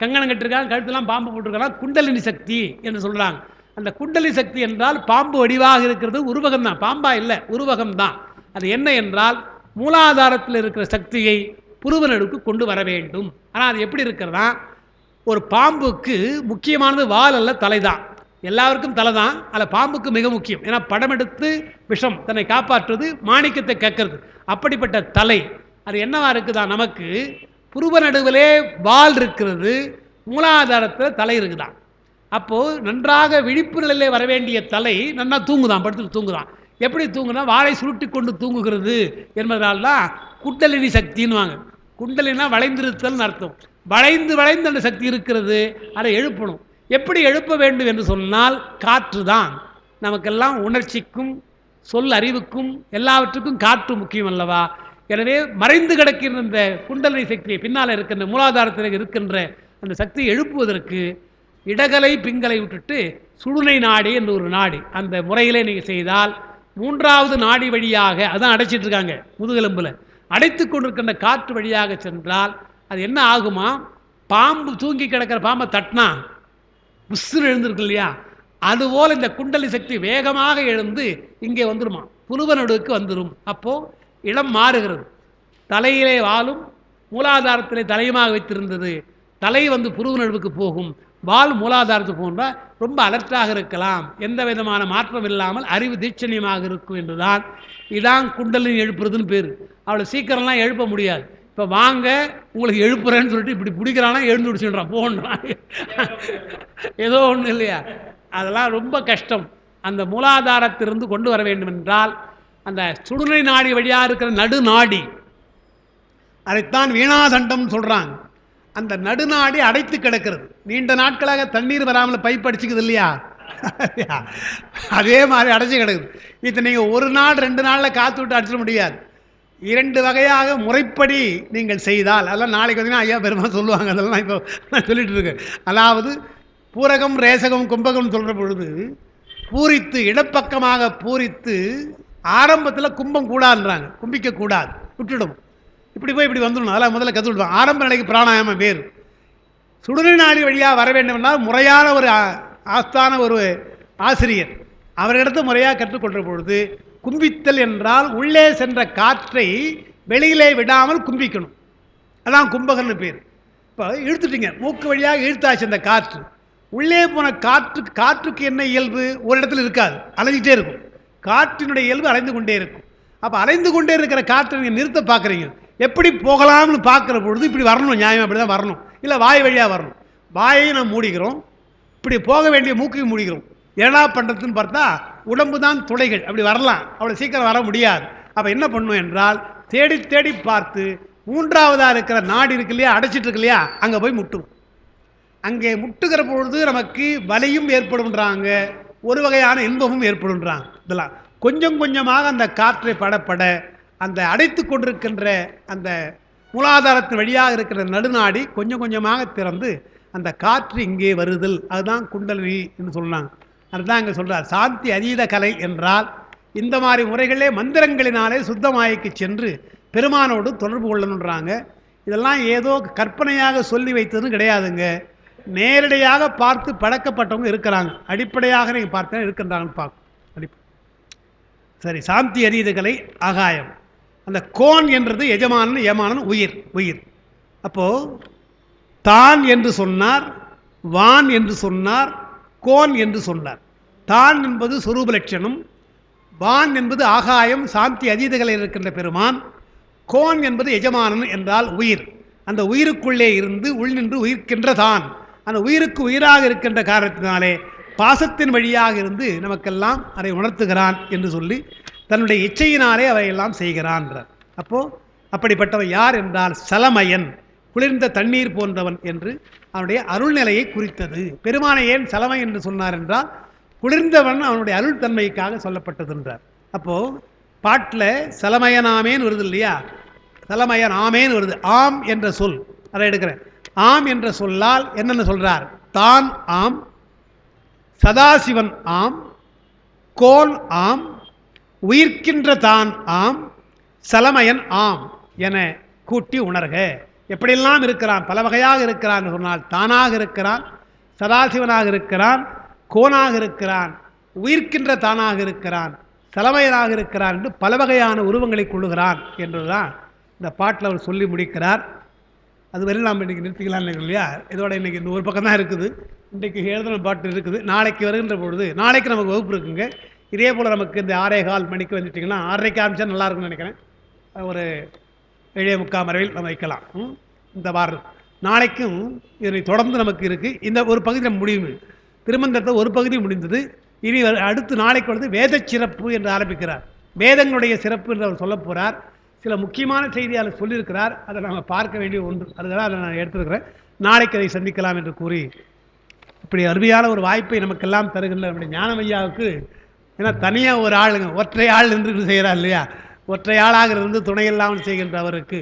கங்கணம் கட்டிருக்காங்க, கழுத்தெல்லாம் பாம்பு போட்டிருக்காங்க, குண்டலினி சக்தி என்று சொல்கிறாங்க. அந்த குண்டலினி சக்தி என்றால் பாம்பு வடிவாக இருக்கிறது உருவகம் தான், பாம்பா இல்லை, உருவகம் தான். அது என்ன என்றால் மூலாதாரத்தில் இருக்கிற சக்தியை புருவனடுக்கு கொண்டு வர வேண்டும். ஆனால் அது எப்படி இருக்கிறதா? ஒரு பாம்புக்கு முக்கியமானது வால் அல்ல, தலை தான். எல்லாருக்கும் தலை தான், அதில் பாம்புக்கு மிக முக்கியம். ஏன்னா படம் எடுத்து விஷம் தன்னை காப்பாற்றுவது, மாணிக்கத்தை கக்கிறது. அப்படிப்பட்ட தலை அது என்னவா இருக்குதா? நமக்கு புருவ நடுவிலே வால் இருக்கிறது, மூலாதாரத்தில் தலை இருக்குதான். அப்போது நன்றாக விழிப்பு நிலையிலே வர வேண்டிய தலை நன்னா தூங்குதான், படுத்துட்டு தூங்குதான். எப்படி தூங்குனா வாழை சுருட்டி கொண்டு தூங்குகிறது என்பதனால்தான் குண்டலினி சக்தின்னு. குண்டலினா வளைந்திருத்தல் அர்த்தம். வளைந்து வளைந்து அந்த சக்தி இருக்கிறது, அதை எழுப்பணும். எப்படி எழுப்ப வேண்டும் என்று சொன்னால் காற்று தான். நமக்கெல்லாம் உணர்ச்சிக்கும் சொல் அறிவுக்கும் எல்லாவற்றுக்கும் காற்று முக்கியம் அல்லவா? எனவே மறைந்து கிடக்கின்ற இந்த குண்டலினி சக்தியை, பின்னால் இருக்கின்ற மூலாதாரத்தில் இருக்கின்ற அந்த சக்தியை எழுப்புவதற்கு இடகலை பிங்கலை விட்டுட்டு சுடுனை நாடி என்று ஒரு நாடி, அந்த முறையிலே நீங்கள் செய்தால் 3வது நாடி வழியாக, அதான் அடைச்சிட்டு இருக்காங்க முதுகெலும்பில், அடைத்து கொண்டிருக்கின்ற காற்று வழியாக சென்றால் அது என்ன ஆகுமா? பாம்பு தூங்கி கிடக்கிற பாம்பை தட்டினா புஷ்ஷுன்னு எழுந்திருக்கு இல்லையா, அதுபோல் இந்த குண்டலி சக்தி வேகமாக எழுந்து இங்கே வந்துடுமா, புருவனடுக்கு வந்துடும். அப்போது இடம் மாறுகிறது. தலையிலே வாலும் மூலாதாரத்திலே தலையுமாக வைத்திருந்தது, தலை வந்து புருவனடுவுக்கு போகும், வால் மூலாதாரத்துக்கு போன்றால் ரொம்ப அலர்ட்டாக இருக்கலாம், எந்த விதமான மாற்றம் இல்லாமல் அறிவு தீட்சணியமாக இருக்கும் என்றுதான். இதான் குண்டலினி எழுப்புறதுன்னு பேர். அவளை சீக்கிரம்லாம் எழுப்ப முடியாது. இப்போ வாங்க உங்களுக்கு எழுப்புறேன்னு சொல்லிட்டு இப்படி பிடிக்கிறானா எழுந்து பிடிச்சிடுறான் போன்றான், ஏதோ ஒன்று இல்லையா? அதெல்லாம் ரொம்ப கஷ்டம். அந்த மூலாதாரத்திலிருந்து கொண்டு வர வேண்டும் என்றால் அந்த சுடுனை நாடி வழியாக இருக்கிற நடுநாடி, அதைத்தான் வீணாதண்டம் சொல்கிறாங்க. அந்த நடுநாடி அடைத்து கிடக்கிறது. நீண்ட நாட்களாக தண்ணீர் வராமல் பைப் அடிச்சுக்குது இல்லையா, அதே மாதிரி அடைச்சி கிடக்குது. இதை நீங்கள் 1 நாள் 2 நாளில் காற்று விட்டு அடிச்சிட முடியாது. 2 வகையாக முறைப்படி நீங்கள் செய்தால், அதெல்லாம் நாளைக்கு வந்தீங்கன்னா ஐயா பெருமாள் சொல்லுவாங்க, அதெல்லாம் இப்போ நான் சொல்லிட்டு இருக்கேன். அதாவது பூரகம் ரேசகம் கும்பகம் சொல்கிற பொழுது பூரித்து இடப்பக்கமாக பூரித்து ஆரம்பத்தில் கும்பம் கூடாதுன்றாங்க, கும்பிக்கக்கூடாது, விட்டுடும். இப்படி போய் இப்படி வந்துடணும், அதெல்லாம் முதல்ல கற்றுவிடுவாங்க. ஆரம்ப நிலைக்கு பிராணாயாமம் வேறு. சுடுனை நாடி வழியாக வர வேண்டும் என்றால் முறையான ஒரு ஆஸ்தான ஒரு ஆசிரியர் அவரிடத்து முறையாக கற்றுக்கொள்கிற பொழுது கும்பித்தல் என்றால் உள்ளே சென்ற காற்றை வெளியிலே விடாமல் கும்பிக்கணும். அதான் கும்பகன்னு பேர். இப்போ இழுத்துட்டீங்க, மூக்கு வழியாக இழுத்தாச்சு அந்த காற்று, உள்ளே போன காற்றுக்கு என்ன இயல்பு? ஒரு இடத்துல இருக்காது, அலைஞ்சிட்டே இருக்கும். காற்றினுடைய இயல்பு அலைந்து கொண்டே இருக்கும். அப்போ அலைந்து கொண்டே இருக்கிற காற்றை நீங்கள் நிறுத்த பார்க்குறீங்க. எப்படி போகலாம்னு பார்க்குற பொழுது இப்படி வரணும், நியாயம் அப்படி தான் வரணும், இல்லை வாய் வழியாக வரணும். வாயை நம்ம மூடிக்கிறோம், இப்படி போக வேண்டிய மூக்கையும் மூடிக்கிறோம். என்னடா பண்ணுறதுன்னு பார்த்தா உடம்பு தான் துளைகள், அப்படி வரலாம், அவ்வளோ சீக்கிரம் வர முடியாது. அப்போ என்ன பண்ணும் என்றால் தேடி தேடி பார்த்து 3வதாக இருக்கிற நாடி இருக்கு இல்லையா, அடைச்சிட்டு இருக்கு இல்லையா, அங்கே போய் முட்டும். அங்கே முட்டுகிற பொழுது நமக்கு வலியும் ஏற்படும்ன்றாங்க, ஒரு வகையான இன்பமும் ஏற்படும்ன்றாங்க. இதெல்லாம் கொஞ்சம் கொஞ்சமாக அந்த காற்றை படப்பட அந்த அடைத்து கொண்டிருக்கின்ற அந்த மூலாதாரத்தின் வழியாக இருக்கிற நடுநாடி கொஞ்சம் கொஞ்சமாக திறந்து அந்த காற்று இங்கே வருதல், அதுதான் குண்டலினி என்று சொன்னாங்க. அதுதான் இங்கே சொல்கிறார். சாந்தி அதீத கலை என்றால் இந்த மாதிரி முறைகளே மந்திரங்களினாலே சுத்தமாய்க்கு சென்று பெருமானோடு தொடர்பு கொள்ளணுன்றாங்க. இதெல்லாம் ஏதோ கற்பனையாக சொல்லி வைத்ததும் கிடையாதுங்க, நேரடியாக பார்த்து பழக்கப்பட்டவங்க இருக்கிறாங்க. அடிப்படையாக நீங்கள் பார்த்தா இருக்கின்றாங்கன்னு பார்க்கும். சரி, சாந்தி அதீத கலை ஆகாயம். அந்த கோன் என்றது எஜமானன், யமானன் உயிர். உயிர் அப்போது தான் என்று சொன்னார், வான் என்று சொன்னார், கோன் என்று சொன்னார். தான் என்பது சொரூப லட்சணம், வான் என்பது ஆகாயம், சாந்தி அதீதகளில் இருக்கின்ற பெருமான். கோன் என்பது எஜமானன் என்றால் உயிர். அந்த உயிருக்குள்ளே இருந்து உள் நின்று உயிர்க்கின்ற தான். அந்த உயிருக்கு உயிராக இருக்கின்ற காரணத்தினாலே பாசத்தின் வழியாக இருந்து நமக்கெல்லாம் அதை உணர்த்துகிறான் என்று சொல்லி தன்னுடைய இச்சையினாலே அவையெல்லாம் செய்கிறான். அப்போ அப்படிப்பட்டவன் யார் என்றால் சலமயன், குளிர்ந்த தண்ணீர் போன்றவன் என்று அவனுடைய அருள்நிலையை குறித்தது. பெருமானை ஏன் சலமை என்று சொன்னார் என்றால் குளிர்ந்தவன் அவனுடைய அருள் தன்மைக்காக சொல்லப்பட்டது என்றார். அப்போ பாட்டில் சலமயனாமேன்னு வருது இல்லையா, சலமயன் ஆமேன்னு வருது. ஆம் என்ற சொல் அதை எடுக்கிறேன். ஆம் என்ற சொல்லால் என்னென்ன சொல்றார்? தான் ஆம், சதாசிவன் ஆம், கோன் ஆம், உயிர்க்கின்ற தான் ஆம், சலமயன் ஆம் என கூட்டி உணர்க. எப்படியெல்லாம் இருக்கிறான், பல வகையாக இருக்கிறான் சொன்னால் தானாக இருக்கிறான், சதாசிவனாக இருக்கிறான், கோனாக இருக்கிறான், உயிர்க்கின்ற தானாக இருக்கிறான், சலமயனாக இருக்கிறான் என்று பல வகையான உருவங்களை கொள்ளுகிறான் என்றுதான் இந்த பாட்டில் அவர் சொல்லி முடிக்கிறார். அதுவரை நாம் இன்றைக்கி நிறுத்திக்கலாம் இல்லையா? இதோட இன்றைக்கி இந்த ஒரு பக்கம் தான் இருக்குது. இன்றைக்கு எழுதின பாட்டு இருக்குது. நாளைக்கு வருகின்ற பொழுது நாளைக்கு நமக்கு வகுப்பு இருக்குங்க. இதே போல் நமக்கு இந்த 6:15 மணிக்கு வந்துட்டிங்கன்னா 6:30 ஆரம்பிச்சா நல்லாயிருக்கும்னு நினைக்கிறேன். ஒரு 7:45 வரையில் நம்ம வைக்கலாம். இந்த வாரம் நாளைக்கும் இதனை தொடர்ந்து நமக்கு இருக்குது. இந்த ஒரு பகுதி நம்ம முடிவு, திருமந்திரத்தை ஒரு பகுதி முடிந்தது. இனி அடுத்து நாளைக்கு வந்து வேத சிறப்பு என்று ஆரம்பிக்கிறார். வேதங்களுடைய சிறப்பு என்று அவர் சொல்ல போகிறார். சில முக்கியமான செய்தியாளர் சொல்லியிருக்கிறார். அதை நம்ம பார்க்க வேண்டிய ஒன்று, அதுதான் அதை நான் எடுத்துருக்கிறேன். நாளைக்கு அதை சந்திக்கலாம் என்று கூறி இப்படி அருமையான ஒரு வாய்ப்பை நமக்கெல்லாம் தருகின்ற நம்முடைய ஞானமையாவுக்கு, ஏன்னா தனியாக ஒரு ஆளுங்க ஒற்றை ஆள் நின்று செய்கிறார் இல்லையா, ஒற்றை ஆளாக இருந்து துணையில்லாமல் செய்கின்ற அவருக்கு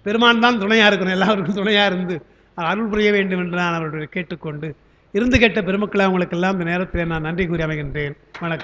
பெருமான் தான் துணையாக இருக்கணும், எல்லாருக்கும் துணையாக இருந்து அருள் புரிய வேண்டும் என்று நான் அவருடைய கேட்டுக்கொண்டு இருந்து கேட்ட பெருமக்களை அவங்களுக்கெல்லாம் இந்த நேரத்தில் நான் நன்றி கூறி அமைகின்றேன். வணக்கம்.